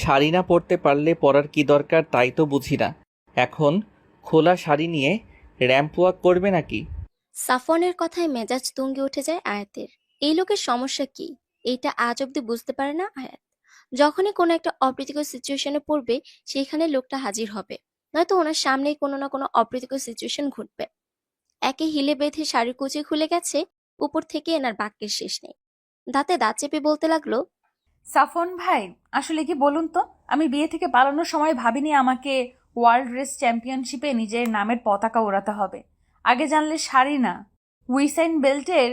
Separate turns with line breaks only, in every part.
শাড়ি না পরতে পারলে পরার কি দরকার তাই তো বুঝি না। এখন খোলা শাড়ি নিয়ে র্যাম্প ওয়াক করবে নাকি?
সাফওয়ানের কথায় মেজাজ তুঙ্গে উঠে যায় আয়াতের। এই লোকের সমস্যা কি, এইটা আজ অব্দি বুঝতে পারে না আয়াত। যখনই কোনো একটা অপ্রীতিকর সিচুয়েশনে পড়বে, সেইখানে লোকটা হাজির হবে, নয়তো ওনার সামনেই কোনো না কোনো অপ্রীতিকর সিচুয়েশন ঘটবে। একে হিলে বেঁধে শাড়ির কুচি খুলে গেছে, উপর থেকে এনার বাক্যের শেষ নেই। দাঁতে দাঁত চেপে বলতে লাগলো,
সাফন ভাই, আসলে কি বলুন তো, আমি বিয়ে থেকে পালানোর সময় ভাবিনি আমাকে ওয়ার্ল্ড রেস চ্যাম্পিয়নশিপে নিজের নামের পতাকা ওড়াতে হবে। আগে জানলে শাড়ি না, উইসাইন বেল্টের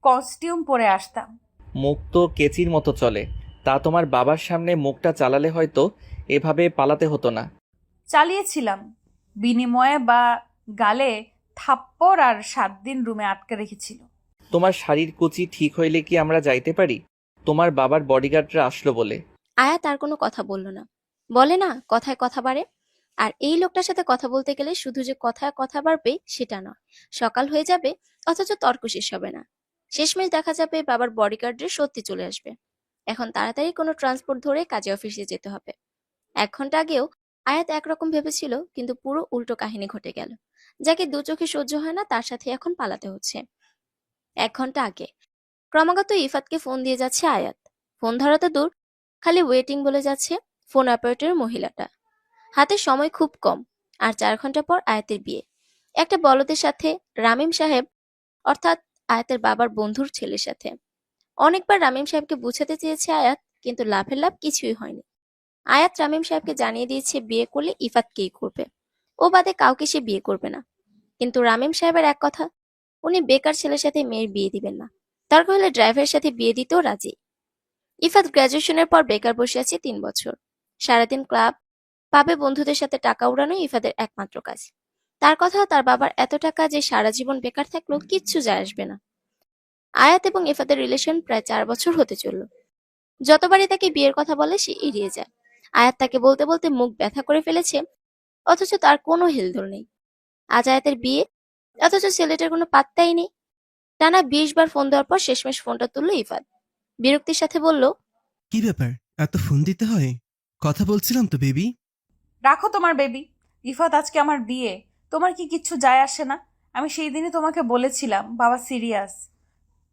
কস্টিউম পরে আসতাম।
মুখ তো কেচির মতো চলে। তা তোমার বাবার সামনে মুখটা চালালে হয়তো এভাবে পালাতে হতো না।
চালিয়েছিলাম, বিনিময়ে বা গালে থাপ্পড় আর 7 দিন রুমে আটকে রেখেছিল।
তোমার শাড়ির কুচি ঠিক হইলে কি আমরা যাইতে পারি? তোমার বাবার বডিগার্ডরা আসলো বলে।
আয়াত আর কোনো কথা বলল না। বলে না, কথায় কথা বাড়ে। আর এই লোকটার সাথে কথা বলতে গেলে শুধু যে কথায় কথা বাড়বে সেটা নয়, সকাল হয়ে যাবে অথচ তর্ক শেষ হবে না। শেষমেশ দেখা যাবে বাবার বডিগার্ডের সত্যি চলে আসবে। এখন তাড়াতাড়ি কোনো ট্রান্সপোর্ট ধরে কাজে অফিসে যেতে হবে। 1 ঘন্টা আগেও আয়াত একরকম ভেবেছিল, কিন্তু পুরো উল্টো কাহিনী ঘটে গেল। যাকে দু চোখে সহ্য হয় না তার সাথে এখন পালাতে হচ্ছে। 1 ঘন্টা আগে ক্রমাগত ইফাতকে ফোন দিয়ে যাচ্ছে আয়াত। ফোন ধরা তো দূর, খালি ওয়েটিং বলে যাচ্ছে ফোন অপারেটর মহিলাটা। হাতে সময় খুব কম। আর 4 ঘন্টা পর আয়াতের বিয়ে, একটা বলদের সাথে, রামিম সাহেব, অর্থাৎ আয়াতের বাবার বন্ধুর ছেলের সাথে। অনেকবার রামিম সাহেবকে বুঝাতে চেয়েছে আয়াত, কিন্তু লাভের লাভ কিছুই হয়নি। আয়াত রামিম সাহেবকে জানিয়ে দিয়েছে বিয়ে করলে ইফাতকেই করবে, ও বাদে কাউকে সে বিয়ে করবে না। কিন্তু রামিম সাহেবের এক কথা, উনি বেকার ছেলের সাথে মেয়ের বিয়ে দিবেন না। দরকার হলে ড্রাইভারের সাথে বিয়ে দিতেও রাজি। ইফাত গ্রাজুয়েশনের পর বেকার বসে আছে 3 বছর। সারাদিন ক্লাব, পাবে বন্ধুদের সাথে টাকা উড়ানোই ইফাদের একমাত্র কাজ। তার কথা, তার বাবার এত টাকা যে সারা জীবন বেকার থাকলেও কিচ্ছু যায় আসবে না। আয়াত এবং ইফাদের রিলেশন প্রায় 4 বছর হতে চলল। যতবারই তাকে বিয়ের কথা বলে সে এড়িয়ে যায়। আয়াত তাকে বলতে বলতে মুখ ব্যথা করে ফেলেছে, অথচ তার কোনো হেলদোল নেই। আজ আয়াতের বিয়ে, অথচ ছেলেটার কোনো পাত্তাই নেই। টানা 20 বার ফোন দেওয়ার পর শেষমেশ ফোনটা তুললো ইফাত। বিরক্তির সাথে বলল,
কি ব্যাপার, এত ফোন দিতে হয়? কথা বলছিলাম তো বেবি।
রাখো তোমার বেবি। ইফাত, আজকে আমার বিয়ে, তোমার কি কিচ্ছু যায় আসে না? আমি সেই দিনই তোমাকে বলেছিলাম বাবা সিরিয়াস।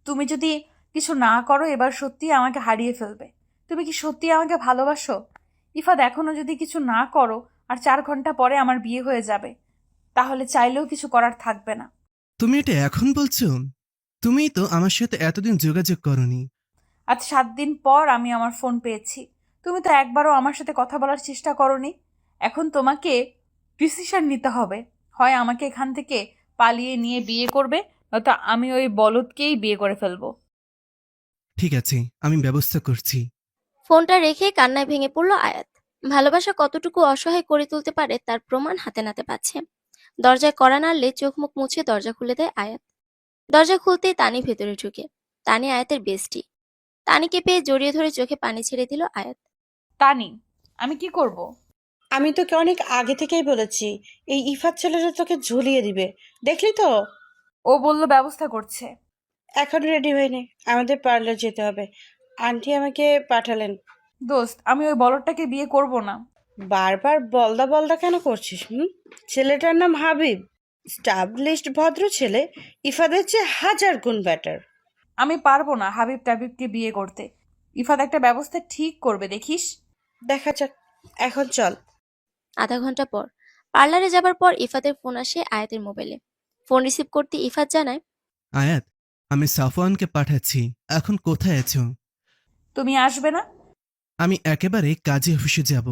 তুমি যদি কিছু না করো এবার সত্যি আমাকে হারিয়ে ফেলবে। তুমি কি সত্যি আমাকে ভালোবাসো? ইফাত, এখনো যদি কিছু না করো আর 4 ঘন্টা পরে আমার বিয়ে হয়ে যাবে, তাহলে চাইলেও কিছু করার থাকবে না।
তুমি এটা এখন বলছো? তুমিই তো আমার সাথে এতদিন যোগাযোগ করনি।
আজ 7 দিন পর আমি আমার ফোন পেয়েছি। তুমি তো একবারও আমার সাথে কথা বলার চেষ্টা করোনি। এখন তোমাকে ডিসিশন নিতে হবে। হয় আমাকে এখান থেকে পালিয়ে নিয়ে বিয়ে করবে, নয়তো আমি ওই বলদকেই বিয়ে করে ফেলবো।
ঠিক আছে, আমি ব্যবস্থা করছি।
ফোনটা রেখে কান্নায় ভেঙে পড়ল আয়াত। ভালোবাসা কতটুকু অসহায় করে তুলতে পারে তার প্রমাণ হাতে নাতে পাচ্ছে। দরজায় কড়া নাড়লে চোখ মুখ মুছে দরজা খুলে দেয় আয়াত। দরজা খুলতেই তানি ভেতরে ঢুকে। তানি আয়াতের বেস্টি। তানিকে পেয়ে জড়িয়ে ধরে চোখে পানি ছেড়ে দিল আয়াত।
তানি, আমি কি করব?
আমি তোকে অনেক আগে থেকেই বলেছি, এই ইফাত ছেলেটা তোকে ঝুলিয়ে দিবে। দেখলি তো।
ও বলল ব্যবস্থা করছে।
এখন রেডি হয়ে নে, আমাদের পার্লার যেতে হবে। আন্টি আমাকে পাঠালেন।
দোস্ত, আমি ওই বলদটাকে বিয়ে করব না।
বারবার বলদা বলদা কেন করছিস? ছেলেটার নাম হাবিব, স্টাবলিশড ভদ্র ছেলে। ইফাদের চেয়ে 1000 গুণ বেটার।
আমি পারবো না হাবিব টাবিবকে বিয়ে করতে। ইফাত একটা ব্যবস্থা ঠিক করবে, দেখিস।
দেখা যাক, এখন চল।
আধা ঘন্টা পর পার্লারে যাবার পর ইফাতের ফোন আসে আয়াতের মোবাইলে। ফোন রিসিভ করতে ইফাত জানায়,
আয়াত, আমি সাফওয়ানকে পাঠাচ্ছি। এখন কোথায় আছো?
তুমি আসবে না?
আমি একেবারে কাজে অফিসে যাব।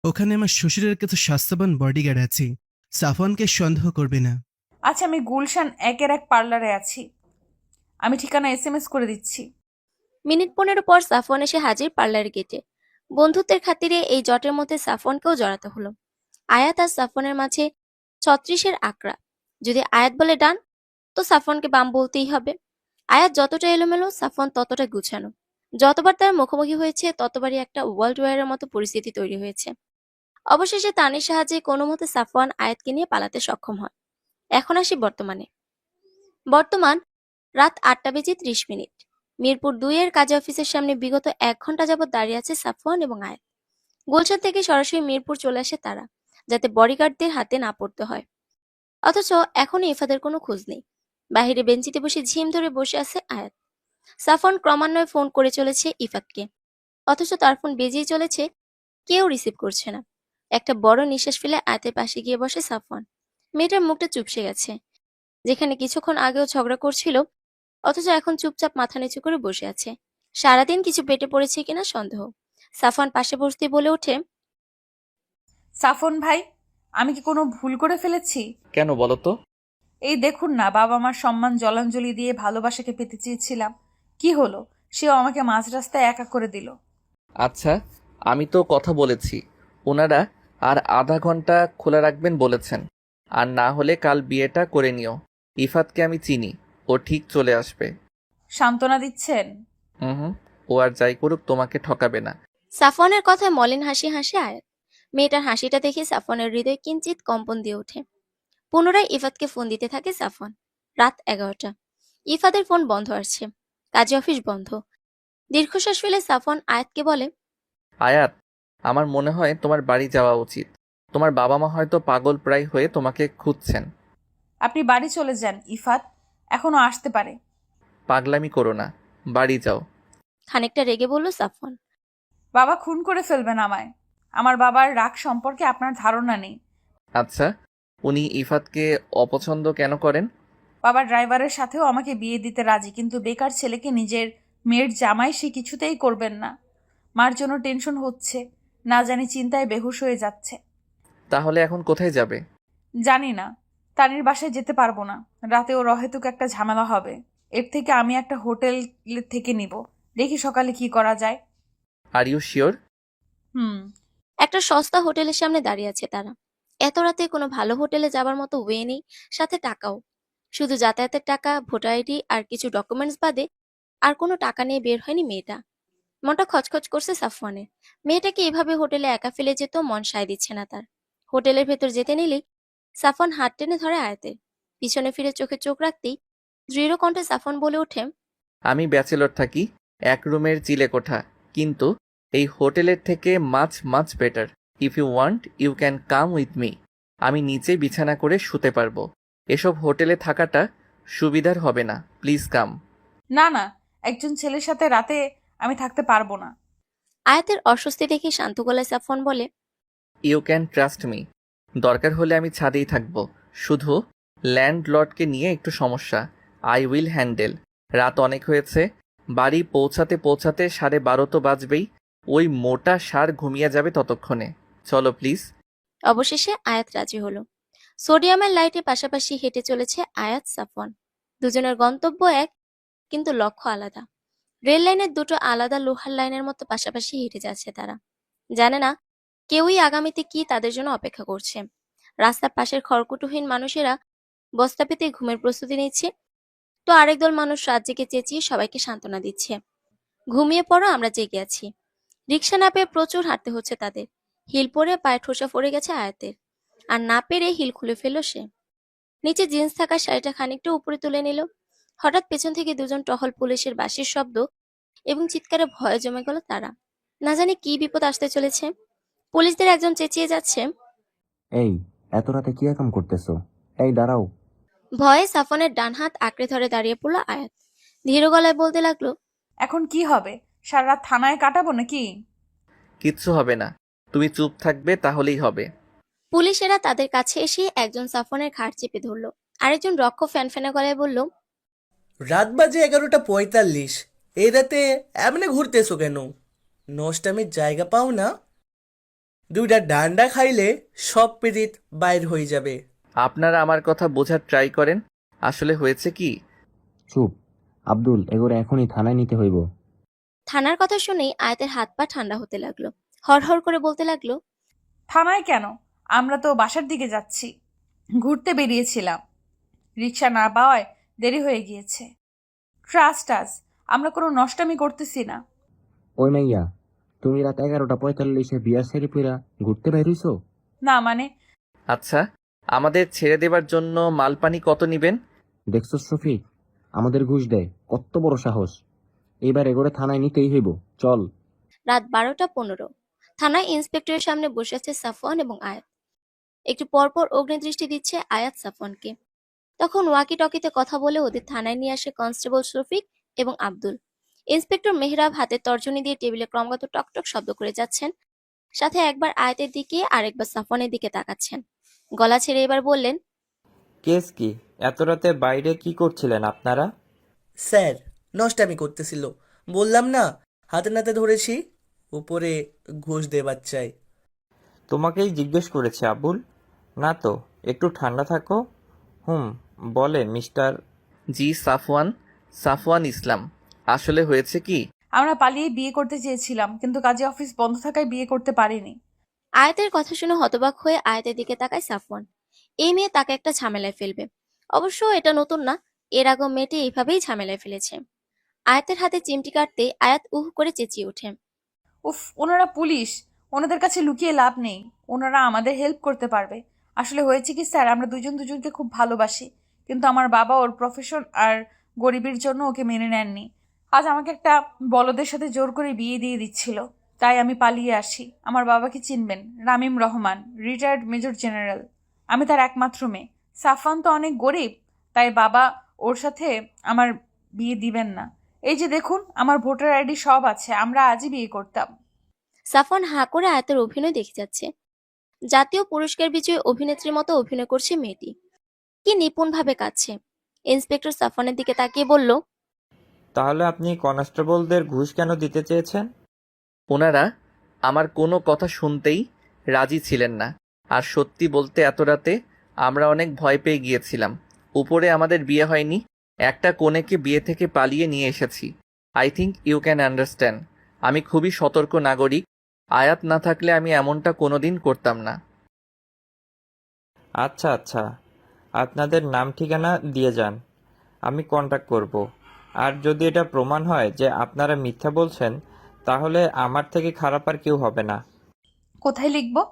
ওখানে আমার শ্বশুরের কাছে স্বাস্থ্যবান বডিগার্ড আছে। সাফওয়ানকে সন্দেহ করবে না।
আচ্ছা, আমি গুলশান 1-এর পার্লারে আছি। আমি ঠিকানা এসএমএস করে দিচ্ছি।
মিনিট 15 পর সাফওয়ান এসে হাজির পার্লার গেটে। বন্ধুত্বের খাতিরে এই জটের মধ্যে সাফওয়ানকেও জড়াতে হলো। আয়াত আর সাফওয়ানের মাঝে 36-এর আকড়া। যদি আয়াত বলে ডান, তো সাফওয়ানকে বাম বলতেই হবে। আয়াত যতটা এলোমেলো, সাফওয়ান ততটা গুছানো। যতবার তার মুখোমুখি হয়েছে ততবারই একটা ওয়ার্ল্ড ওয়ারের মতো পরিস্থিতি তৈরি হয়েছে। অবশেষে তানির সাহায্যে কোনো মতে সাফওয়ান আয়াতকে নিয়ে পালাতে সক্ষম হয়। এখন আসি বর্তমানে। বর্তমান রাত 8টা বেজে 30 মিনিট। মিরপুর 2-এর কাজী অফিসের সামনে বিগত 1 ঘন্টা যাবৎ দাঁড়িয়ে আছে সাফওয়ান এবং আয়াত। গুলশান থেকে সরাসরি মিরপুর চলে আসে তারা, যাতে বডিগার্ডদের হাতে না পড়তে হয়। অথচ এখনো ইফাদের কোনো খোঁজ নেই। বাহিরে বেঞ্চিতে বসে ঝিম ধরে বসে আছে আয়াত। সাফন ক্রমান্বয়ে ফোন করে চলেছে ইফাতকে, অথচ তার ফোন বেজেই চলেছে, কেউ রিসিভ করছে না। একটা বড় নিঃশ্বাস ফেলে আয়াতের পাশে গিয়ে বসে সাফওয়ান। মেয়েটার মুখটা চুপসে গেছে, যেখানে কিছুক্ষণ আগেও ঝগড়া করছিল, অথচ এখন চুপচাপ মাথা নিচু করে বসে আছে। সারাদিন কিছু পেটে পড়েছে কিনা সন্দেহ। সাফওয়ান পাশে বসতে বলে ওঠে,
সাফন ভাই, আমি কি কোনো ভুল করে ফেলেছি?
কেন বলো তো?
এই দেখুন না, বাবা মার সম্মান জলাঞ্জলি দিয়ে ভালোবাসাকে পেতে চেয়েছিলাম, কি হলো? সেও আমাকে মাঝ রাস্তায় একা করে দিল।
আচ্ছা, আমি তো কথা বলেছি, ওনারা আর আধা ঘন্টা খোলা রাখবেন বলেছেন। আর না হলে কাল বিয়েটা করে নিও। ইফাতকে আমি চিনি, ও ঠিক চলে আসবে।
সান্ত্বনা দিচ্ছেন?
হুম, ও আর যাই করুক তোমাকে ঠকাবে না।
সাফওয়ানের কথায় মলিন হাসি হাসে আয়াত। মেয়েটার হাসিটা দেখে সাফওয়ানের হৃদয় কিঞ্চিত কম্পন দিয়ে ওঠে। পুনরায় ইফাতকে ফোন দিতে থাকে সাফওয়ান। রাত 11টা। ইফাদের ফোন বন্ধ আসছে, কাজে অফিস বন্ধ। দীর্ঘশ্বাস ফেলে সাফওয়ান আয়াতকে বলে,
আয়াত, আমার মনে হয় তোমার বাড়ি যাওয়া উচিত। তোমার বাবা মা হয়তো পাগল প্রায় হয়ে তোমাকে খুঁজছেন।
আপনি বাড়ি চলে যান, ইফাত এখনো আসতে পারে।
পাগলামি করো না, বাড়ি যাও।
খানিকটা রেগে বলল সাফওয়ান।
বাবা খুন করে ফেলবেন আমায়। আমার বাবার রাগ সম্পর্কে আপনার ধারণা নেই।
আচ্ছা, উনি ইফাতকে অপছন্দ কেন করেন?
বাবার ড্রাইভারের সাথেও আমাকে বিয়ে দিতে রাজি, কিন্তু বেকার ছেলেকে নিজের মেয়ের জামাই সে কিছুতেই করবেন না। মার জন্য টেনশন হচ্ছে, না জানি চিন্তায় বেহুশ হয়ে যাচ্ছে।
তাহলে এখন কোথায় যাবে?
জানি না, তানির বাসায় যেতে পারবো না। রাতে ওর অহেতুক একটা ঝামেলা হবে। এর থেকে আমি একটা হোটেল থেকে নিব। দেখি সকালে কি করা যায়।
Are you sure?
হুম।
একটা সস্তা হোটেলের সামনে দাঁড়িয়ে আছে তারা। এত রাতে কোনো ভালো হোটেলে যাবার মতো ওয়ে নেই, সাথে টাকাও। শুধু যাতায়াতের টাকা, ভোটার আইডি আর কিছু ডকুমেন্টস বাদে আর কোনো টাকা নিয়ে বের হয়নি মেয়েটা। মনটা খচখচ করছে সাফওয়ানের। মেয়েটাকে এভাবে হোটেলে একা ফেলে যেত মন সায় দিচ্ছে না তার। হোটেলের ভেতর যেতে নিলেই সাফওয়ান হাত টেনে ধরে আয়াতের। পিছনে ফিরে চোখে চোখ রাখতেই দৃঢ় কণ্ঠে সাফওয়ান বলে ওঠে,
আমি ব্যাচেলর থাকি, এক রুমের চিলে কোঠা, কিন্তু এই হোটেলের থেকে মাছ মাছ better. If you want you can come with me. আমি নিচে বিছানা করে শুতে পারবো। এসব হোটেলে থাকাটা সুবিধার হবে না, প্লিজ কাম।
না না, একজন ছেলের সাথে রাতে আমি থাকতে পারবো না।
আয়াতের অস্বস্তি দেখে শান্ত গলায় সাফওয়ান বলে,
ইউ ক্যান ট্রাস্ট মি। দরকার হলে আমি ছাদেই থাকবো, শুধু ল্যান্ডলর্ডকে নিয়ে একটু সমস্যা। I will handle. রাত অনেক হয়েছে, বাড়ি পৌঁছাতে পৌঁছাতে 12:30 তো বাজবেই। ওই মোটা ষাঁড় ঘুমিয়ে যাবে ততক্ষণে। চলো প্লিজ।
অবশেষে আয়াত রাজি হলো। সোডিয়ামের লাইটে পাশাপাশি হেঁটে চলেছে আয়াত সাফওয়ান। দুজনের গন্তব্য এক, কিন্তু লক্ষ্য আলাদা। রেল লাইনের দুটো আলাদা লোহার লাইনের মতো পাশাপাশি হেঁটে যাচ্ছে তারা। জানে না কেউই আগামীতে কি তাদের জন্য অপেক্ষা করছে। রাস্তার পাশের খড়কুটোহীন মানুষেরা বস্তা পেতে ঘুমের প্রস্তুতি নিচ্ছে, তো আরেক দল মানুষ রাত জেগে চেঁচিয়ে সবাইকে সান্ত্বনা দিচ্ছে, ঘুমিয়ে পড়ো, আমরা জেগে আছি। রিক্সা না পেয়ে প্রচুর হাঁটতে হচ্ছে তাদের। হিল পরে পায়ে ঠোসা পড়ে গেছে আয়াতের, আর না পেরে হিল খুলে ফেলল সে। নিচে জিন্স থাকা শাড়িটা খানিকটা উপরে তুলে নিল। হঠাৎ পেছন থেকে দুজন টহল পুলিশের বাঁশির শব্দ এবং চিৎকারে ভয়ে জমে গেল তারা। না জানি কি বিপদ আসতে চলেছে। পুলিশদের একজন চেঁচিয়ে যাচ্ছে,
এই, এত রাতে কি একাম করতেছো? এই দাঁড়াও।
ভয়ে সাফনের ডান হাত আঁকড়ে ধরে দাঁড়িয়ে পড়ল আয়াত। ধীর গলায় বলতে লাগলো,
এখন কি হবে? সারা রাত থানায় কাটাবো নাকি?
কিচ্ছু হবে না, তুমি চুপ থাকবে তাহলেই হবে।
পুলিশেরা তাদের কাছে এসে একজন সাফনের ঘাড় চেপে ধরল। আরেকজন রক্ষ ফ্যানফ্যানা গলায় বলল,
রাত বাজে 11:45। এই রাতে এমনি ঘুরতেছো কেন? নষ্টামের জায়গা পাও না? দুইটা ডান্ডা খাইলে সব পিরিত বাইর হয়ে যাবে।
আপনারা আমার কথা বোঝার ট্রাই করেন। আসলে হয়েছে কি?
চুপ। আব্দুল, এগোরে এখনই থানায় নিতে হইব।
থানার কথা শুনেই আয়াতের হাত পা ঠান্ডা হতে লাগলো। হড়হড় করে বলতে লাগলো,
থানায় কেন? আমরা তো বাসার দিকে যাচ্ছি, ঘুরতে বেরিয়েছিলাম। রিক্সা না পাওয়ায় দেরি হয়ে গিয়েছে। ট্রাস্ট আস, আমরা কোনো নষ্টামি করতেছি না।
ওই মাইয়া, তুমি রাত 11:45 বিয়ার সারি পুরা ঘুরতে বেরিয়েছো?
না মানে?
আচ্ছা, আমাদের ছেড়ে দেবার জন্য মালপানি কত নিবেন?
দেখছো শফিক, আমাদের ঘুষ দেয়, কত বড় সাহস! এবার এগোরে থানায় নিতেই হইব, চল।
রাত 12:15। থানায় ইন্সপেক্টরের সামনে বসে আছে সাফওয়ান এবং আয়াত। একটু পরপর অগ্নিদৃষ্টি দিচ্ছে আয়াত সাফওয়ানকে। তখন ওয়াকি টকিতে কথা বলে ওদের থানায় নিয়ে আসে কনস্টেবল শফিক এবং আব্দুল। ইন্সপেক্টর মেহরাব হাতে তর্জনী দিয়ে টেবিলে ক্রমাগত টকটক শব্দ করে যাচ্ছেন, সাথে একবার আয়াতের দিকে আর একবার সাফওয়ানের দিকে তাকাচ্ছেন। গলা ছেড়ে এবার বললেন,
কেস কি? এত রাতে বাইরে কি করছিলেন আপনারা?
স্যার, নষ্টামি করতেছিল। বললাম না, হাতে নাতে ধরেছি। উপরে ঘুষ দেবার চাই।
তোমাকেই জিজ্ঞেস করেছে আবুল। না তো, একটু ঠান্ডা থাকো। বলেন মিস্টার।
জি সাফওয়ান, সাফওয়ান ইসলাম। আসলে হয়েছে কি,
আমরা পালিয়ে বিয়ে করতে চেয়েছিলাম, কিন্তু কাজে অফিস বন্ধ থাকায় বিয়ে করতে পারিনি।
আয়াতের কথা শুনে হতবাক হয়ে আয়াতের দিকে তাকায় সাফওয়ান। এই মেয়ে তাকে একটা ঝামেলায় ফেলবে। অবশ্য এটা নতুন না, এর আগেও মেয়েটি এইভাবেই ঝামেলায় ফেলেছে। আয়াতের হাতে চিমটি কাটতে আয়াত উহ করে চেঁচিয়ে ওঠে।
উফ, ওনারা পুলিশ, ওনাদের কাছে লুকিয়ে লাভ নেই। ওনারা আমাদের হেল্প করতে পারবে। আসলে হয়েছে কি স্যার, আমরা দুজন দুজনকে খুব ভালোবাসি, কিন্তু আমার বাবা ওর প্রফেশন আর গরিবের জন্য ওকে মেনে নেননি। আজ আমাকে একটা বলদের সাথে জোর করে বিয়ে দিয়ে দিচ্ছিল, তাই আমি পালিয়ে আসি। আমার বাবাকে চিনবেন, Ramim Rahman, retired major general. আমি তার একমাত্র মেয়ে। সাফান তো অনেক গরিব, তাই বাবা ওর সাথে আমার বিয়ে দিবেন না। এই যে দেখুন, আমার ভোটার আইডি সব আছে, আমরা আজই বিয়ে করতাম।
সাফওয়ান হাঁ করে আয়াতের অভিনয় দেখে যাচ্ছে। জাতীয় পুরস্কার বিজয়ী অভিনেত্রীর মতো অভিনয় করছে মেয়েটি। কি নিপুণভাবে কাঁদছে। ইন্সপেক্টর সাফওয়ানের দিকে তাকিয়ে বলল,
তাহলে আপনি কনস্টেবলদের ঘুষ কেন দিতে চেয়েছেন?
ওনারা আমার কোনো কথা শুনতেই রাজি ছিলেন না। আর সত্যি বলতে এত রাতে আমরা অনেক ভয় পেয়ে গিয়েছিলাম। উপরে আমাদের বিয়ে হয়নি, একটা কনেকে বিয়ে থেকে পালিয়ে নিয়ে এসেছি। I think you can understand. আমি খুবই সতর্ক নাগরিক। আয়াত না থাকলে আমি এমনটা কোনোদিন করতাম না।
আচ্ছা আচ্ছা, আপনাদের নাম ঠিকানা দিয়ে যান, আমি কন্ট্যাক্ট করব। আর যদি এটা প্রমাণ হয় যে আপনারা মিথ্যা বলছেন, তাহলে আমার থেকে খারাপ আর কেউ হবে না।
কোথায় লিখবো?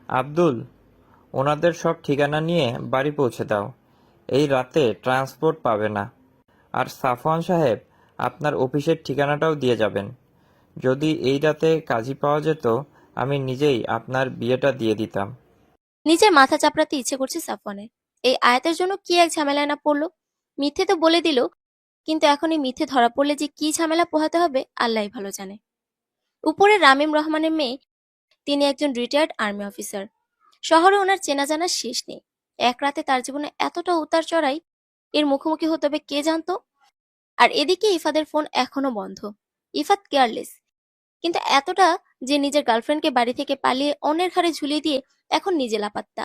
আব্দুল, ওনাদের সব ঠিকানা নিয়ে বাড়ি পৌঁছে দাও। এই রাতে ট্রান্সপোর্ট পাবে না। আর সাফওয়ান সাহেব, আপনার অফিসের ঠিকানাটাও দিয়ে যাবেন। যদি এই রাতে কাজই পাওয়া যেত, আমি নিজেই আপনার বিয়েটা দিয়ে দিতাম।
নিজের মাথা চাপড়াতে ইচ্ছে করছে সাফওয়ানের। এই আয়াতের জন্য কি এক ঝামেলায় না পড়লো। মিথ্যে তো বলে দিল, কিন্তু এখন এই মিথ্যে ধরা পড়লে যে কি ঝামেলা পোহাতে হবে আল্লাহই ভালো জানে। উপরে রামিম রহমানের মেয়ে, তিনি একজন রিটায়ার্ড আর্মি অফিসার। শহরে ওনার চেনা জানার শেষ নেই। এক রাতে তার জীবনে এতটা উতার চড়াই, এর মুখোমুখি হতে হবে কে জানতো। আর এদিকে ইফাদের ফোন এখনো বন্ধ। ইফাত কেয়ারলেস, কিন্তু এতটা যে নিজের গার্লফ্রেন্ডকে বাড়ি থেকে পালিয়ে অন্যের ঘাড়ে ঝুলিয়ে দিয়ে এখন নিজে লাপাত্তা।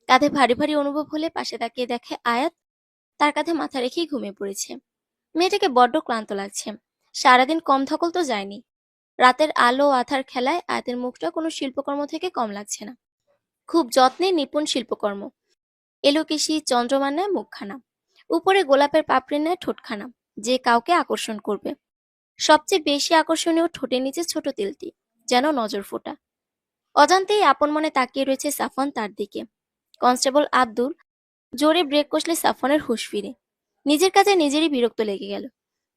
কাঁধে ভারী ভারী অনুভব হলে পাশে তাকিয়ে দেখে আয়াত তার কাঁধে মাথা রেখেই ঘুমিয়ে পড়েছে। মেয়েটাকে বড্ড ক্লান্ত লাগছে। সারাদিন কম ধকল তো যায়নি। রাতের আলো আধার খেলায় আয়াতের মুখটা কোনো শিল্পকর্ম থেকে কম লাগছে না। খুব যত্নে নিপুণ শিল্পকর্ম। এলোকেশি চন্দ্রমার ন্যায় মুখখানা, উপরে গোলাপের পাপড়ির ন্যায় ঠোঁটখানা, যে কাউকে আকর্ষণ করবে। সবচেয়ে বেশি আকর্ষণীয় ঠোঁটের নিচে ছোট তিলটি, যেন নজর ফোটা। অজান্তেই আপন মনে তাকিয়ে রয়েছে সাফওয়ান তার দিকে। কনস্টেবল আব্দুল জোরে ব্রেক কষলে সাফওয়ানের হুঁশ ফিরে। নিজের কাজে নিজেরই বিরক্ত লেগে গেল।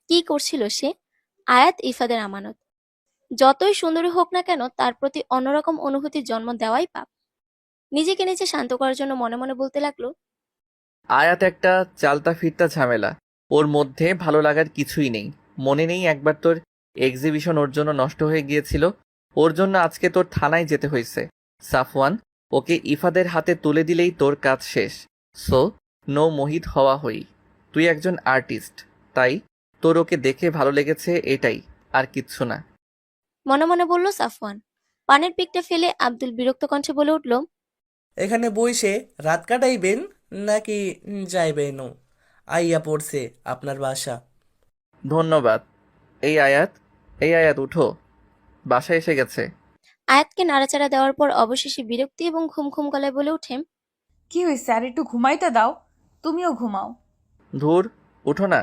কি করছিল সে? আয়াত ইফাদের আমানত। যতই সুন্দরী হোক না কেন, তার প্রতি অন্যরকম অনুভূতির জন্ম দেওয়াই পাপ। নিজেকে নিজে শান্ত করার জন্য মনে মনে বলতে লাগলো,
আয়াত একটা চালতা ফিরতা ঝামেলা। ওর মধ্যে ভালো লাগার কিছুই নেই। মনে নেই একবার তোর এক্সিবিশন ওর জন্য নষ্ট হয়ে গিয়েছিল? ওর জন্য আজকে তোর থানায় যেতে হয়েছে। সাফওয়ান, ওকে ইফাদের হাতে তুলে দিলেই তোর কাজ শেষ। সো নো মোহিত হওয়া হই। তুই একজন আর্টিস্ট, তাই তোর ওকে দেখে ভালো লেগেছে, এটাই, আর কিচ্ছু না।
মনে মনে বলল সাফওয়ান। পানের পিকটা ফেলে আব্দুল বিরক্ত কণ্ঠে বলে উঠল,
এখানে বইসে রাত কাটাইবেন নাকি যাইবেনও? আইয়া পড়ছে আপনার বাসা।
ধন্যবাদ। এই আয়াত, এই আয়াত উঠো, বাসায় এসে গেছে।
আয়াতকে নাড়াচাড়া দেওয়ার পর অবশেষে বিরক্তি এবং ঘুম ঘুম গলায় বলে ওঠে,
কি হয়েছে? আর একটু ঘুমাইতে দাও, তুমিও ঘুমাও।
ধুর, উঠো না,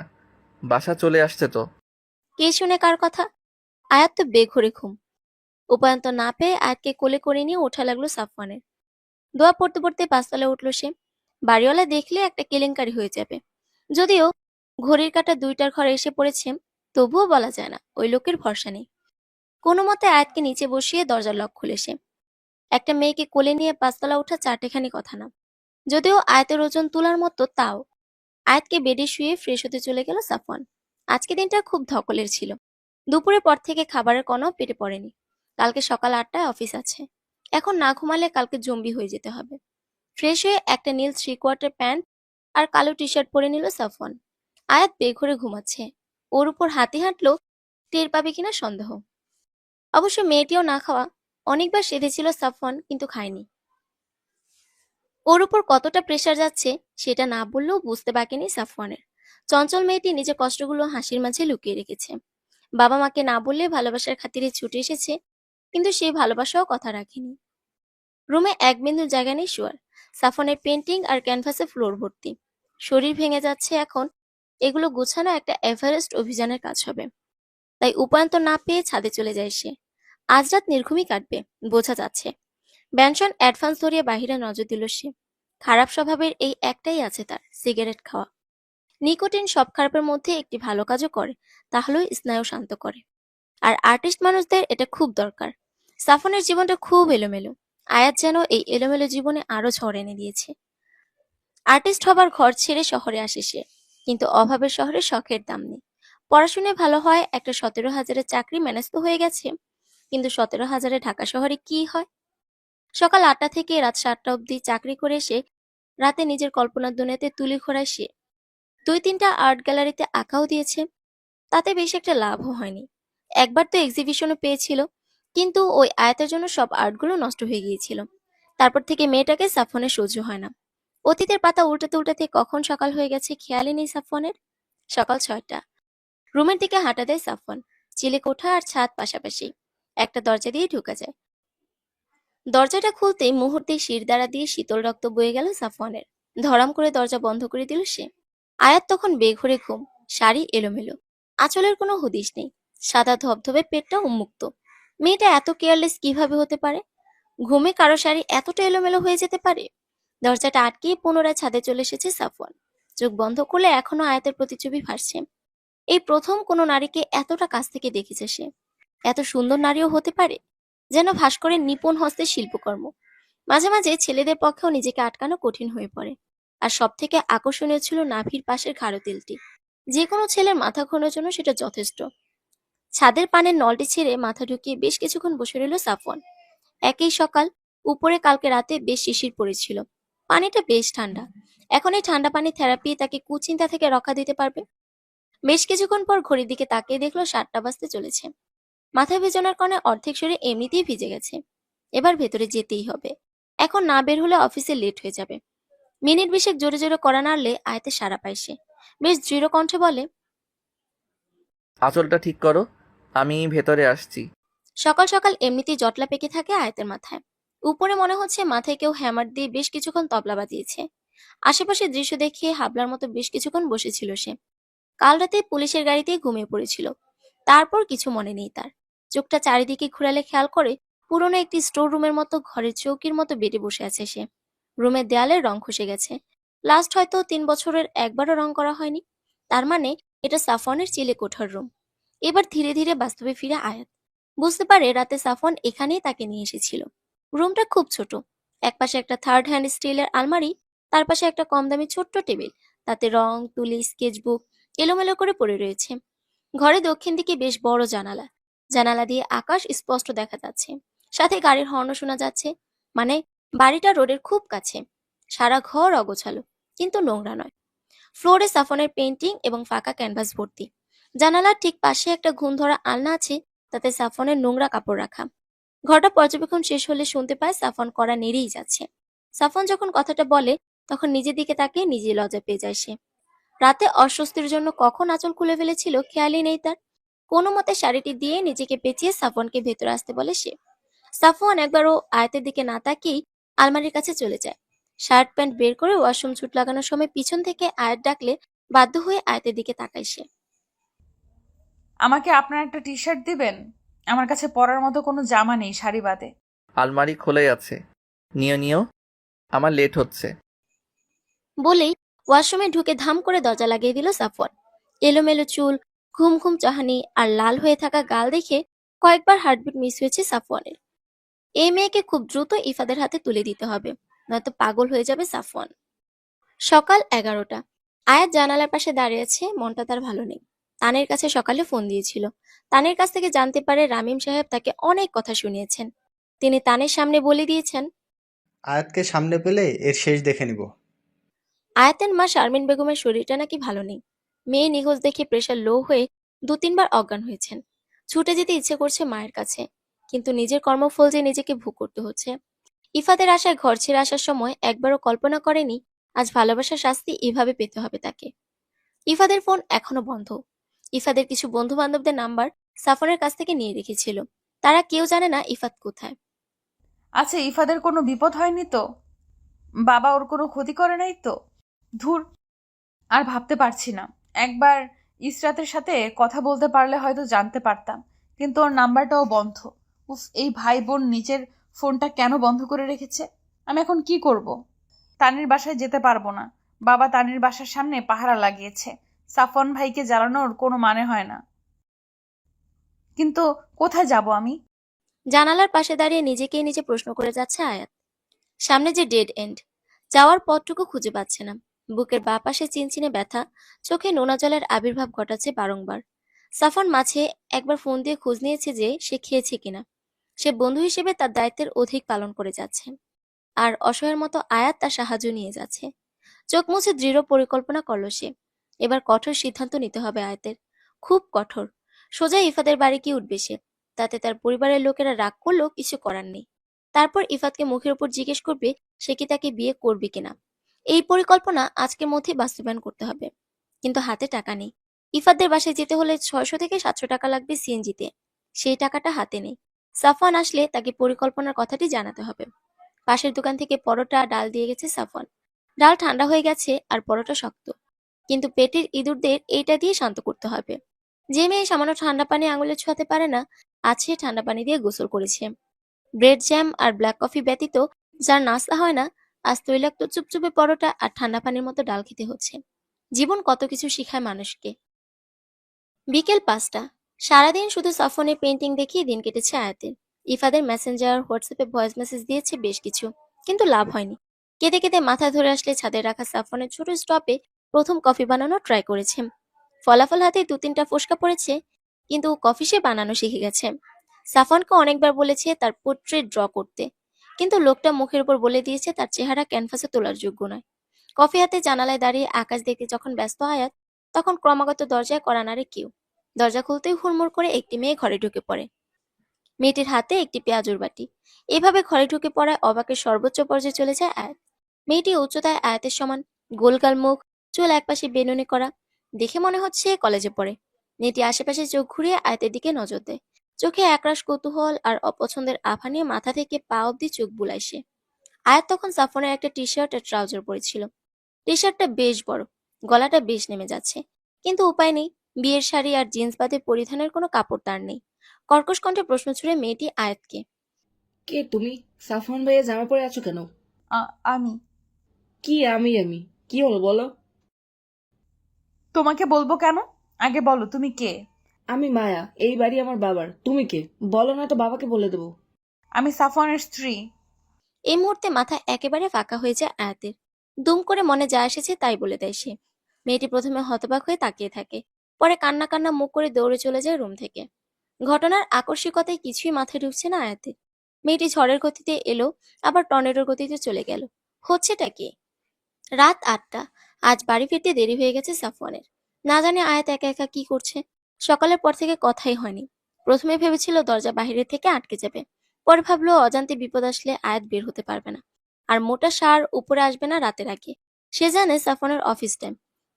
বাসা চলে আসছে তো।
কে শুনে কার কথা? আয়াত তো বেঘরে ঘুম। উপায়ন্ত না পেয়ে আয়াতকে কোলে করে নিয়ে ওঠা লাগলো সাফওয়ানের। দোয়া পড়তে পড়তে পাঁচতলায় উঠল সে। বাড়িওয়ালা দেখলে একটা কেলেঙ্কারি হয়ে যাবে। যদিও ঘড়ির কাঁটা 2টার ঘরে এসে পড়েছে, তবুও বলা যায় না ওই লোকের ভরসা নেই। কোনো মতে আয়াতকে নিচে বসিয়ে দরজার লক খুলে সে। একটা মেয়েকে কোলে নিয়ে 5 তলা ওঠা চারটেখানি কথা না। যদিও আয়াতের ওজন তুলার মতো, তাও। আয়াতকে বেডে শুয়ে ফ্রেশ হতে চলে গেল সাফওয়ান। আজকে দিনটা খুব ধকলের ছিল। দুপুরের পর থেকে খাবারের কোনো পেটে পড়েনি। কালকে সকাল 8টায় অফিস আছে। এখন না ঘুমালে কালকে জম্বি হয়ে যেতে হবে। ফ্রেশ হয়ে একটা নীল 3/4 প্যান্ট আর কালো টি শার্ট পরে নিল সাফওয়ান। আয়াত বেঘরে ঘুমাচ্ছে। ওর উপর হাতি হাঁটলেও টের পাবে কিনা সন্দেহ। অবশ্য মেয়েটিও না খাওয়া। অনেকবার সেধেছিল সাফওয়ান, কিন্তু খায়নি। ওর উপর কতটা প্রেসার যাচ্ছে সেটা না বললেও বুঝতে বাকিনি সাফওয়ানের। চঞ্চল মেয়েটি নিজের কষ্টগুলো হাসির মাঝে লুকিয়ে রেখেছে। বাবা মাকে না বললে ভালোবাসার খাতিরে ছুটে এসেছে, কিন্তু সেই ভালোবাসাও কথা রাখেনি। রুমে এক বিন্দু জায়গা নেই শোয়ার। সাফওয়ানের পেন্টিং আর ক্যানভাসে ফ্লোর ভর্তি। শরীর ভেঙে যাচ্ছে এখন। এগুলো গোছানো একটা এভারেস্ট অভিযানের কাজ হবে। তাই উপায়ন্তর না পেয়ে ছাদে চলে যায় সে। আজ রাত নির্ঘুমই কাটবে, বোঝা যাচ্ছে। ব্যঞ্জন অ্যাডভান্স ধরিয়ে বাহিরে নজর দিল সে। খারাপ স্বভাবের এই একটাই আছে তার, সিগারেট খাওয়া। নিকোটিন সব খারাপের মধ্যে একটি ভালো কাজও করে, তাহলেই স্নায়ু শান্ত করে। আর আর্টিস্ট মানুষদের এটা খুব দরকার। সাফনের জীবনটা খুব এলোমেলো। আয়াত যেন এই এলোমেলো জীবনে আরো ঝড় এনে দিয়েছে। আর্টিস্ট হবার ঘর ছেড়ে শহরে আসে সে, কিন্তু অভাবের শহরে শখের দাম নেই। পড়াশোনায় ভালো হয়, একটা 17,000-এর চাকরি ম্যানেজ তো হয়ে গেছে, কিন্তু 17,000-এ ঢাকা শহরে কি হয়? সকাল 8টা থেকে রাত 7টা অবধি চাকরি করে এসে রাতে নিজের কল্পনার দুনিয়াতে তুলি ঘোরায় সে। 2-3টা আর্ট গ্যালারিতে আঁকাও দিয়েছে, তাতে বেশ একটা লাভও হয়নি। একবার তো এক্সিবিশনও পেয়েছিল, কিন্তু ওই আয়াতের জন্য সব আর্টগুলো নষ্ট হয়ে গিয়েছিল। তারপর থেকে মেয়েটাকে সাফওয়ানের সহ্য হয় না। অতীতের পাতা উল্টাতে উল্টাতে কখন সকাল হয়ে গেছে খেয়ালই নেই সাফওয়ানের। সকাল 6টা। রুমের দিকে হাঁটা দেয় সাফওয়ান। চিলে কোঠা আর ছাদ পাশাপাশি। একটা দরজা দিয়ে ঢোকা যায়। দরজাটা খুলতেই মুহূর্তেই শিরদাঁড়া দিয়ে শীতল রক্ত বয়ে গেল সাফওয়ানের। ধরাম করে দরজা বন্ধ করে দিল সে। আয়াত তখন বেঘরে ঘুম, শাড়ি এলোমেলো, আঁচলের কোনো হদিশ নেই। সাদা ধবধবে পেটটা উন্মুক্ত। মেয়েটা এত কেয়ারলেস কিভাবে হতে পারে? ঘুমে কারো শাড়ি এতটা এলোমেলো হয়ে যেতে পারে? দরজাটা আটকিয়ে পুনরায় ছাদে চলে এসেছে সাফওয়ান। চোখ বন্ধ করলে এখনো আয়াতের প্রতিচ্ছবি ভাসছে। এই প্রথম কোনো নারীকে এতটা কাছ থেকে দেখেছে সে। এত সুন্দর নারীও হতে পারে? যেন ভাস্করের নিপুণ হস্তের শিল্পকর্ম। মাঝে মাঝে ছেলেদের পক্ষেও নিজেকে আটকানো কঠিন হয়ে পড়ে। আর সব থেকে আকর্ষণীয় ছিল নাভির পাশের গাঢ় তিলটি। যে কোনো ছেলের মাথা ঘোরানোর জন্য সেটা যথেষ্ট। ছাদের পানের নলটি ছেড়ে মাথা ঢুকিয়ে বেশ কিছুক্ষণ বসে রইল সাফওয়ান। একই সকাল। উপরে কালকে রাতে বেশ শিশির পড়েছিল। পানিটা বেশ ঠান্ডা। এখন এই ঠান্ডা পানি থেরাপি তাকে কুচিন্তা থেকে রক্ষা দিতে পারবে। বেশ কিছুক্ষণ পর ঘড়ির দিকে তাকিয়ে দেখলো 7টা বাজতে চলেছে। মাথায় ভেজানোর কারণে অর্ধেক শরীর এমনিতেই ভিজে গেছে। এবার ভেতরে যেতেই হবে। এখন না বের হলে অফিসে লেট হয়ে যাবে। মিনিট 20 জোরে জোরে করা নাড়লে আয়াতে সাড়া পায় সে। বেশ দৃঢ় কণ্ঠে বলে,
আঁচলটা ঠিক করো, আমি ভেতরে আসছি।
সকাল সকাল এমনিতেই জটলা পেকে থাকে আয়াতের মাথায়। উপরে মনে হচ্ছে মাথায় কেউ হ্যামার দিয়ে বেশ কিছুক্ষণ তবলা বাজিয়েছে। আশেপাশে দৃশ্য দেখে হাবলার মতো বেশ কিছুক্ষণ বসেছিল সে। কাল রাতে পুলিশের গাড়িতেই ঘুমিয়ে পড়েছিল। তারপর কিছু মনে নেই তার। চোখটা চারিদিকে ঘুরালে খেয়াল করে পুরনো একটি স্টোর রুমের মতো ঘরের চৌকির মতো বেডে বসে আছে সে। রুমের দেয়ালের রং খসে গেছে। লাস্ট হয়তো 3 বছরের একবারও রং করা হয়নি। তার মানে এটা সাফওয়ানের চিলে কোঠার রুম। এবার ধীরে ধীরে বাস্তবে ফিরে আয়াত বুঝতে পারে রাতে সাফওয়ান এখানেই তাকে নিয়ে এসেছিল। রুমটা খুব ছোট। একপাশে একটা 3rd হ্যান্ড স্টিলের আলমারি, তার পাশে একটা কম দামি ছোট্ট টেবিল, তাতে রং তুলি স্কেচবুক এলোমেলো করে পড়ে রয়েছে। ঘরে দক্ষিণ দিকে বেশ বড় জানালা। জানালা দিয়ে আকাশ স্পষ্ট দেখা যাচ্ছে। সাথে গাড়ির হর্নও শোনা যাচ্ছে। মানে বাড়িটা রোডের খুব কাছে। সারা ঘর অগোছালো, কিন্তু নোংরা নয়। ফ্লোরে সাফনের পেইন্টিং এবং ফাঁকা ক্যানভাস ভর্তি। জানালার ঠিক পাশে একটা ঘুণ ধরা আলনা আছে, তাতে সাফনের নোংরা কাপড় রাখা। ঘরটা পর্যবেক্ষণ শেষ হলে শুনতে পায় সাফন কড়া নেড়েই যাচ্ছে। সাফন যখন কথাটা বলে তখন নিজের দিকে তাকে নিজে লজ্জা পেয়ে যায় সে। রাতে অস্বস্তির জন্য কখন আঁচল খুলে ফেলেছিল খেয়ালই নেই তার। কোনো মতে শাড়িটি দিয়ে নিজেকে পেঁচিয়ে সাফওয়ানকে ভেতরে আসতে বলে সে। সাফওয়ান একবারও আয়াতের দিকে না তাকিয়েই আলমারির কাছে চলে যায়। শার্ট প্যান্ট বের করে ওয়াশরুম ছুট লাগানোর সময় পিছন থেকে আয়াত ডাকলে বাধ্য হয়ে আয়াতের দিকে তাকায় সে।
আমাকে আপনার একটা টি শার্ট দিবেন? আমার কাছে পরার মতো কোনো জামা নেই শাড়ি বাদে।
আলমারি খোলাই আছে, নিও নিও, আমার লেট হচ্ছে।
বলেই ওয়াশরুমে ঢুকে ধাম করে দরজা লাগিয়ে দিল সাফওয়ান। এলোমেলো চুল, ঘুম ঘুম চাহানি আর লাল হয়ে থাকা গাল দেখে কয়েকবার হার্টবিট মিস হয়েছে সাফওয়ানের। এই মেয়েকে খুব দ্রুত ইফাদের হাতে তুলে দিতে হবে, নয়তো পাগল হয়ে যাবে সাফওয়ান। সকাল 11টা। আয়াত জানালার পাশে দাঁড়িয়ে আছে, মনটা তার ভালো নেই। তানের কাছে সকালে ফোন দিয়েছিল। তানের কাছ থেকে জানতে পারে রামিম সাহেব তাকে অনেক কথা শুনিয়েছেন। তিনি তানের সামনে বলে দিয়েছেন
আয়াতকে সামনে পেলে এর শেষ দেখে নিব।
আয়াতের মা শারমিন বেগমের শরীরটা নাকি ভালো নেই। মেয়ে নিখোঁজ দেখে প্রেশার লো হয়ে 2-3 বার অজ্ঞান হয়েছেন। ছুটে যেতে ইচ্ছে করছে মায়ের কাছে, কিন্তু নিজের কর্মফল যে নিজেকে ভোগ করতে হচ্ছে। ইফাদের আশায় ঘর ছেড়ে আসার সময় একবারও কল্পনা করেনি আজ ভালোবাসার শাস্তি এভাবে পেতে হবে তাকে। ইফাদের ফোন এখনো বন্ধ। ইফাদের কিছু বন্ধু বান্ধবদের নাম্বার সাফনের কাছ থেকে নিয়ে রেখেছিল। তারা কেউ জানে না ইফাত কোথায়।
আচ্ছা, ইফাদের কোনো বিপদ হয়নি তো? বাবা ওর কোনো ক্ষতি করে নাই তো? ধুর, আর ভাবতে পারছি না। একবার ইসরাতের সাথে কথা বলতে পারলে হয়তো জানতে পারতাম, কিন্তু ওর নাম্বারটাও বন্ধ। উফ, এই ভাই বোন নিজের ফোনটা কেন বন্ধ করে রেখেছে? আমি এখন কি করব? তানির বাসায় যেতে পারবো না। বাবা তানির বাসার সামনে পাহারা লাগিয়েছে। সাফন ভাইকে জ্বালানোর কোনো মানে হয় না। কিন্তু কোথায় যাব আমি?
জানালার পাশে দাঁড়িয়ে নিজেকেই নিজে প্রশ্ন করে যাচ্ছে আয়াত। সামনে যে ডেড এন্ড, যাওয়ার পথটুকু খুঁজে পাচ্ছে না। বুকের বাঁ পাশে চিনচিনে ব্যথা, চোখে নোনা জলের আবির্ভাব ঘটাচ্ছে বারংবার। সাফন মাঝে একবার ফোন দিয়ে খোঁজ নিয়েছে যে সে খেয়েছে কিনা। সে বন্ধু হিসেবে তার দায়িত্বের অধিক পালন করে যাচ্ছে, আর অসহায়ের মতো আয়াত তার সাহায্য নিয়ে যাচ্ছে। চোখ মুছে দৃঢ় পরিকল্পনা করলো সে। এবার কঠোর সিদ্ধান্ত নিতে হবে আয়াতের, খুব কঠোর। সোজা ইফাদের বাড়ি কি উঠবে সে, তাতে তার পরিবারের লোকেরা রাগ করলেও কিছু করার নেই। তারপর ইফাতকে মুখের উপর জিজ্ঞেস করবে সে কি তাকে বিয়ে করবে কিনা। এই পরিকল্পনা আজকের মধ্যে বাস্তবায়ন করতে হবে। কিন্তু হাতে টাকা নেই। ইফাতদের বাসায় যেতে হলে 600 থেকে 700 টাকা লাগবে সিএনজিতে। সেই টাকাটা হাতে নেই। সাফওয়ান আসলে তাকে পরিকল্পনার কথাটি জানাতে হবে। পাশের দোকান থেকে পরোটা ডাল দিয়ে গেছে সাফওয়ান। ডাল ঠান্ডা হয়ে গেছে আর পরোটা শক্ত, কিন্তু পেটের ইঁদুরদের এইটা দিয়ে শান্ত করতে হবে। যে মেয়ে সামান্য ঠান্ডা পানি আঙুলে ছোঁয়াতে পারে না, আছে ঠান্ডা পানি দিয়ে গোসল করেছে। ব্রেড জ্যাম আর ব্ল্যাক কফি ব্যতীত যার নাস্তা হয় না, আজ তৈলাক্ত চুপচুপে পরোটা আর ঠান্ডা পানির মতো ডাল খেতে হচ্ছে। জীবন কত কিছু শিখায় মানুষকে। বিকেল 5টা। সারাদিন শুধু সাফনের পেন্টিং দেখিয়ে দিন কেটেছে আয়াতের। ইফাদের মেসেঞ্জার, হোয়াটসঅ্যাপে ভয়েস মেসেজ দিয়েছে বেশ কিছু, কিন্তু লাভ হয়নি। কেঁদে কেঁদে মাথা ধরে আসলে ছাদে রাখা সাফনের ছোট স্টপে প্রথম কফি বানানো ট্রাই করেছে। ফলাফল হাতে 2-3টা ফোসকা পড়েছে, কিন্তু কফি সে বানানো শিখে গেছে। সাফনকে অনেকবার বলেছে তার পোর্ট্রেট ড্র করতে, কিন্তু লোকটা মুখের উপর বলে দিয়েছে তার চেহারা ক্যানভাসে তোলার যোগ্য নয়। কফি হাতে জানালায় দাঁড়িয়ে আকাশ দেখতে যখন ব্যস্ত আয়াত, তখন ক্রমাগত দরজায় কড়া নাড়ে কেউ। দরজা খুলতেই হুড়মুড় করে একটি মেয়ে ঘরে ঢুকে পড়ে। মেয়েটির হাতে একটি পেঁয়াজুর বাটি। এভাবে ঘরে ঢুকে পড়ায় অবাকের সর্বোচ্চ পর্যায়ে চলে যায় আয়াত। মেয়েটি উচ্চতায় আয়াতের সমান, গোলগাল মুখ, চুল একপাশে বেনুনি করা, দেখে মনে হচ্ছে কলেজে পড়ে। মেয়েটি আশেপাশে চোখ ঘুরিয়ে আয়াতের দিকে নজর দেয়। চোখে একরাশ কৌতূহল আর অপছন্দের আভা নিয়ে মাথা থেকে পা অব্দি চোখ বুলায় সে। আয়াত তখন সাফনের একটা টি শার্ট আর ট্রাউজার পরেছিল। টি শার্টটা বেশ বড়, গলাটা বেশ নেমে যাচ্ছে, কিন্তু উপায় নেই। বিয়ের শাড়ি আর জিন্স বাদে পরিধানের কোনো কাপড় তার নেই। কর্কশ কণ্ঠে প্রশ্ন ছুড়ে মেয়েটি আয়াতকে।
কে তুমি? সাফওয়ান ভাইয়া জামা পরে আছো কেন?
আমি
কি আমি কি হলো বলো?
তোমাকে বলবো কেন? আগে বলো তুমি কে?
আমি মায়া, এই বাড়ি আমার বাবার। তুমি কে বলো না তো বাবাকে বলে দেবো।
আমি সাফওয়ানের স্ত্রী।
এই মুহূর্তে মাথা একেবারে ফাঁকা হয়ে যায় আয়াতের। দুম করে মনে যা এসেছে তাই বলে দেয় সে। মেয়েটি প্রথমে হতবাক হয়ে তাকিয়ে থাকে, পরে কান্না কান্না মুখ করে দৌড়ে চলে যায় রুম থেকে। ঘটনার আকস্মিকতায় কিছুই মাথায় ঢুকছে না আয়াতের। মেয়েটি ঝড়ের গতিতে এলো, আবার টর্নেডোর গতিতে চলে গেল। হচ্ছেটা কি? রাত 8টা। আজ বাড়ি ফিরতে দেরি হয়ে গেছে সাফওয়ানের। না জানে আয়াত একা একা কি করছে। সকালের পর থেকে কথাই হয়নি। প্রথমে ভেবেছিল দরজা বাহিরে থেকে আটকে যাবে, পরে ভাবলো অজান্তে বিপদ আসলে আয়াত বের হতে পারবে না, আর মোটা সার উপরে আসবে না রাতের আগে। সে জানে সাফওয়ানের অফিস টাইম,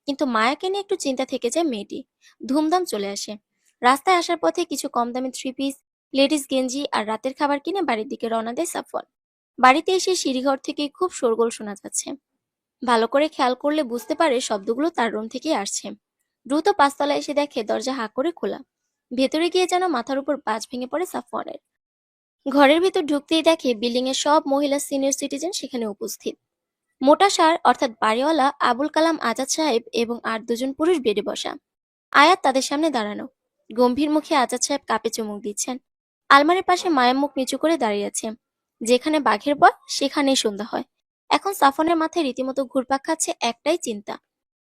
কিন্তু মায়াকে নিয়ে একটু চিন্তা থেকে যায় মেয়েটি। ধুমধাম চলে আসে। রাস্তায় আসার পথে কিছু কম দামি 3 পিস, লেডিস গেঞ্জি আর রাতের খাবার কিনে বাড়ির দিকে রওনা দেয় সাফওয়ান। বাড়িতে এসে সিঁড়িঘর থেকে খুব শোরগোল শোনা যাচ্ছে। ভালো করে খেয়াল করলে বুঝতে পারে শব্দগুলো তার রুম থেকেই আসছে। দ্রুত 5তলায় এসে দেখে দরজা হাঁ করে খোলা। ভেতরে গিয়ে যেন মাথার উপর বাজ ভেঙে পড়ে সাফওয়ানের। ঘরের ভিতর ঢুকতেই দেখে বিল্ডিং এর সব মহিলা সিনিয়র সিটিজেন সেখানে উপস্থিত। মোটা সার অর্থাৎ বাড়িওয়ালা আবুল কালাম আজাদ সাহেব এবং আর 2জন পুরুষ বেডে বসা। আয়াত তাদের সামনে দাঁড়ানো। গম্ভীর মুখে আজাদ সাহেব কাপে চুমুক দিচ্ছেন। আলমারির পাশে মায়ের মুখ নিচু করে দাঁড়িয়ে আছে। যেখানে বাঘের বল সেখানেই সন্ধ্যা হয়। এখন সাফনের মাথায় রীতিমতো ঘুরপাক খাচ্ছে একটাই চিন্তা,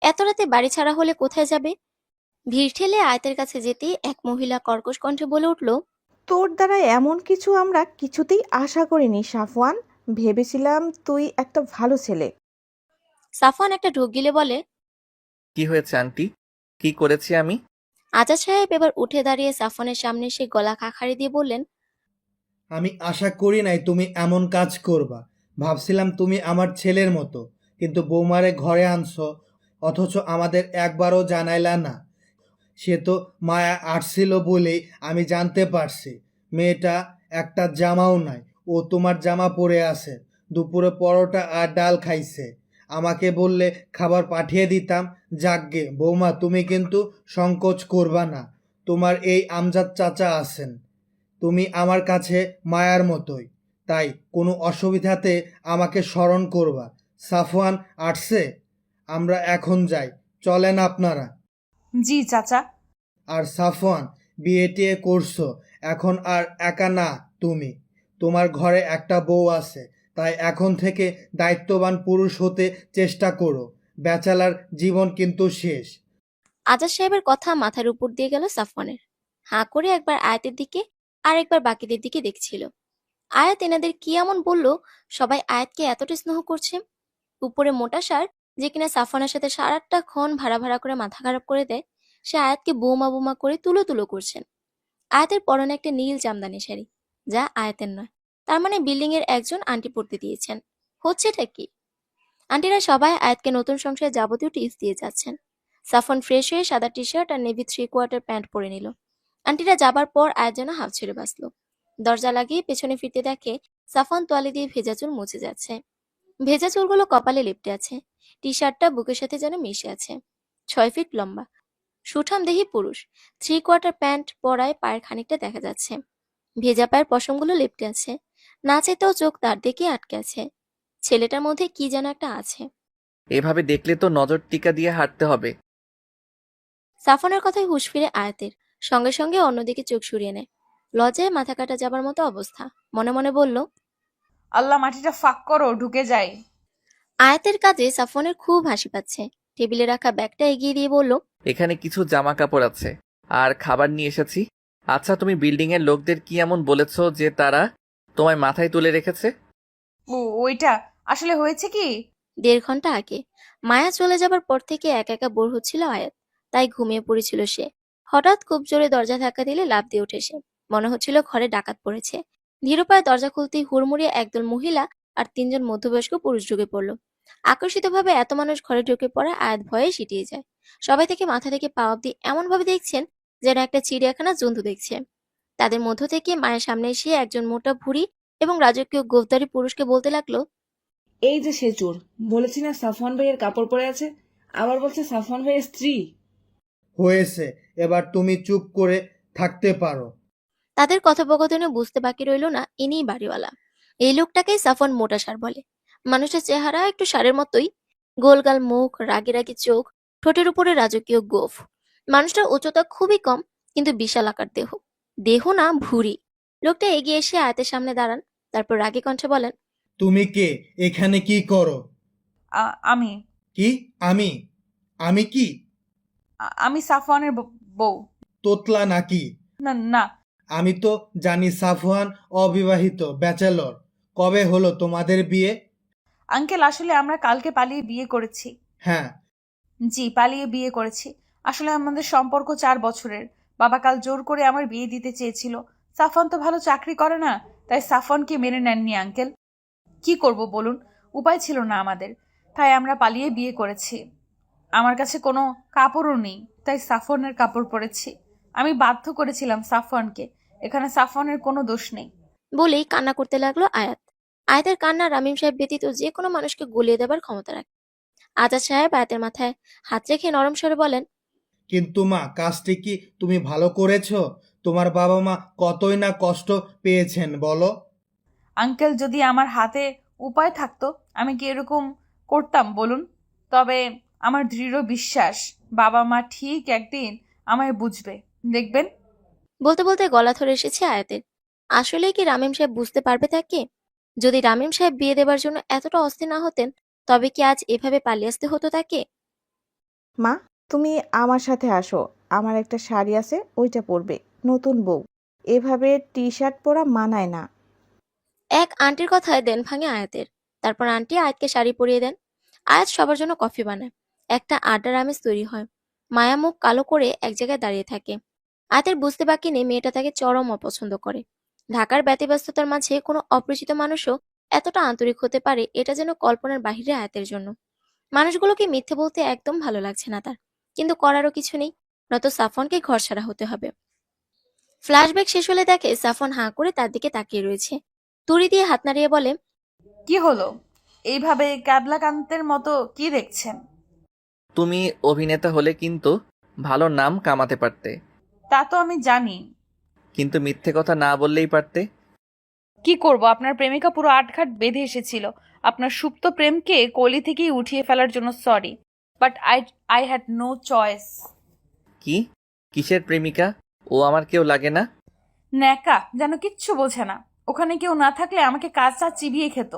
এত রাতে বাড়ি ছাড়া হলে কোথায় যাবে। ভিড় ঠেলে আয়তের কাছে যেতেই এক মহিলা কর্কশ কণ্ঠে বলে উঠল,
তোর দ্বারা এমন কিছু আমরা কিছুতেই আশা করিনি সাফওয়ান। ভেবেছিলাম তুই একটা ভালো ছেলে।
সাফওয়ান একটা ঢোক গিলে বলে,
কি হয়েছে আন্টি? কি করেছি আমি?
আজাদ সাহেব এবার উঠে দাঁড়িয়ে সাফওয়ানের সামনে এসে গলা খাকারি দিয়ে বললেন,
আমি আশা করি নাই তুমি এমন কাজ করবা। ভাবছিলাম তুমি আমার ছেলের মতো, কিন্তু বৌমারে ঘরে আনছো, অথচ আমাদের একবারও জানাইলা না। সে তো মায়া আসছিল বলেই আমি জানতে পারছি। মেয়েটা একটা জামাও নাই, ও তোমার জামা পরে আছে। দুপুরে পরোটা আর ডাল খাইছে। আমাকে বললে খাবার পাঠিয়ে দিতাম। যাকগে বৌমা, তুমি কিন্তু সংকোচ করবা না। তোমার এই আমজাদ চাচা আছেন, তুমি আমার কাছে মায়ার মতোই, তাই কোনো অসুবিধাতে আমাকে স্মরণ করবা। সাফওয়ান আসছে, আমরা এখন যাই, চলেন আপনারা।
জি চাচা।
আর সাফওয়ান, বিয়ে টিয়ে করছো, এখন আর একা না তুমি। তোমার ঘরে একটা বউ আছে, তাই এখন থেকে দায়িত্ববান পুরুষ হতে চেষ্টা করো। ব্যাচেলার জীবন কিন্তু শেষ।
আজাদ সাহেবের কথা মাথার উপর দিয়ে গেল সাফওয়ানের। হাঁ করে একবার আয়াতের দিকে আর একবার বাকিদের দিকে দেখছিল। আয়াত এনাদের কি এমন বলল সবাই আয়াতকে এতটা স্নেহ করছে? উপরে মোটা সার, যে কিনা সাফওয়ানের সাথে সারাটা ক্ষণ ভাড়া ভাড়া করে মাথা খারাপ করে দেয়, সে আয়াতকে বোমা বোমা করে তুলো তুলো করছেন। আয়াতের পরনে একটা নীল জামদানি শাড়ি, যা আয়াতের নয়। তার মানে বিল্ডিং এর একজন আন্টি পড়তে দিয়েছেন। হচ্ছেটা কি? আন্টিরা সবাই আয়াতকে নতুন সংসারে যাবতীয় টিপস দিয়ে যাচ্ছেন। সাফন ফ্রেশ হয়ে সাদা টি শার্ট আর নেভি 3/4 প্যান্ট পরে নিল। আন্টিরা যাবার পর আয়াত যেন হাফ ছেড়ে বাঁচল। দরজা লাগিয়ে পেছনে ফিরতে দেখে সাফন তোয়ালে দিয়ে ভেজা চুল মুছে যাচ্ছে। ভেজা চুলগুলো কপালে লেপ্টে আছে। টি শার্টটা বুকের সাথে যেন মিশে আছে। 6 ফিট লম্বা, সুঠাম দেহি পুরুষ। 3/4 প্যান্ট পরায় পায়ের খানিকটা দেখা যাচ্ছে। ভেজা পায়ের পশমগুলো লেপ্টে আছে। না চাইতেও চোখ তার দিকে আটকে আছে। ছেলেটার মধ্যে কি যেন একটা আছে।
এভাবে দেখলে তো নজর টিকা দিয়ে হাঁটতে হবে।
সাফনের কথায় হুঁশ ফিরে আয়াতের, সঙ্গে সঙ্গে অন্যদিকে চোখ সরিয়ে নেয়। লজ্জায় মাথা কাটা যাবার মতো অবস্থা। মনে মনে বলল,
আল্লাহ, মাটিটা ফাঁক করো, ঢুকে যাই।
আয়াতের কাজে সাফনের খুব হাসি পাচ্ছে। টেবিলে রাখা ব্যাগটা এগিয়ে দিয়ে বলল,
এখানে কিছু জামা কাপড় আছে আর খাবার নিয়ে এসেছি। আচ্ছা, তুমি বিল্ডিং এর লোকদের কি এমন বলেছো যে তারা তোমায় মাথায় তুলে রেখেছে?
ওইটা আসলে হয়েছে কি,
1.5 ঘন্টা আগে মায়া চলে যাবার পর থেকে একা একা বোর হচ্ছিল আয়াত, তাই ঘুমিয়ে পড়েছিল সে। হঠাৎ খুব জোরে দরজা ধাক্কা দিলে লাফ দিয়ে ওঠে সে। মনে হচ্ছিল ঘরে ডাকাত পড়েছে। ধীর পায়ে দরজা খুলতেই হুড়মুড়িয়ে একদল মহিলা আর 3 জন মধ্যবয়স্ক পুরুষ ঢুকে পড়ল। আকর্ষিতভাবে এত মানুষ ঘরে ঢুকে পড়ে আয়াত ভয়ে সিটিয়ে যায়। সবাই থেকে মাথা থেকে পা অব্দি এমন ভাবে দেখছেন যেন একটা চিড়িয়াখানা জন্তু দেখছে। তাদের মধ্য থেকে মায়ের সামনে এসে একজন মোটা ভুঁড়ি এবং রাজকীয় গোফদারি পুরুষকে বলতে লাগলো,
এই যে সে চোর, বলেছি না সাফওয়ান ভাইয়ের কাপড় পরে আছে, আবার বলছে সাফওয়ান ভাইয়ের স্ত্রী।
হয়েছে, এবার তুমি চুপ করে থাকতে পারো।
তাদের কথোপকথনে বুঝতে বাকি রইল না ইনিই বাড়িওয়ালা। এই লোকটাকেই সাফওয়ান মোটা সার বলে। মানুষের চেহারা একটু সারের মতোই, গোলগাল মুখ, রাগি রাগি চোখ, ঠোঁটের উপরে রাজকীয় গোফ। মানুষটার উচ্চতা খুবই কম, কিন্তু বিশাল আকার দেহ। দেহ না, ভুঁড়ি। লোকটা এগিয়ে এসে আয়াতের সামনে দাঁড়ান, তারপর রাগী কণ্ঠে বলেন,
তুমি কে? এখানে কি করো?
আমি
কি? আমি? আমি কি?
আমি সাফওয়ানের বউ।
তোতলা নাকি?
না না।
আমি তো জানি সাফওয়ান অবিবাহিত, ব্যাচেলর। কবে হলো তোমাদের বিয়ে?
আঙ্কেল, আসলে আমরা কালকে পালিয়ে বিয়ে করেছি।
হ্যাঁ।
জি, পালিয়ে বিয়ে করেছি। আসলে আমাদের সম্পর্ক 4 বছরের। বাবা কাল জোর করে আমার বিয়ে দিতে চেয়েছিল। সাফওয়ান তো ভালো চাকরি করে না, তাই সাফওয়ানকে মেনে নেননি আঙ্কেল। কি করব বলুন, উপায় ছিল না আমাদের, তাই আমরা পালিয়ে বিয়ে করেছি। আমার কাছে কোনো কাপড়ও নেই, তাই সাফওয়ানের কাপড় পরেছি। আমি বাধ্য করেছিলাম সাফওয়ানকে, এখানে সাফওয়ানের কোনো দোষ নেই।
বলেই কান্না করতে লাগলো আয়াত। আয়াতের কান্না রামিম সাহেব ব্যতীত যে কোনো মানুষকে গলিয়ে দেবার ক্ষমতা রাখে। আজাদ সাহেব আয়াতের মাথায় হাত রেখে নরম স্বরে বলেন,
কিন্তু মা, কাজটি কি তুমি ভালো করেছো? তোমার বাবা মা কতই না কষ্ট পেয়েছেন বলো।
আঙ্কেল, যদি আমার হাতে উপায় থাকতো আমি কি এরকম করতাম বলুন? তবে আমার দৃঢ় বিশ্বাস বাবা মা ঠিক একদিন আমায় বুঝবে, দেখবেন।
বলতে বলতে গলা ধরে এসেছে আয়াতের। আসলেই কি রামিম সাহেব বুঝতে পারবে তাকে? যদি রামিম সাহেব বিয়ে দেবার জন্য এতটা অস্থির না হতেন, তবে কি আজ এভাবে পালিয়ে আসতে হতো তাকে?
মা, তুমি আমার সাথে আসো। আমার একটা শাড়ি আছে, ওইটা পরবে। নতুন বউ, এভাবে টি শার্ট পরা মানায় না।
এক আন্টির কথায় দেন ভাঙে আয়াতের। তারপর আন্টি আয়াতকে শাড়ি পরিয়ে দেন। আয়াত সবার জন্য কফি বানায়। একটা আড্ডার আমেজ তৈরি হয়। মায়া মুখ কালো করে এক জায়গায় দাঁড়িয়ে থাকে। আয়াতের বুঝতে বাকি নেই মেয়েটা তাকে চরম অপছন্দ করে। ঢাকার ব্যতিব্যস্ততার মাঝে কোনো অপরিচিত মানুষও এতটা আন্তরিক হতে পারে, এটা যেন কল্পনার বাহিরে আয়াতের জন্য। মানুষগুলোকে মিথ্যে বলতে একদম ভালো লাগছে না তার, কিন্তু করারও কিছু নেই, নয়তো সাফনকে ঘরছাড়া হতে হবে। ফ্ল্যাশব্যাক শেষ হলে দেখে সাফন হাঁ করে তার দিকে তাকিয়ে রয়েছে। তুড়ি দিয়ে হাত নাড়িয়ে বলে,
কি হলো? এইভাবে ক্যাবলাকান্তের মতো কি দেখছেন?
তুমি অভিনেতা হলে কিন্তু ভালো নাম কামাতে পারতে,
তা তো আমি জানি।
কিন্তু মিথ্যে কথা না বললেই পারতে।
কি করব, আপনার প্রেমিকা পুরো আটঘাট বেঁধে এসেছিল আপনার সুপ্ত প্রেমকে কলি থেকেই উঠিয়ে ফেলার জন্য। Sorry, but I I had no choice.
কি? কিসের প্রেমিকা? ও আমার কেউ লাগে না?
ন্যাকা যেন কিচ্ছু বোঝে না। ওখানে কেউ না থাকলে আমাকে কাজটা চিবিয়ে খেত।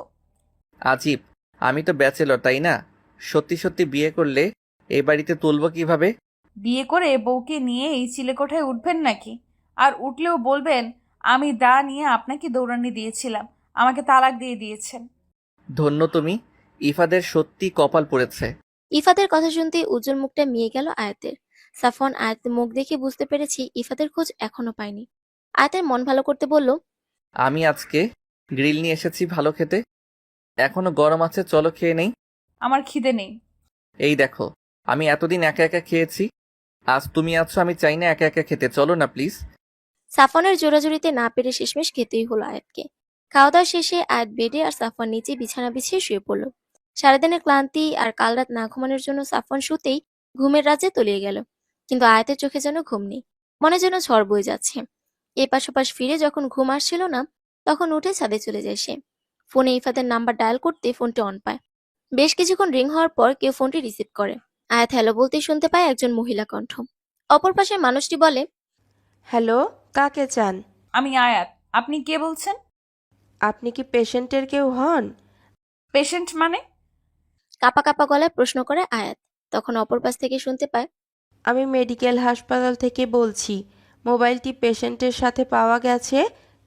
আজীব, আমি তো ব্যাচেলর, তাই না? সত্যি সত্যি বিয়ে করলে এই বাড়িতে তুলবো কিভাবে?
বিয়ে করে বউকে নিয়ে এই চিলেকোঠায় উঠবেন নাকি? আর উঠলেও বলবেন আমি দা নিয়ে আপনাকে দৌড়ানি দিয়েছিলাম, আমাকে তালাক দিয়ে দিয়েছেন।
ধন্য তুমি, ইফাদের সত্যি কপাল পড়েছে।
ইফাদের কথা শুনতে উজ্জ্বল মুখটা মিয়ে গেল আয়াতের। সাফন আয়াতের মুখ দেখে বুঝতে পেরেছি ইফাদের খোঁজ এখনো পায়নি। আয়াতের মন ভালো করতে বলল,
আমি আজকে গ্রিল নিয়ে এসেছি ভালো খেতে, এখনো গরম আছে, চলো খেয়ে নেই।
আমার খিদে নেই।
এই দেখো, আমি এতদিন একা একা খেয়েছি, আজ তুমি আছো, আমি চাই না একা একা খেতে, চলো না প্লিজ।
সাফনের জোরাজুরিতে না পেরে শেষমেশ খেতেই হলো আয়াতকে। খাওয়া দাওয়া শেষে আয়াত বেডে আর সাফন নিচে বিছানা বিছিয়ে শুয়ে পড়ল। সারাদিনের ক্লান্তি আর কাল রাত না ঘুমানোর জন্য সাফন শুতেই ঘুমের রাজ্যে তলিয়ে গেল। কিন্তু আয়াতের চোখে যেন ঘুম নেই, মনে যেন ঝড় বয়ে যাচ্ছে। এপাশ ওপাশ ফিরে যখন ঘুম আসছিল না, তখন উঠে ছাদে চলে যায় সে। ফোনে ইফাদের নাম্বার ডায়াল করতে ফোনটি অন পায়। বেশ কিছুক্ষণ রিং হওয়ার পর কেউ ফোনটি রিসিভ করে। আয়াত হ্যালো বলতেই শুনতে পায় একজন মহিলা কণ্ঠ। অপর পাশে মানুষটি বলে,
হ্যালো, কাকে চান?
আমি আয়াত। আপনি কে বলছেন?
আপনি কি পেশেন্টের কেউ হন?
পেশেন্ট মানে?
কাপা কাপা গলায় প্রশ্ন করে আয়াত। তখন অপর পাশ থেকে শুনতে পায়,
আমি মেডিকেল হাসপাতাল থেকে বলছি। মোবাইলটি পেশেন্টের সাথে পাওয়া গেছে,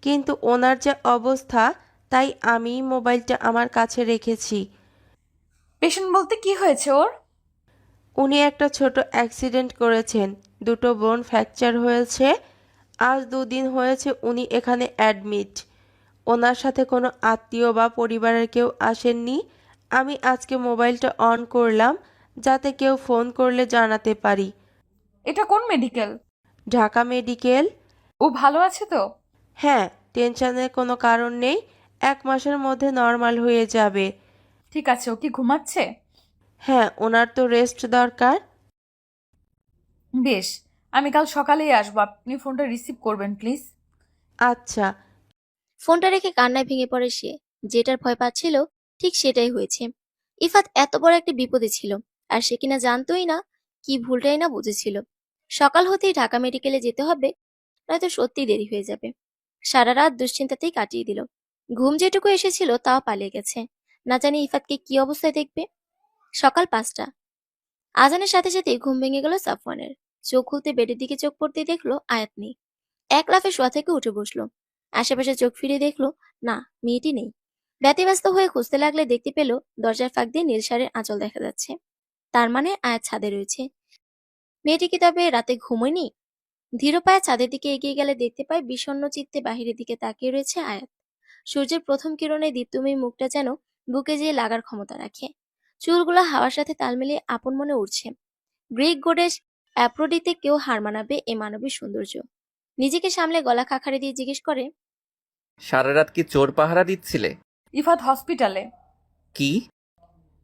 কিন্তু ওনার যে অবস্থা, তাই আমি মোবাইলটা আমার কাছে রেখেছি।
পেশেন্ট বলতে কি হয়েছে ওর?
উনি একটা ছোট অ্যাক্সিডেন্ট করেছেন, দুটো বোন ফ্র্যাকচার হয়েছে। আজ 2 দিন হয়েছে উনি এখানে অ্যাডমিট। ওনার সাথে কোনো আত্মীয় বা পরিবারের কেউ আসেননি। আমি আজকে মোবাইলটা অন করলাম যাতে কেউ ফোন করলে জানাতে পারি।
এটা কোন মেডিকেল?
ঢাকা মেডিকেল।
ও ভালো আছে তো?
হ্যাঁ, টেনশনের কোনো কারণ নেই, 1 মাসের মধ্যে নর্মাল হয়ে যাবে।
ঠিক আছে, ও কি ঘুমাচ্ছে?
হ্যাঁ, ওনার তো রেস্ট দরকার।
বেশ, আমি কাল সকালেই আসবো, আপনি ফোনটা রিসিভ করবেন প্লিজ।
আচ্ছা।
ফোনটা রেখে কান্নায় ভেঙে পড়ে সে। যেটার ভয় পাচ্ছিল ঠিক সেটাই হয়েছে। ইফাত এত বড় একটা বিপদে ছিল, আর সে কিনা জানতোই না, কি ভুলটাই না বুঝেছিল। সকাল হতেই ঢাকা মেডিকেলে যেতে হবে, নয়তো সত্যি দেরি হয়ে যাবে। সারা রাত দুশ্চিন্তাতেই কাটিয়ে দিল। ঘুম যেটুকু এসেছিল তাও পালিয়ে গেছে। না জানি ইফাতকে কি অবস্থায় দেখবে। সকাল 5টা। আজানের সাথে সাথে ঘুম ভেঙে গেল সাফওয়ানের। চোখ খুলতে বেডের দিকে চোখ পড়তেই দেখলো আয়াত নেই। এক লাফে শোয়া থেকে উঠে বসলো। আশেপাশে চোখ ফিরে দেখলো না, মেয়েটি নেই। ব্যতিব্যস্ত হয়ে খুঁজতে লাগলে দেখতে পেল দরজার ফাঁক দিয়ে নীল শাড়ির আঁচল দেখা যাচ্ছে। তার মানে আয়াত ছাদে রয়েছে। মেয়েটি কি তবে রাতে ঘুমোয়নি? ধীর পায়ে ছাদের দিকে এগিয়ে গেলে দেখতে পায় বিষণ্ণ চিত্তে বাহিরের দিকে তাকিয়ে রয়েছে আয়াত। সূর্যের প্রথম কিরণে দীপ্তময়ী মুখটা যেন বুকে যেয়ে লাগার ক্ষমতা রাখে। চুলগুলো হাওয়ার সাথে তাল মিলিয়ে আপন মনে উঠছে। গ্রিক গোডেস অ্যাপ্রোডিতে কেউ হার মানাবে এ মানবীর সৌন্দর্য। নিজেকে সামলে গলা খাকারি দিয়ে জিজ্ঞেস করে,
সারা রাত কি চোর পাহারা দিচ্ছিলে?
ইফাত হসপিটালে।
কি?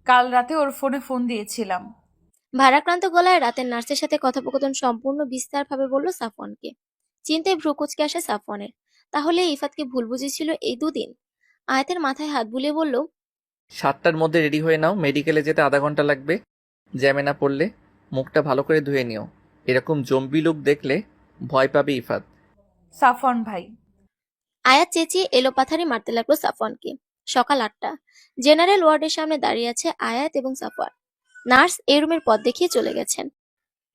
কাল রাতে ওর ফোনে ফোন দিয়েছিলাম।
ভারাক্রান্ত গলায় রাতের নার্সের সাথে কথোপকথন সম্পূর্ণ বিস্তারভাবে বলল সাফওয়ানকে। চিন্তায় ভ্রু কুঁচকে আসে সাফওয়ানের। তাহলে ইফাতকে ভুল বুঝেছিল এই 2 দিন। আয়াতের মাথায় হাত বুলিয়ে বলল,
7টার মধ্যে রেডি হয়ে নাও, মেডিকেলে যেতে আধা ঘন্টা লাগবে। জ্যামে না পড়লে মুখটা ভালো করে ধুয়ে নিও, এরকম জম্বি লুক দেখলে ভয় পাবে ইফাত।
সাফন ভাই,
আয়াত চেঁচিয়ে এলোপাথারি মারতে লাগলো সাফওয়ানকে। সকাল 8টা। জেনারেল ওয়ার্ডের সামনে দাঁড়িয়ে আছে আয়াত এবং সাফওয়ান। নার্স এই রুমের পথ দেখিয়ে চলে গেছেন।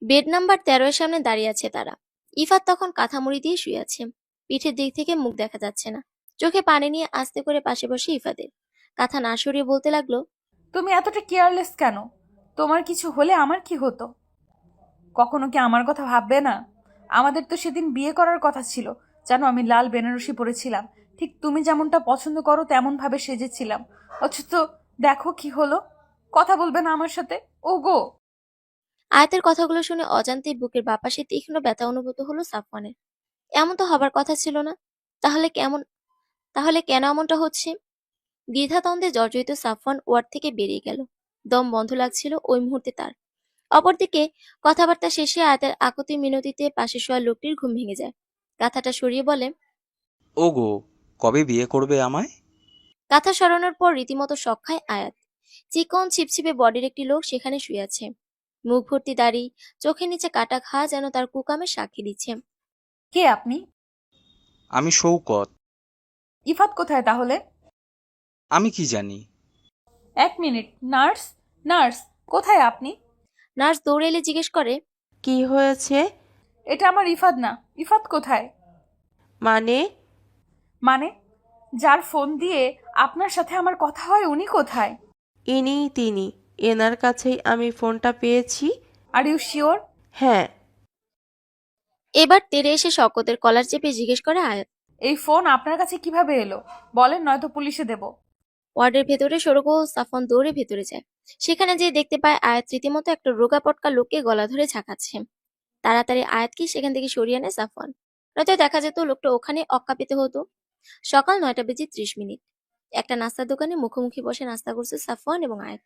বেড নাম্বার 13 এর সামনে দাঁড়িয়ে আছে তারা। ইফাত তখন কাঁথা মুড়ি দিয়ে শুয়ে আছে। পিঠের দিক থেকে মুখ দেখা যাচ্ছে না। চোখে পানি নিয়ে আস্তে করে পাশে বসে ইফাদের কাঁথা না সরিয়ে বলতে লাগলো,
তুমি এতটা কেয়ারলেস কেন? তোমার কিছু হলে আমার কি হতো? কখনো কি আমার কথা ভাববে না? আমাদের তো সেদিন বিয়ে করার কথা ছিল। জানো, আমি লাল বেনারসি পরেছিলাম, ঠিক তুমি যেমনটা পছন্দ করো তেমন ভাবে সেজেছিলাম। অথচ দেখো কি হলো। কথা বলবে না আমার সাথে? ওগো।
আয়াতের কথাগুলো শুনে অজান্তেই বুকের বাপাশে তীক্ষ্ণ ব্যথা অনুভূত হলো সাফওয়ানের। এমন তো হবার কথা ছিল না। তাহলে কেন এমনটা হচ্ছে? দ্বিধাদ্বন্দ্বে জর্জরিত সাফওয়ান ওয়ার্ড থেকে বেরিয়ে গেল। দম বন্ধ লাগছিল ওই মুহূর্তে তার। অপরদিকে কথাবার্তা শেষে আয়াতের আকুতি মিনতিতে পাশে শোয়া লোকটির ঘুম ভেঙে যায়। কাঁথাটা সরিয়ে বলে,
ওগো, কবে বিয়ে করবে আমায়?
কাঁথা সরানোর পর রীতিমতো শক খায় আয়াত। চিকন ছিপছিপে বডির একটি লোক সেখানে শুয়ে আছে। মুখ ভর্তি দাড়ি, চোখের নিচে কাটা ঘা যেন তার কুকামের সাক্ষী দিচ্ছে।
কে আপনি?
আমি শৌকত।
ইফাত কোথায় তাহলে?
আমি কি জানি?
1 মিনিট। নার্স, নার্স, কোথায় আপনি?
নার্স দৌড়ে এলে জিজ্ঞেস করে,
কি হয়েছে?
এটা আমার ইফাত না। ইফাত কোথায়?
মানে?
মানে যার ফোন দিয়ে আপনার সাথে আমার কথা হয় উনি কোথায়?
ইনিই তিনি। এনার কাছেই আমি ফোনটা পেয়েছি।
Are you sure?
হ্যাঁ।
এবার তেড়ে এসে শওকতের কলার চেপে জিজ্ঞেস করে আয়াত।
এই ফোন আপনার কাছে কিভাবে এলো? বলেন, নয়তো পুলিশে দেব।
ওয়ার্ডের ভেতরে সড়ক ও সাফওয়ান দৌড়ে ভেতরে যায়। সেখানে যেয়ে দেখতে পায় আয়াত রীতিমতো একটা রোগা পটকা লোককে গলা ধরে ঝাঁকাচ্ছে। তাড়াতাড়ি আয়াতকে সেখান থেকে সরিয়ে আনে সাফওয়ান। নয়তো দেখা যেত লোকটা ওখানে অক্কা পেতে হতো। সকাল 9:30 একটা নাস্তার দোকানে মুখোমুখি বসে নাস্তা করছে সাফওয়ান এবং আয়াত।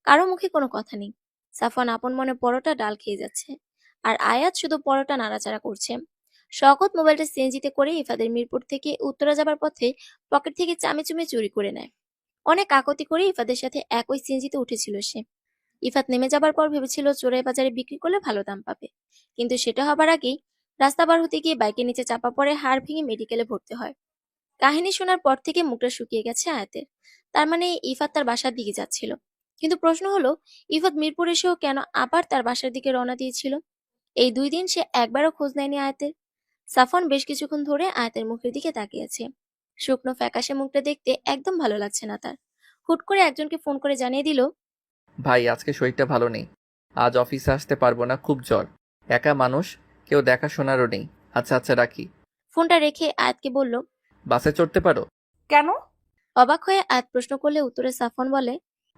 কারো মুখে কোনো কথা নেই। সাফওয়ান আপন মনে পরোটা ডাল খেয়ে যাচ্ছে, আর আয়াত শুধু পরোটা নাড়াচাড়া করছে। শওকত মোবাইলটা সিএনজিতে করে ইফাদের মিরপুর থেকে উত্তরা যাবার পথে পকেট থেকে চামে চুরি করে নেয়। অনেক কাকতি করে ইফাদের সাথে একই সিএনজিতে উঠেছিল সে। ইফাত নেমে যাবার পর ভেবেছিল চোরাই বাজারে বিক্রি করলে ভালো দাম পাবে, কিন্তু সেটা হবার আগেই রাস্তা পার হতে গিয়ে বাইকের নিচে চাপা পড়ে হাড় ভেঙে মেডিকেলে ভর্তি হয়। কাহিনী শোনার পর থেকে মুখটা শুকিয়ে গেছে আয়াতের। তার মানে ইফাত তার বাসার দিকে যাচ্ছিল। কিন্তু প্রশ্ন হলো, ইফাত মিরপুর এসেও কেন আবার তার বাসার দিকে রওনা দিয়েছিল? এই 2 দিন সে একবারও খোঁজ নেয়নি আয়াতের। সাফন বেশ কিছুক্ষণ ধরে আয়াতের মুখের দিকে তাকিয়ে আছে। শুকনো ফ্যাকাশে মুখটা দেখতে একদম ভালো লাগছে না তার। হুট করে একজনকে ফোন করে জানিয়ে দিল,
ভাই আজকে শরীরটা ভালো নেই, আজ অফিসে আসতে পারবো না, খুব জ্বর, একা মানুষ, কেউ দেখাশোনারও নেই। আচ্ছা আচ্ছা রাখি।
ফোনটা রেখে আয়াতকে বলল,
বাসে চড়তে পারো?
কেন?
অবাক হয়ে আয়াত প্রশ্ন করলে উত্তরে সাফন বলে,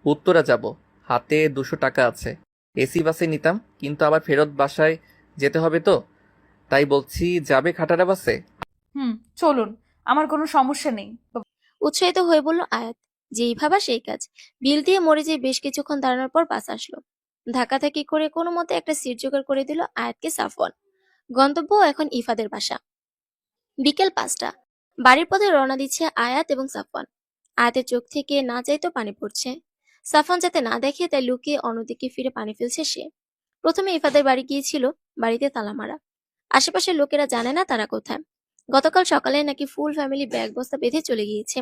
উত্তরা যাব, হাতে 200 টাকা আছে, এসি বাসে নিতাম, কিন্তু আবার ফেরত বাসায় যেতে হবে তো, তাই বলছি যাবে খাটারা বাসে?
চলুন, আমার কোনো সমস্যা নেই।
উৎসাহিত হয়ে বলল আয়াত। যেই ভাবা সেই কাজ। বিল দিয়ে মরে যেয়ে বেশ কিছুক্ষণ দাঁড়ানোর পর বাস আসলো। ধাক্কাধাক্কি করে কোনো মতে একটা সিট জোগাড় করে দিল আয়াতকে সাফওয়ান। গন্তব্য এখন ইফাদের বাসা। বিকেল 5টা। বাড়ির পথে রওনা দিচ্ছে আয়াত এবং সাফওয়ান। আয়াতের চোখ থেকে না চাইতেও পানি পড়ছে। সাফওয়ান যাতে না দেখে তাই লুকিয়ে অন্যদিকে ফিরে পানি ফেলছে সে। প্রথমে ইফাদের বাড়ি গিয়েছিল, বাড়িতে তালা মারা। আশেপাশের লোকেরা জানে না তারা কোথায়। গতকাল সকালে নাকি ফুল ফ্যামিলি ব্যাগ বস্তা বেঁধে চলে গিয়েছে।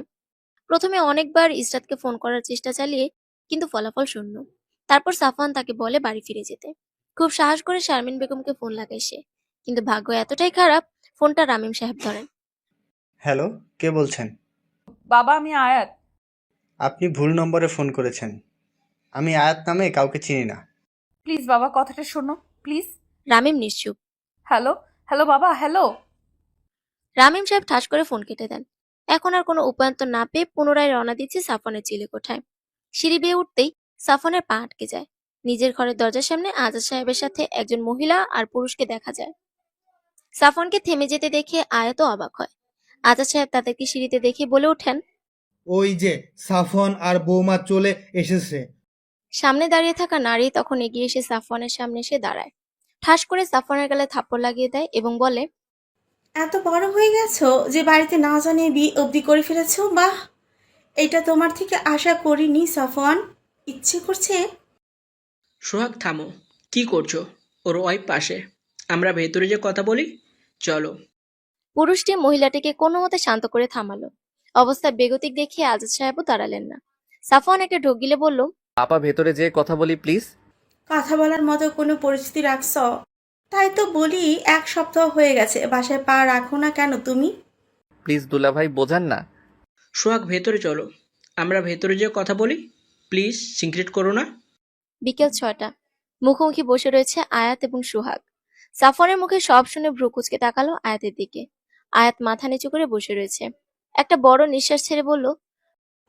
প্রথমে অনেকবার ইসরাতকে ফোন করার চেষ্টা চালিয়ে কিন্তু ফলাফল শূন্য। তারপর সাফওয়ান তাকে বলে বাড়ি ফিরে যেতে। খুব সাহস করে শারমিন বেগমকে ফোন লাগায় সে, কিন্তু ভাগ্য এতটাই খারাপ, ফোনটা রামিম সাহেব ধরেন।
হ্যালো, কে বলছেন?
বাবা, আমি আয়াত।
আপনি ভুল নম্বরে ফোন করেছেন। আমি আয়াত নামে কাউকে চিনি না।
প্লিজ বাবা, কথাটা শোনো প্লিজ।
রামিম নিশ্চুপ।
হ্যালো, হ্যালো বাবা, হ্যালো।
রামিম সাহেব ঠাস করে ফোন কেটে দেন। এখন আর কোনো উপায়ন্তর না পেয়ে পুনরায় রওনা দিচ্ছে সাফনের চিলে কোঠায়। সিঁড়ি বেয়ে উঠতেই সাফনের পা আটকে যায়। নিজের ঘরের দরজার সামনে আজাদ সাহেবের সাথে একজন মহিলা আর পুরুষকে দেখা যায়। সাফনকে থেমে যেতে দেখে আয়াতও অবাক হয়। আজাদ সাহেব তাদেরকে সিঁড়িতে দেখে বলে ওঠেন,
ওই যে সাফন আর বৌমা চলে এসেছে।
সামনে দাঁড়িয়ে থাকা নারী তখন এগিয়ে এসে সাফওয়ানের সামনে এসে দাঁড়ায়। ঠাস করে সাফওয়ানের গালে থাপ্পড় লাগিয়ে দেয় এবং বলে,
এত বড় হয়ে গেছো যে বাড়িতে না জানিয়ে বিয়ে অবধি করে ফেলেছো। বাহ, এটা তোমার থেকে আশা করিনি সাফওয়ান। ইচ্ছে করছে।
সোহাগ থামো, কি করছো? ওর ওয়াইফ পাশে, আমরা ভেতরে যে কথা বলি, চলো।
পুরুষটি মহিলাটিকে কোনো মতে শান্ত করে থামালো। অবস্থা বেগতিক দেখিয়ে আজাদ সাহেবও দাঁড়ালেন না। সাফওয়ান একটা ঢোক গিলে বলল,
আপা ভেতরে যেয়ে কথা বলি প্লিজ।
কথা বলার মতো কোনো পরিস্থিতি রাখছ? তাই তো বলি, 1 সপ্তাহ হয়ে গেছে, বাসায় পা রাখো না কেন তুমি?
প্লিজ দুলাভাই বোঝান না।
সোহাগ ভেতরে চলো, আমরা ভেতরে যেয়ে কথা বলি। প্লিজ সিক্রেট করো না।
বিকেল 6টা। মুখোমুখি বসে রয়েছে আয়াত এবং সোহাগ। সাফওয়ানের মুখে সব শুনে ভ্রু কুঁচকে তাকালো আয়াতের দিকে। আয়াত মাথা নিচু করে বসে রয়েছে। একটা বড় নিঃশ্বাস ছেড়ে বলল,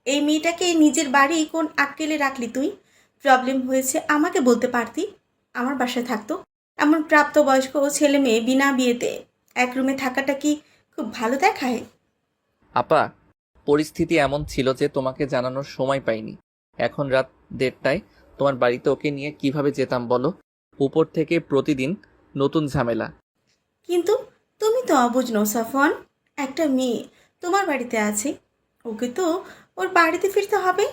এই মেয়েটাকে নিজের বাড়ি কোন আক্কেলে রাখলি তুই? প্রবলেম হয়েছে আমাকে বলতে পারতি, আমার বাসায় থাকতো। এমন প্রাপ্তবয়স্ক ছেলে মেয়ে বিনা বিয়েতে এক রুমে থাকাটা কি খুব ভালো দেখায়?
আপা পরিস্থিতি এমন ছিল যে তোমাকে জানানোর সময় পাইনি। এখন রাত 1:30টায় তোমার বাড়িতে ওকে নিয়ে কিভাবে যেতাম বলো? উপর থেকে প্রতিদিন নতুন ঝামেলা।
কিন্তু তুমি তো অবুঝ নও সাফওয়ান, একটা মেয়ে তোমার বাড়িতে আছে, ওকে তো ওর বাড়িতে ফিরতে হবে।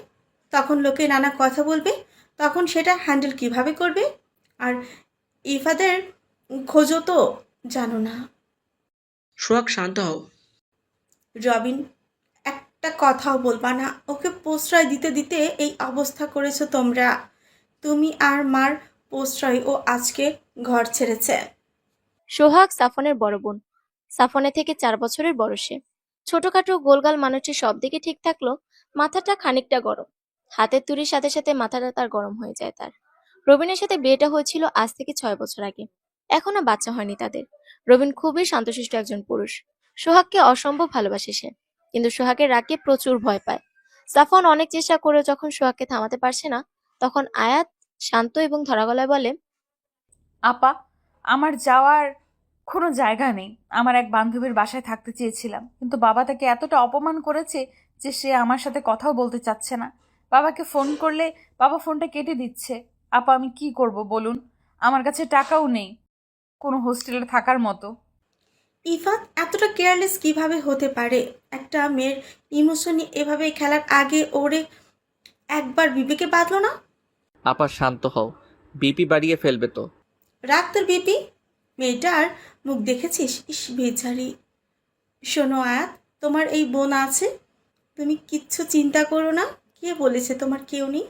তখন লোকে নানা কথা বলবে, তখন সেটা হ্যান্ডেল কিভাবে করবে? আর ইফাদের খোঁজও তো জানো না।
সোহাগ শান্ত হও।
রবিন, একটা কথাও বলবা না। ওকে প্রশ্রয় দিতে দিতে এই অবস্থা করেছো তোমরা। তুমি আর মার প্রশ্রয় ও আজকে ঘর ছেড়েছে।
সোহাগ সাফওয়ানের বড় বোন। সাফওয়ানের থেকে 4 বছরের বড় সে। ছোটখাটো গোলগাল মানুষটি সব দিকে ঠিক থাকলো, মাথাটা খানিকটা গরম। হাতের তুড়ির সাথে সাথে মাথাটা তার গরম হয়ে যায় তার। রবিনের সাথে বিয়েটা হয়েছিল আজ থেকে 6 বছর আগে। এখনো বাচ্চা হয়নি তাদের। রবিন খুবই শান্তশিষ্ট একজন পুরুষ। সোহাগকে অসম্ভব ভালোবাসে সে, কিন্তু সোহাগের রাগকে প্রচুর ভয় পায়। সাফওয়ান অনেক চেষ্টা করে যখন সোহাগকে থামাতে পারছে না, তখন আয়াত শান্ত এবং ধরা গলায় বলে,
আপা, আমার যাওয়ার কোনো জায়গা নেই। আমার এক বান্ধবীর বাসায় থাকতে চেয়েছিলাম, কিন্তু বাবা তাকে এতটা অপমান করেছে যে সে আমার সাথে কথাও বলতে চাচ্ছে না। বাবাকে ফোন করলে বাবা ফোনটা কেটে দিচ্ছে। আপা, আমি কি করব বলুন? আমার কাছে টাকাও নেই কোনো হোস্টেলে থাকার মতো।
ইফাত এতটা কেয়ারলেস কিভাবে হতে পারে? একটা মেয়ের ইমোশনে এভাবে খেলার আগে ওরে একবার বিবেকে বাঁধলো না?
আপা শান্ত হও, বিপি বাড়িয়ে ফেলবে তো।
রাগ তোর বিপি। মেয়েটার মুখ দেখেছিস? ইস বেচারি। শোনো আয়াত, তোমার এই বোন আছে, তুমি কিচ্ছু চিন্তা করো না। কে বলেছে তোমার কেউ নেই?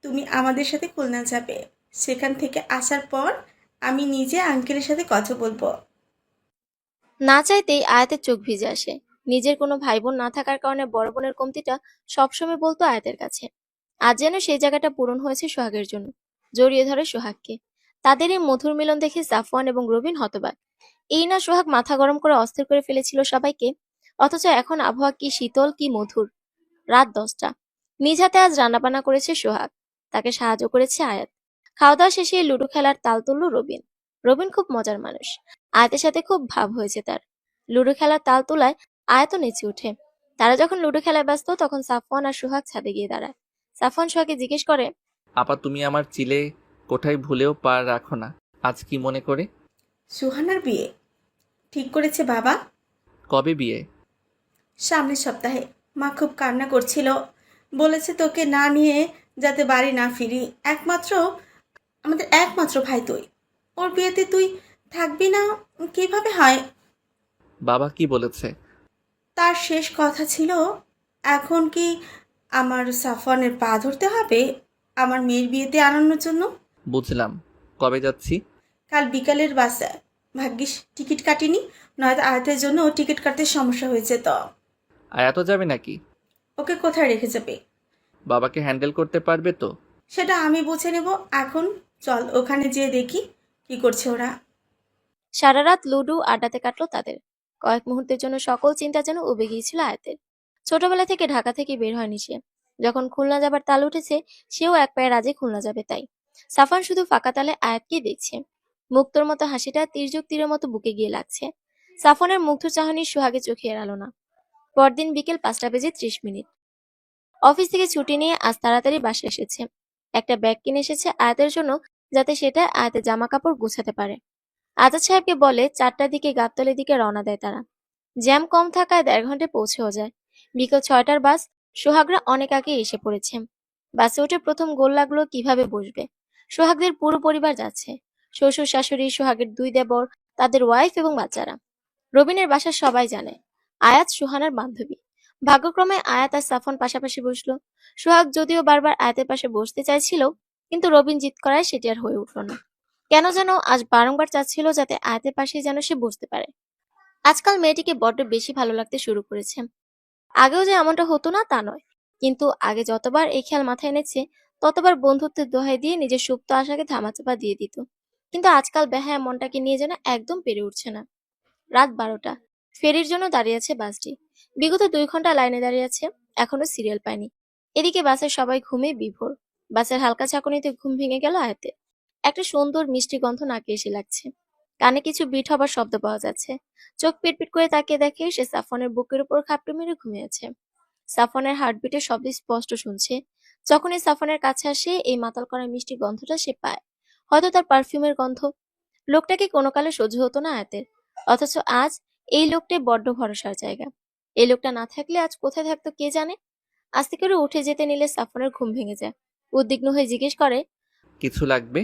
তুমি আমাদের সাথে খুলনা যাবে। সেখান থেকে আসার পর আমি নিজে আঙ্কেলের সাথে কথা বলবো।
না চাইতেই আয়াতের চোখ ভিজে আসে। নিজের কোনো ভাই বোন না থাকার কারণে বড় বোনের কমতিটা সবসময় বলতো আয়াতের কাছে। আজ যেন সেই জায়গাটা পূরণ হয়েছে সোহাগের জন্য। জড়িয়ে ধরে সোহাগকে। তাদের এই মধুর মিলন দেখে সাফওয়ান এবং রবিন হতবাক। এই না সোহাগ মাথা গরম করে অস্থির করে ফেলেছিল সবাইকে, অথচ এখন আবহাওয়া কি শীতল কি মধুর। রাত 10টা। নিজ হাতে আজ রান্নাবান্না করেছে সোহাগ, তাকে সাহায্য করেছে আয়াত। খাওয়া দাওয়া শেষে লুডো খেলার তাল তুলল রবিন। রবিন খুব মজার মানুষ। আয়াতের সাথে খুব ভাব হয়েছে তার। লুডো খেলার তাল তোলায় আয়াতও নেচে ওঠে। তারা যখন লুডো খেলায় ব্যস্ত, তখন সাফওয়ান আর সোহাগ ছাদে গিয়ে দাঁড়ায়। সাফওয়ান সোহাগকে জিজ্ঞেস করে,
আপা তুমি আমার চিলে কোঠায় ভুলেও পা রাখো না। আজ কি মনে করে?
সুহানার বিয়ে ঠিক করেছে বাবা।
কবে বিয়ে?
সামনের সপ্তাহে। মা খুব কান্না করছিল, বলেছে তোকে না নিয়ে যাতে বাড়ি না ফিরি। আমাদের একমাত্র ভাই তুই, ওর বিয়েতে তুই থাকবি না কিভাবে হয়?
বাবা কি বলেছে?
তার শেষ কথা ছিল, এখন কি আমার সাফওয়ানের পা ধরতে হবে আমার মেয়ের বিয়েতে আনানোর জন্য?
বুঝলাম। কবে যাচ্ছি?
কাল বিকালের বাসে। ভাগ্যিস টিকিট কাটিনি, নয়তো আয়াতের জন্য টিকিট কাটতে সমস্যা হয়েছে তো।
আয়াত যাবে নাকি?
ওকে কোথায় রেখে যাবে?
বাবাকে হ্যান্ডেল করতে পারবে তো?
সেটা আমি বুঝে নেব। এখন চল ওখানে যেয়ে দেখি কি করছে ওরা।
সারা রাত লুডো আড্ডাতে কাটলো তাদের। কয়েক মুহূর্তের জন্য সকল চিন্তা যেন উবে গিয়েছিল আয়াতের। ছোটবেলা থেকে ঢাকা থেকে বের হয়নি সে। যখন খুলনা যাবার তাল উঠেছে, সেও এক পায়ে রাজে খুলনা যাবে তাই। সাফান শুধু ফাঁকা তালে আয়াতকে দেখছে। মুক্তোর মতো হাসিটা তীর্যক তীরের মতো বুকে গিয়ে লাগছে। সাফনের মুগ্ধ চাহনি সোহাগে চোখে এড়ালো না। পরদিন বিকেল 5:30। অফিস থেকে ছুটি নিয়ে আজ তাড়াতাড়ি বাসে এসেছে। একটা ব্যাগ কিনে এসেছে আয়াতের জন্য, যাতে সেটা আয়াতের জামা কাপড় গুছাতে পারে। আজাদ সাহেবকে বলে 4টার দিকে গাবতলের দিকে রওনা দেয় তারা। জ্যাম কম থাকায় 1.5 ঘন্টায় পৌঁছেও যায়। বিকেল 6টার বাস। সোহাগরা অনেক আগে এসে পড়েছে। বাসে উঠে প্রথম গোল লাগলো কিভাবে বসবে। সোহাগদের পুরো পরিবার যাচ্ছে। শ্বশুর শাশুড়ি, সোহাগের 2 দেবর, তাদের ওয়াইফ এবং বাচ্চারা। রবিনের বাসার সবাই জানে আয়াত সুহানার বান্ধবী। ভাগ্যক্রমে আয়াত আর সাফন পাশাপাশি বসলো। সোহাগ যদিও বারবার আয়াতের পাশে বসতে চাইছিল, কিন্তু রবিন জিদ করায় সেটি আর হয়ে উঠল না। কেন যেন আজ বারংবার চাচ্ছিল যাতে আয়াতের পাশেই যেন সে বসতে পারে। আজকাল মেয়েটিকে বড্ড বেশি ভালো লাগতে শুরু করেছে। আগেও যে এমনটা হতো না তা নয়, কিন্তু আগে যতবার এই খেয়াল মাথায় এনেছে ততবার বন্ধুত্বের দোহাই দিয়ে নিজের সুপ্ত আশাকে ধামাচাপা দিয়ে দিত। কিন্তু আজকাল বেহায়া মনটাকে নিয়ে যেন একদম পেরে উঠছে না। রাত 12টা, ফেরির জন্য দাঁড়িয়ে আছে বাসটি। বিগত 2 ঘন্টা লাইনে দাঁড়িয়ে আছে, এখনো সিরিয়াল পায়নি। এদিকে বাসের সবাই ঘুমে বিভোর। বাসের হালকা ঝাঁকুনিতে ঘুম ভেঙে গেল আয়াতের। একটা সুন্দর মিষ্টি গন্ধ নাকে এসে লাগছে। কানে কিছু বিট হবার শব্দ পাওয়া যাচ্ছে। চোখ পিটপিট করে তাকিয়ে দেখে সে সাফনের বুকের উপর খাপটা মেরে ঘুমিয়ে আছে। সাফনের হার্টবিটের শব্দ স্পষ্ট শুনছে। যখনই সাফনের কাছে আসে এই মাতাল করা মিষ্টি গন্ধটা সে পায়, হয়তো তার পারফিউমের গন্ধ। লোকটাকে কোনো কালে সহ্য হতো না আয়াতের, অথচ আজ এই লোকটাই বড্ড ভরসার জায়গা। এই লোকটা না থাকলে আজ কোথায় থাকতো কে জানে। আস্তে করে উঠে যেতে নিলে সাফনের ঘুম ভেঙে যায়। উদ্বিগ্ন হয়ে জিজ্ঞেস করে,
কিছু লাগবে?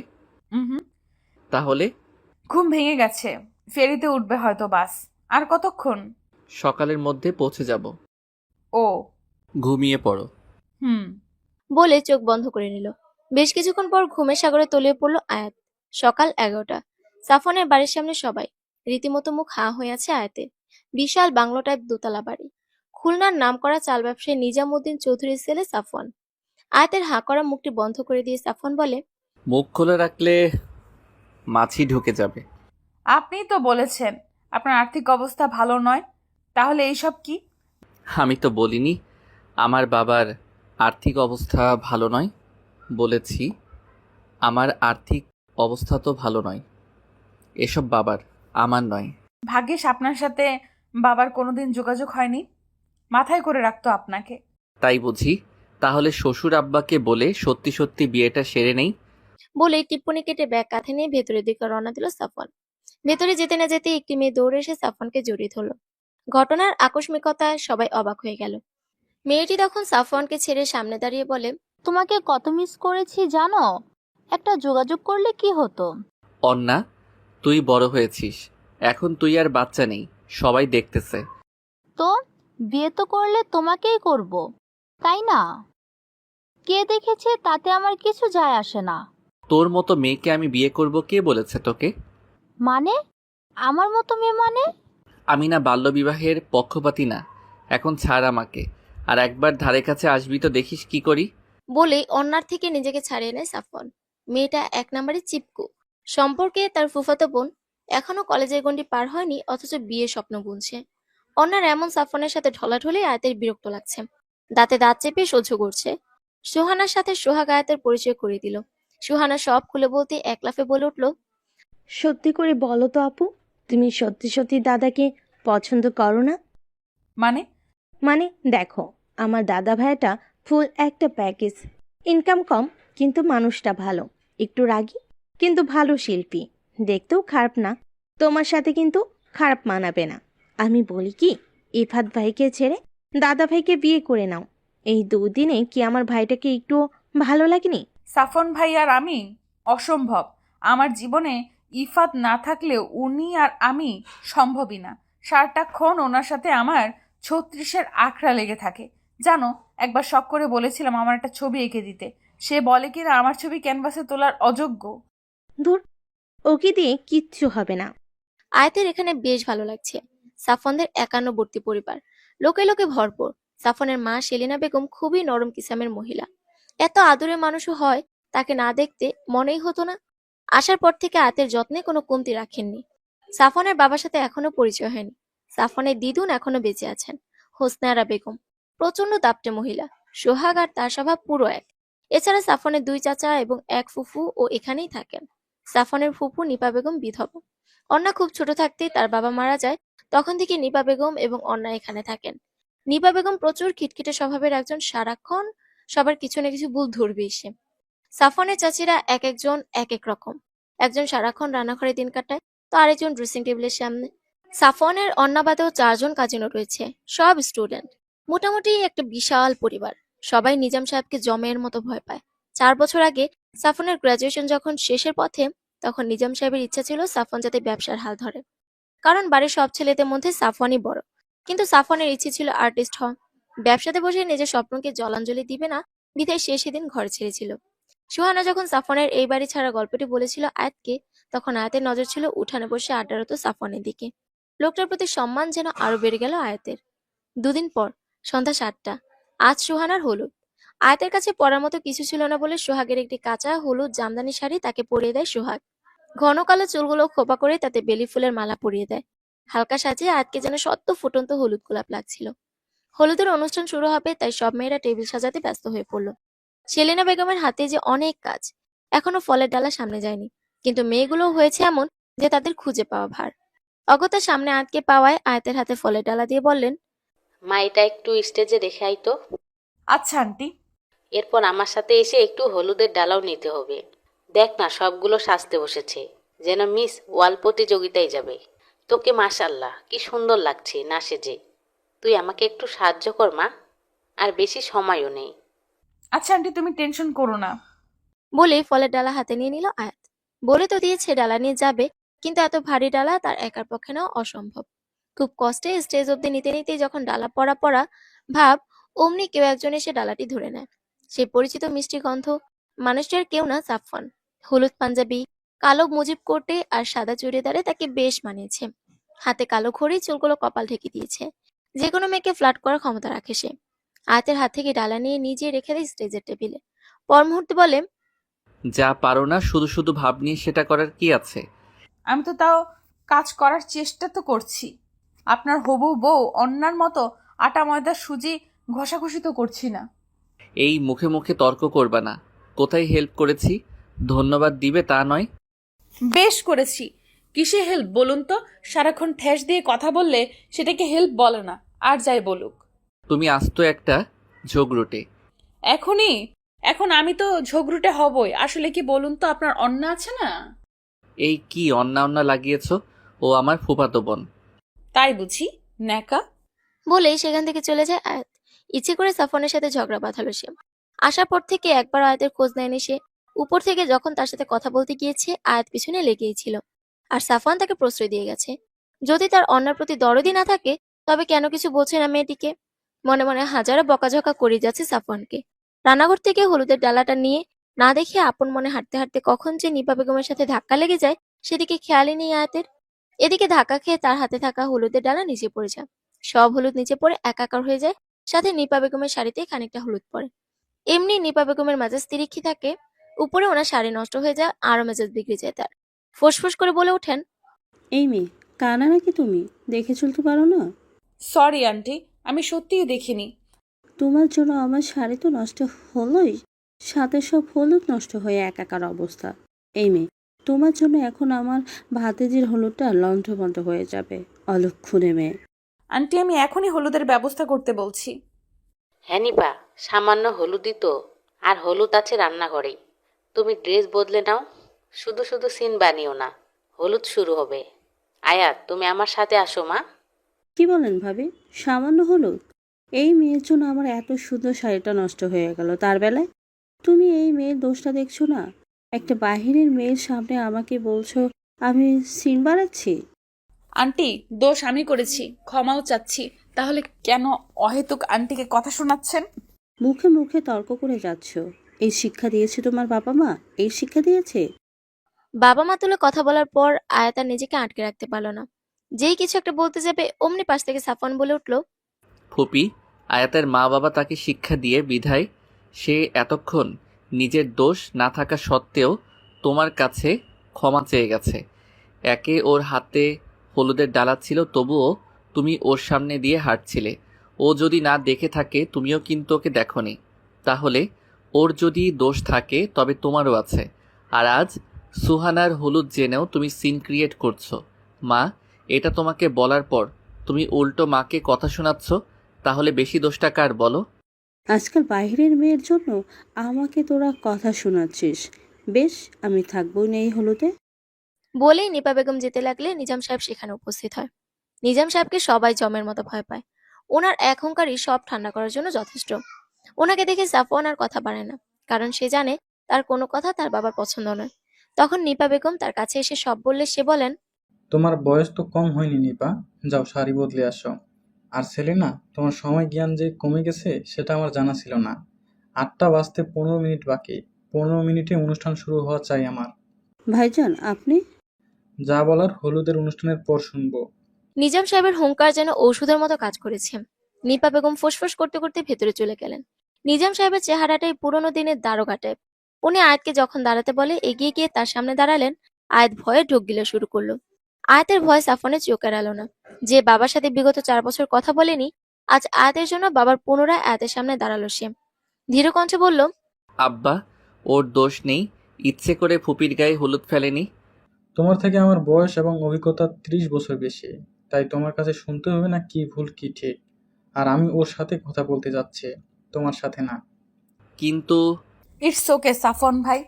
হুম।
তাহলে
ঘুম ভেঙে গেছে, ফেরিতে উঠবে হয়তো বাস। আর কতক্ষণ?
সকালের মধ্যে পৌঁছে যাব।
ও।
ঘুমিয়ে পড়ো।
হুম।
বলে চোখ বন্ধ করে নিল। বেশ কিছুক্ষণ পর ঘুমের সাগরে তলিয়ে পড়ল আয়াত। সকাল 11টা। সাফনের বাড়ির সামনে সবাই। রীতিমতো মুখ হাঁ হয়ে আছে আয়াতের। বিশাল বাংলো টাইপ দোতলা বাড়ি। খুলনার নামকরা চাল ব্যবসায়ী নিজামুদ্দিন চৌধুরীর ছেলে সাফওয়ান। আয়াতের হাঁ করা মুখটি বন্ধ করে দিয়ে সাফওয়ান বলে,
মুখ খুলে রাখলে মাছি ঢুকে যাবে।
আপনিই তো বলেছেন আপনার আর্থিক অবস্থা ভালো নয়, তাহলে এইসব কি?
আমি তো বলিনি আমার বাবার আর্থিক অবস্থা ভালো নয়, বলেছি আমার আর্থিক অবস্থা তো ভালো নয়। এসব বাবার, আমার নয়।
ভাগ্যিস আপনার সাথে বাবার কোনোদিন যোগাযোগ হয়নি, মাথায় করে রাখতো আপনাকে।
তাই বুঝি? তাহলে শ্বশুর আব্বাকে বলে সত্যি সত্যি বিয়েটা সেরে নেই।
বলে টিপ্পনি কেটে ব্যাগ কাঁধে নিয়ে ভেতরের দিকে রওনা দিল সাফওয়ান। ভেতরে যেতে না যেতে একটি মেয়ে দৌড়ে এসে সাফওয়ানকে জড়িয়ে ধরল। ঘটনার আকস্মিকতায় সবাই অবাক হয়ে গেল। মেয়েটি তখন সাফওয়ানকে ছেড়ে সামনে দাঁড়িয়ে বলে,
তোমাকে কত মিস করেছি জানো? একটা যোগাযোগ করলে কি হতো?
অন্না, তুই বড় হয়েছিস, এখন তুই আর বাচ্চা নেই, সবাই দেখতেছে।
তো বিয়ে তো করলে তোমাকেই করব, তাই না? কে দেখেছে তাতে আমার কিছু যায় আসে না।
তোর মতো মেয়েকে আমি বিয়ে করব কে বলেছে তোকে?
মানে আমার মতো মেয়ে মানে?
আমি না বাল্যবিবাহের পক্ষপাতী না। এখন ছাড় আমাকে, আর একবার ধারে কাছে আসবি তো দেখিস কি করি।
বলেই অন্যার থেকে নিজেকে ছাড়িয়ে নেয় সাফওয়ান। মেয়েটা 1 নম্বরে চিপকু। সম্পর্কে তার ফুফাতো বোন, এখনো কলেজের গণ্ডি পার হয়নি, অথচ বিয়ে স্বপ্ন বুনছে। অন্যার এমন সাফওয়ানের সাথে ঢলাঢলি আয়াতের বিরক্ত লাগছে। দাঁতে দাঁত চেপে সহ্য করছে। সুহানার সাথে সোহাগ আয়াতের পরিচয় করে দিল। সুহানা সব খুলে বলতে এক লাফে বলে উঠল,
সত্যি করে বলো তো আপু, তুমি সত্যি সত্যি দাদাকে পছন্দ করো না?
মানে
দেখো, আমার দাদা ভাইটা ফুল একটা প্যাকেজ। ইনকাম কম, কিন্তু মানুষটা ভালো। একটু রাগী, কিন্তু ভালো শিল্পী। দেখতেও খারাপ না। তোমার সাথে কিন্তু খারাপ মানাবে না। আমি বলি কি, ইফাত ভাইকে ছেড়ে দাদা ভাইকে বিয়ে করে নাও। এই 2 দিনে কি আমার ভাইটাকে একটু ভালো লাগেনি?
সাফন ভাই আর আমি অসম্ভব। আমার জীবনে ইফাত না থাকলেও উনি আর আমি সম্ভবই না। সারাটাক্ষণ ওনার সাথে আমার 36-এর আঁকড়া লেগে থাকে। জানো, একবার শখ করে বলেছিলাম আমার একটা ছবি এঁকে দিতে। সে বলে কিনা আমার ছবি ক্যানভাসে তোলার অযোগ্য।
ধুর, ওকে দিয়ে কিচ্ছু হবে না।
আয়াতের এখানে বেশ ভালো লাগছে। সাফওয়ানদের 51 পরিবার, লোকে লোকে ভরপুর। সাফওয়ানের মা সেলিনা বেগম খুবই নরম কিসামের মহিলা। এত আদরের মানুষও হয়, তাকে না দেখতে মনেই হতো না। আসার পর থেকে আয়াতের যত্নে কোনো কমতি রাখেননি। সাফওয়ানের বাবার সাথে এখনো পরিচয় হয়নি। সাফওয়ানের দিদুন এখনো বেঁচে আছেন, হোসনে আরা বেগম। প্রচন্ড দাপটে মহিলা। সোহাগ আর তার স্বভাব পুরো এক। এছাড়া সাফওয়ানের 2 চাচা এবং 1 ফুফু ও এখানেই থাকেন। সাফওয়ানের ফুফু নিপা বেগম বিধবা। অন্না খুব ছোট থাকতেই তার বাবা মারা যায়, তখন থেকে নিপা বেগম এবং অন্না এখানে থাকেন। নিপা বেগম প্রচুর খিটখিটে স্বভাবের একজন, সারাক্ষণ সবার কিছু না কিছু ভুল ধরবেই সে। সাফওয়ানের চাচিরা এক একজন এক এক রকম। একজন সারাক্ষণ রান্নাঘরে দিন কাটায়, তো আরেকজন ড্রেসিং টেবিলের সামনে। সাফওয়ানের অন্নাবাদেও 4 জন কাজিনও রয়েছে, সব স্টুডেন্ট। মোটামুটি একটা বিশাল পরিবার। সবাই নিজাম সাহেবকে জমের মতো ভয় পায়। 4 বছর আগে সাফওয়ানের গ্রাজুয়েশন যখন শেষের পথে, তখন নিজাম সাহেবের ইচ্ছা ছিল সাফওয়ান যাতে ব্যবসার হাল ধরে। কারণ বাড়ির সব ছেলেদের মধ্যে সাফওয়ানই বড়। কিন্তু সাফওয়ানের ইচ্ছে ছিল আর্টিস্ট হওয়া। ব্যবসাতে বসে নিজের স্বপ্নকে জলাঞ্জলি দিবে না, বিধায় সে সেদিন ঘর ছেড়েছিল। সুহানা যখন সাফওয়ানের এই বাড়ি ছাড়া গল্পটি বলেছিল আয়াতকে, তখন আয়াতের নজর ছিল উঠানে বসে আড্ডারত সাফওয়ানের দিকে। লোকটার প্রতি সম্মান যেন আরো বেড়ে গেল আয়াতের। দুদিন পর, সন্ধ্যা ৭টা। আজ সুহানার হলুদ। আয়াতের কাছে পরার মতো কিছু ছিল না বলে সোহাগের একটি কাঁচা হলুদ জামদানি শাড়ি তাকে পরিয়ে দেয় সোহাগ। ঘন কালো চুলগুলো খোপা করে তাতে বেলি ফুলের মালা পরিয়ে দেয়। হালকা সাজিয়ে আয়াতকে যেন সদ্য ফুটন্ত হলুদ গোলাপ লাগছিল। হলুদের অনুষ্ঠান শুরু হবে, তাই সব মেয়েরা টেবিল সাজাতে ব্যস্ত হয়ে পড়ল। সেলিনা বেগমের হাতে যে অনেক কাজ, এখনো ফলের ডালা সামনে যায়নি, কিন্তু মেয়েগুলো হয়েছে এমন যে তাদের খুঁজে পাওয়া ভার। অগত্যা সামনে আয়াতকে পাওয়ায় আয়াতের হাতে ফলের ডালা দিয়ে বললেন,
মা এটা একটু স্টেজে রেখে আইতো।
আচ্ছা আন্টি।
এরপর আমার সাথে এসে একটু হলুদের ডালাও নিতে হবে। দেখ না, সবগুলো সাজতে বসেছে, যেন মিস ওয়াল প্রতিযোগিতায় যাবে। তোকে মাশাল্লাহ কি সুন্দর লাগছে না সেজে। তুই আমাকে একটু সাহায্য কর মা, আর বেশি সময়ও নেই।
আচ্ছা আন্টি, তুমি টেনশন করো না।
বলে ফলের ডালা হাতে নিয়ে নিল আয়াত। বলে তো দিয়েছে ডালা নিয়ে যাবে, কিন্তু এত ভারী ডালা তার একার পক্ষে নেওয়া অসম্ভব। খুব কষ্টে স্টেজ অব্দি নিতে নিতে যখন ডালা পড়া পড়া ভাব, অমনি কেউ একজন এসে ডালাটি ধরে নেয়। সেই পরিচিত মিষ্টি গন্ধ। মানুষটার কেউ না, সাফওয়ান। হলুদ পাঞ্জাবি, কালো মুজিব কোটে আর সাদা চুড়িদারে তাকে বেশ মানিয়েছে। হাতে কালো ঘড়ি, চুলগুলো কপাল ঢেকে দিয়েছে। যে কোনো মেয়েকে ফ্লার্ট করার ক্ষমতা রাখে সে। আয়াতের হাত থেকে ডালা নিয়ে নিজে রেখে দেয় স্টেজের টেবিলে। পর মুহূর্তে বলে,
যা পারো না শুধু শুধু ভাব নিয়ে সেটা করার কি আছে?
আমি তো তাও কাজ করার চেষ্টা তো করছি। আপনার হবু বউ অন্যার মতো আটা ময়দা সুজি ঘষাঘষি তো করছি না।
এই মুখে মুখে তর্ক করবা না। কোথায় হেল্প করেছি ধন্যবাদ দিবে তা নয়।
বেশ করেছি। কিসে হেল্প বলুন তো? সারাক্ষণ ঠেস দিয়ে কথা বললে সেটাকে হেল্প বলে না, আর যাই বলুক।
তুমি আস্ত একটা ঝগড়ুটে।
এখন আমি তো ঝগড়ুটে হবই। আসলে কি বলুন তো, আপনার অন্যা আছে না?
এই কি অন্না অন্না লাগিয়েছ? ও আমার ফুফাতো বোন।
তাই বুঝি ন্যাকা?
বলেই সেখান থেকে চলে যায় আয়াত। ইচ্ছে করে সাফওয়ানের সাথে ঝগড়া বাঁধালো সে। আসার পর থেকে একবার আয়াতের খোঁজ নেয়নি সে। উপর থেকে যখন তার সাথে কথা বলতে গিয়েছে, আয়াত পিছনে লেগেই ছিল। আর সাফওয়ান তাকে প্রশ্রয় দিয়ে গেছে। যদি তার অন্যার প্রতি দরদই না থাকে, তবে কেন কিছু বোঝে না মেয়েটিকে? মনে মনে হাজারো বকাঝকা করে যাচ্ছে সাফওয়ানকে। রান্নাঘর থেকে হলুদের ডালাটা নিয়ে না দেখে আপন মনে হাঁটতে হাঁটতে কখন যে নিপা বেগমের সাথে ধাক্কা লেগে যায়, সেদিকে খেয়ালই নেই আয়াতের। এদিকে ধাক্কা খেয়ে তার হাতে থাকা হলুদের ডালা নিচে পড়ে যায়। সব হলুদ নিচে পড়ে একাকার হয়ে যায়, সাথে নিপা বেগমের শাড়িতে খানিকটা হলুদ পড়ে। এমনি নিপা বেগমের মেজাজ তিরিক্ষি থাকে, উপরে ওনার শাড়ি নষ্ট হয়ে যায়, আরো মেজাজ বিগড়ে যায় তার। ফোঁস করে বলে ওঠেন,
এই মেয়ে কানা নাকি তুমি? দেখে চলতে পারো না?
সরি আন্টি, আমি সত্যিই দেখিনি।
তোমার জন্য আমার শাড়ি তো নষ্ট হলোই, সাথে সব হলুদ নষ্ট হয়ে একাকার অবস্থা। এই মেয়ে, তোমার জন্য এখন আমার ভাতেজির হলুদটা লন্ঠভন্ড হয়ে যাবে। অলক্ষণে মেয়ে।
আন্টি, আমি এখনই হলুদের ব্যবস্থা করতে বলছি।
হ্যাঁ নিপা, সামান্য হলুদই তো, আর হলুদ আছে রান্নাঘরেই। তুমি ড্রেস বদলে নাও, শুধু শুধু সিন বানিও না। হলুদ শুরু হবে। আয়াত, তুমি আমার সাথে আসো মা।
কি বলেন ভাবি? সামান্য হলুদ? এই মেয়ের জন্য আমার এত সুন্দর শাড়িটা নষ্ট হয়ে গেল, তার বেলায় তুমি এই মেয়ের দোষটা দেখছো না? একটা বাহিরের মেয়ের সামনে আমাকে বলছো আমি সিন বানাচ্ছি?
আন্টি, দোষ আমি করেছি, ক্ষমাও চাচ্ছি। তাহলে কেন অহেতুক আন্টিকে কথা শোনাচ্ছেন?
মুখে মুখে তর্ক করে যাচ্ছ। এই শিক্ষা দিয়েছে তোমার বাবা মা? এই শিক্ষা দিয়েছে?
বাবা মা তুলে কথা বলার পর আয়াত আর নিজেকে আটকে রাখতে পারলো না। যেই কিছু একটা বলতে যাবে, অমনি পাশ থেকে সাফওয়ান বলে উঠলো,
ফুপি, আয়াতের মা বাবা তাকে শিক্ষা দিয়ে বিধায় সে এতক্ষণ নিজের দোষ না থাকা সত্ত্বেও তোমার কাছে ক্ষমা চেয়ে গেছে। একে ওর হাতে হলুদের ডালা ছিল, তবুও তুমি ওর সামনে দিয়ে হাঁটছিলে। ও যদি না দেখে থাকে, তুমিও কিন্তু ওকে দেখোনি। তাহলে ওর যদি দোষ থাকে তবে তোমারও আছে। আর আজ সুহানার হলুদ জেনেও তুমি সিন ক্রিয়েট করছো। মা, এটা তোমাকে বলার পর তুমি উল্টো মাকে কথা শোনাচ্ছ, তাহলে বেশি দোষটা কার বলো?
আজকাল বাইরের মেয়ের জন্য আমাকে তোরা কথা শোনাচ্ছিস। বেশ, আমি থাকবোই না এই হলুদে।
বলেই নিপা বেগম যেতে লাগলে নিজাম সাহেব সেখানে উপস্থিত হয়। নিজাম সাহেবকে সবাই জমের মতো ভয় পায়। ওনার এক হুঙ্কারই সব ঠান্ডা করার জন্য যথেষ্ট। ওনাকে দেখে সাফওয়ান আর কথা বাড়ায় না, কারণ সে জানে তার কোনো কথা তার বাবার পছন্দ নয়। তখন নিপা বেগম তার কাছে এসে সব বললে সে বলেন,
তোমার বয়স তো কম হয়নি নিপা, যাও শাড়ি বদলে আসো। আর সেলিনা, তোমার সময় জ্ঞান যে কমে গেছে সেটা আমার জানা ছিল না। 8টা বাজতে 15 মিনিট বাকি, 15 মিনিটে অনুষ্ঠান শুরু হওয়া চাই আমার।
ভাইজান আপনি?
যা বলার হলুদের অনুষ্ঠানের পর শুনবো।
নিজাম সাহেবের হুঙ্কার যেন ঔষধের মতো কাজ করেছে। নিপা বেগম ফুসফুস করতে করতে ভেতরে চলে গেলেন। নিজাম সাহেবের চেহারাটাই পুরোনো দিনের দারোগা টাইপ। উনি আয়াতকে যখন দাঁড়াতে বলে এগিয়ে গিয়ে তার সামনে দাঁড়ালেন। আয়াত ভয়ে ঢোক গিলা শুরু করলো। আয়াতের ভয় সাফনের চোখ এড়ালো না। যে বাবার সাথে বিগত 4 বছর কথা বলেনি, আজ আয়াতের জন্য বাবার পুনরায় আয়াতের সামনে দাঁড়ালো সে। ধীর কণ্ঠে বলল,
আব্বা, ওর দোষ নেই, ইচ্ছে করে ফুপির গায়ে হলুদ ফেলেনি।
তোমার থেকে আমার বয়স এবং অভিজ্ঞতা 30 বছর বেশি, তাই তোমার কাছে শুনতে হবে না কি ভুল কি ঠিক। আর আমি ওর সাথে কথা বলতে যাচ্ছি, তোমার সাথে না।
কিন্তু
ইটস ওকে সাফন ভাই।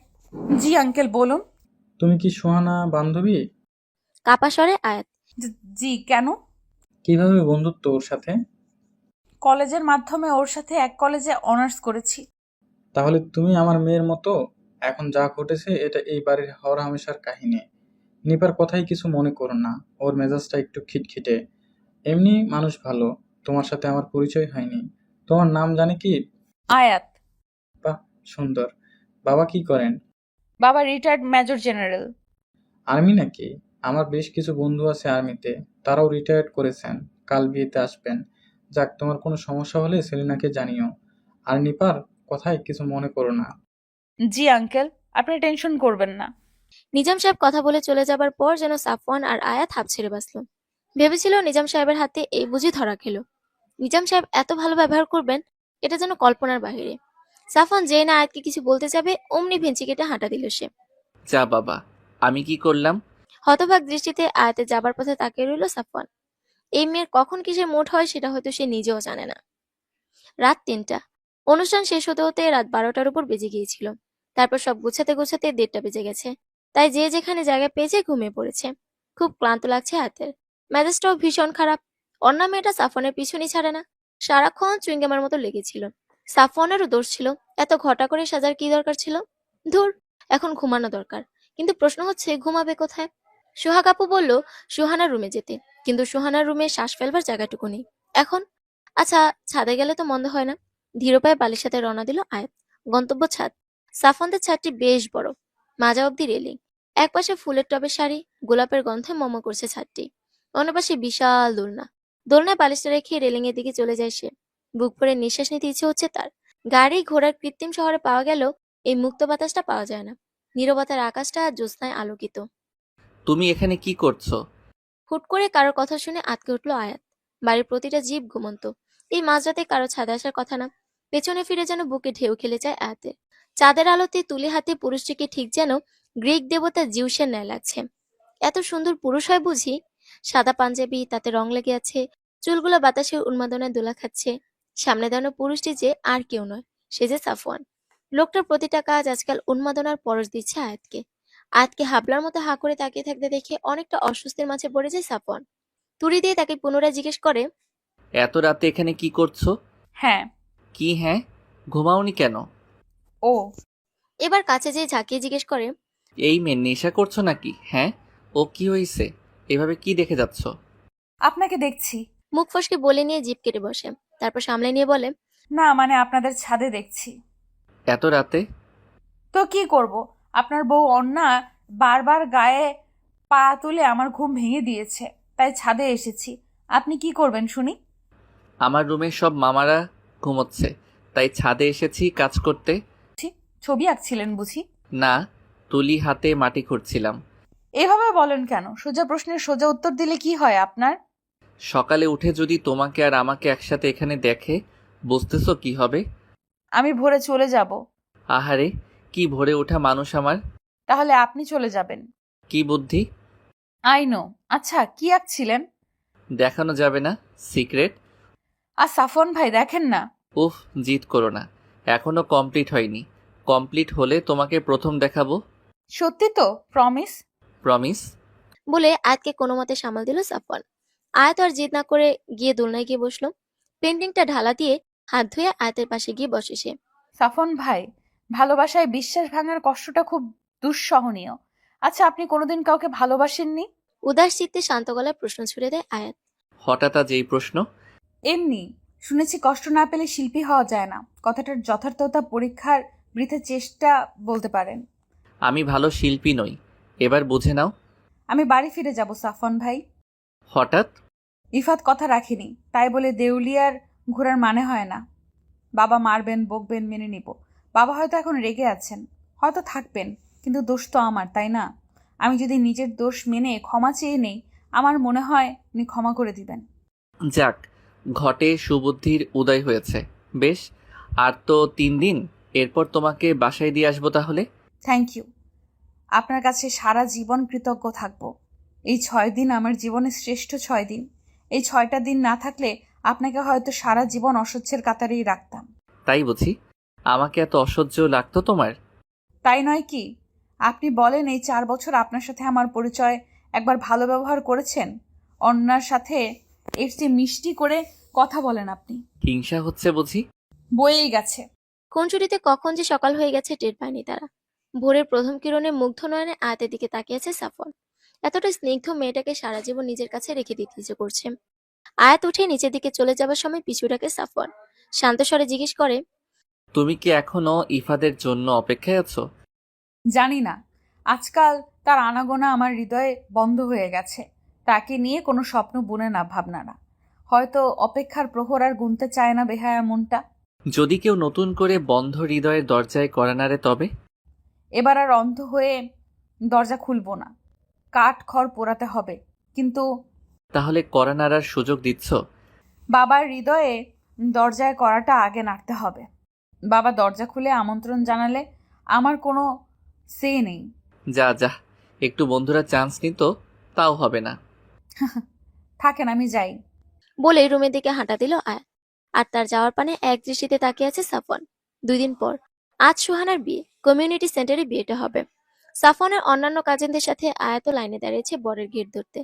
জি আঙ্কেল বলুন।
তুমি কি সোহানা বান্ধবী?
কাপা স্বরে আয়াত।
জি কেন?
কিভাবে বন্ধুত্ব ওর সাথে?
কলেজের মাধ্যমে ওর সাথে এক কলেজে অনার্স করেছি।
তাহলে তুমি আমার মেয়ের মতো। এখন যা ঘটেছে এটা এই বাড়ির হরহামেশার কাহিনী। নিপার কথাই কিছু মনে করো না, ওর মেজাজটা একটু খিটখিটে। এমনি মানুষ ভালো। তোমার সাথে আমার পরিচয় হয়নি। তোমার নাম জানে কি?
আয়াত।
বাহ, সুন্দর। বাবা কি করেন?
বাবা রিটায়ার্ড মেজর জেনারেল।
আর্মি নাকি? আমার বেশ কিছু বন্ধু আছে আর্মিতে, তারাও রিটায়ার্ড করেছেন। কাল বিয়েতে আসবেন। যাক, তোমার কোনো সমস্যা হলে সেলিনাকে জানিও। আর নিপার কথায় কিছু মনে করো না।
জি আঙ্কেল, আপনি টেনশন করবেন না।
নিজাম সাহেব কথা বলে চলে যাবার পর যেন সাফওয়ান আর আয়াত হাঁপ ছেড়ে বাঁচল। ভেবেছিল নিজাম সাহেবের হাতে এই বুঝি ধরা খেলো। নিজাম সাহেব এত ভালো ব্যবহার করবেন, এটা যেন কল্পনার বাহিরে। সাফওয়ান যে না আয়াতকে কিছু বলতে যাবে, অমনি ভেঞ্চি কেটে হাঁটা দিল সে।
যা বাবা, আমি কি করলাম?
হতভাগ দৃষ্টিতে আয়াতে যাবার পথে তাকিয়ে রইল সাফওয়ান। এই মেয়ের কখন কিসের মোট হয় সেটা হয়তো সে নিজেও জানে না। রাত 3টা। অনুষ্ঠান শেষ হতে হতে রাত 12টার উপর বেজে গিয়েছিল। তারপর সব গুছাতে গুছাতে 1:30 বেজে গেছে। তাই যে যেখানে জায়গা পেয়েছে ঘুমিয়ে পড়েছে। খুব ক্লান্ত লাগছে হাতের। মেজাজটাও ভীষণ খারাপ। অন্য মেয়েটা সাফওয়ানের পিছনই ছাড়ে না। সারাক্ষণ চুইংগামের মতো লেগেছিল। সাফওয়ানেরও দোষ ছিল। এত ঘটা করে সাজার কি দরকার ছিল? ধুর, এখন ঘুমানো দরকার। কিন্তু প্রশ্ন হচ্ছে ঘুমাবে কোথায়? সোহাগ আপু বলল সুহানার রুমে যেতে, কিন্তু সুহানার রুমে শ্বাস ফেলবার জায়গাটুকু নেই। এখন আচ্ছা, ছাদে গেলে তো মন্দ হয় না। ধীর পায়ে বালির সাথে রওনা দিল আয়াত। গন্তব্য ছাদ। সাফওয়ানদের ছাদটি বেশ বড়, মাজা অব্দি রেলিং। একপাশে ফুলের টবের সারি, গোলাপের গন্ধে মম করছে ছাদটি। অন্য পাশে বিশাল দোলনা। দোলনায় বালিশটা রেখে রেলিং এর দিকে চলে যায় সে। বুক ভরে নিঃশ্বাস নিতে ইচ্ছে হচ্ছে তার। গাড়ি ঘোড়ার কৃত্রিম শহরে পাওয়া গেলেও এই মুক্ত বাতাসটা পাওয়া যায় না। নীরবতার আকাশটা জ্যোৎস্নায় আলোকিত।
তুমি এখানে কি করছো?
হুট করে কারোর কথা শুনে আঁতকে উঠল আয়াত। বাড়ির প্রতিটা জীব ঘুমন্ত। এই মাঝরাতে কারো ছাদে আসার কথা না। পেছনে ফিরে যেন বুকে ঢেউ খেলে যায় আয়াতের। চাঁদের আলোতে তুলে হাতে পুরুষটিকে ঠিক যেন গ্রিক দেবতা জিউসের ন্যায় লাগছে। এত সুন্দর পুরুষ হয় বুঝি? সাদা পাঞ্জাবি, তাতে রং লেগে আছে, চুলগুলো বাতাসের উন্মাদনায় দোলা খাচ্ছে। সামনে দাঁড়ানো পুরুষটি যে আর কেউ নয়, সে যে সাফওয়ান। লোকটার প্রতিটা কাজ আজকাল উন্মাদনার পরশ দিচ্ছে আয়াতকে। আয়াতকে হাবলার মতো হা করে তাকিয়ে থাকতে দেখে অনেকটা অস্বস্তির মাঝে পড়ে যায় সাফওয়ান। তুড়ি দিয়ে তাকে পুনরায় জিজ্ঞেস করে,
এত রাতে এখানে কি করছো?
হ্যাঁ।
কি হ্যাঁ? ঘুমাওনি কেন?
ও।
এবার কাছে যেয়ে ঝাঁকিয়ে জিজ্ঞেস করে,
এই মেয়ে নেশা করছো নাকি? হ্যাঁ, ও কি হয়েছে? এভাবে কি দেখে যাচ্ছ?
আপনাকে দেখছি।
মুখ ফসকে বলে নিয়ে জিভ কেটে বসে। তারপর সামলে নিয়ে বলে,
না মানে আপনাদের ছাদে দেখছি।
এত রাতে?
তো কি করব, আপনার বউ অন্না বারবার গায়ে পা তুলে আমার ঘুম ভেঙে দিয়েছে, তাই ছাদে এসেছি। আপনি কি করবেন শুনি?
আমার রুমে সব মামারা ঘুমোচ্ছে, তাই ছাদে এসেছি কাজ করতে।
ছবি আঁকছিলেন বুঝি?
না, তুলি হাতে মাটি খুঁড়ছিলাম।
এভাবে বলেন কেন? সোজা প্রশ্নের সোজা উত্তর দিলে কি হয় আপনার?
সকালে উঠে যদি তোমাকে আর আমাকে একসাথে এখানে দেখে, বুঝতেছো কি হবে?
আমি ভোরে চলে যাব।
আহারে, কি ভরে ওঠা মানুষ আমার।
তাহলে আপনি চলে যাবেন।
কি বুদ্ধি!
I know. আচ্ছা, কি আঁকছিলেন?
দেখানো যাবে না, সিক্রেট।
আর সাফন ভাই দেখেন না।
উফ, জিদ করো না, এখনো কমপ্লিট হয়নি। কমপ্লিট হলে তোমাকে প্রথম দেখাবো।
সত্যি তো? প্রমিস?
প্রমিস।
বলে আয়াতকে কোনো মতে সামাল দিল সাফওয়ান। আয়াত আর জিদ না করে গিয়ে দোলনায় গিয়ে বসলো। পেন্টিংটা ঢালা দিয়ে হাত ধুয়ে আয়াতের পাশে গিয়ে বসে সে।
সাফন ভাই, ভালোবাসায় বিশ্বাস ভাঙার কষ্টটা খুব দুঃসহনীয়। আচ্ছা, আপনি কোনোদিন কাউকে ভালোবাসেননি?
উদাস চিত্তে শান্ত গলায় প্রশ্ন ছুড়ে দেয় আয়াত।
হঠাৎ আজ এই প্রশ্ন?
এমনি শুনেছি কষ্ট না পেলে শিল্পী হওয়া যায় না, কথাটার যথার্থতা পরীক্ষার বৃথা চেষ্টা বলতে পারেন।
আমি ভালো শিল্পী নই, এবার বুঝে নাও।
আমি বাড়ি ফিরে যাব সাফওয়ান ভাই।
হঠাৎ?
ইফাত কথা রাখিনি, তাই বলে দেউলিয়ার ঘোরার মানে হয় না। বাবা মারবেন, বকবেন, মেনে নিব। বাবা হয়তো এখন রেগে আছেন, হয়তো থাকবেন, কিন্তু দোষ তো আমার, তাই না? আমি যদি নিজের দোষ মেনে ক্ষমা চেয়ে নেই, আমার মনে হয় উনি ক্ষমা করে দিবেন।
যাক, ঘটে সুবুদ্ধির উদয় হয়েছে। বেশ, আর তো 3 দিন, এরপর তোমাকে বাসায় দিয়ে আসবো তাহলে।
Thank you. আপনার কাছে সারা জীবন কৃতজ্ঞ থাকব। এই 6 দিন আমার জীবনের শ্রেষ্ঠ 6 দিন। এই 6টা দিন না থাকলে আপনাকে হয়তো সারা জীবন অসহ্যের কাতারেই রাখতাম।
তাই বুঝি? আমাকে এত অসহ্য লাগতো তোমার?
তাই নয় কি? আপনি বলেন এই 4 বছর আপনার সাথে আমার পরিচয়, একবার ভালো ব্যবহার করেছেন? অন্যার সাথে এর চেয়ে মিষ্টি করে কথা বলেন আপনি।
হিংসা হচ্ছে বুঝি?
বয়েই গেছে।
খুনসুটিতে কখন যে সকাল হয়ে গেছে টের পায়নি তারা। ভোরের প্রথম কিরণে মুগ্ধ নয়নে আয়াতের দিকে তাকিয়ে আছে সাফওয়ান। এতটা স্নিগ্ধ মেয়েটাকে সারা জীবন নিজের কাছে রেখে দিতে ইচ্ছে করছে। আয়াত উঠে নিচের দিকে চলে যাবার সময় পিছু ডাকে সাফওয়ান। শান্ত স্বরে জিজ্ঞেস করে,
তুমি কি এখনো ইফাদের জন্য অপেক্ষায় আছো?
জানি না, আজকাল তার আনাগোনা আমার হৃদয়ে বন্ধ হয়ে গেছে। তাকে নিয়ে কোনো স্বপ্ন বুনে না ভাবনা না। হয়তো অপেক্ষার প্রহর আর গুনতে চায় না বেহায়া মনটা।
যদি কেউ নতুন করে বন্ধ হৃদয়ের দরজায় কড়া নাড়ে তবে?
এবার আর অন্ধ হয়ে দরজা খুলবো না, কাঠ খড় পোড়াতে হবে। কিন্তু
তাহলে কড়া নাড়ার সুযোগ দিচ্ছ?
বাবার হৃদয়ে দরজায় কড়াটা আগে নাড়তে হবে। বাবা দরজা খুলে আমন্ত্রণ জানালে আমার কোনো সে নেই।
যা যা, একটু বন্ধুরা চান্স নিত, তাও হবে না।
থাকেন, আমি যাই।
বলে রুমের দিকে হাঁটা দিল আয়াত। আর তার যাওয়ার পানে এক দৃষ্টিতে তাকিয়ে আছে সাফওয়ান। 2 দিন পর আজ সুহানার বিয়ে। কমিউনিটি সেন্টারে বিয়েটা হবে। সাফওয়ানের অন্যান্য কাজিনদের সাথে আয়াতও লাইনে দাঁড়িয়েছে বরের গেট ধরতে।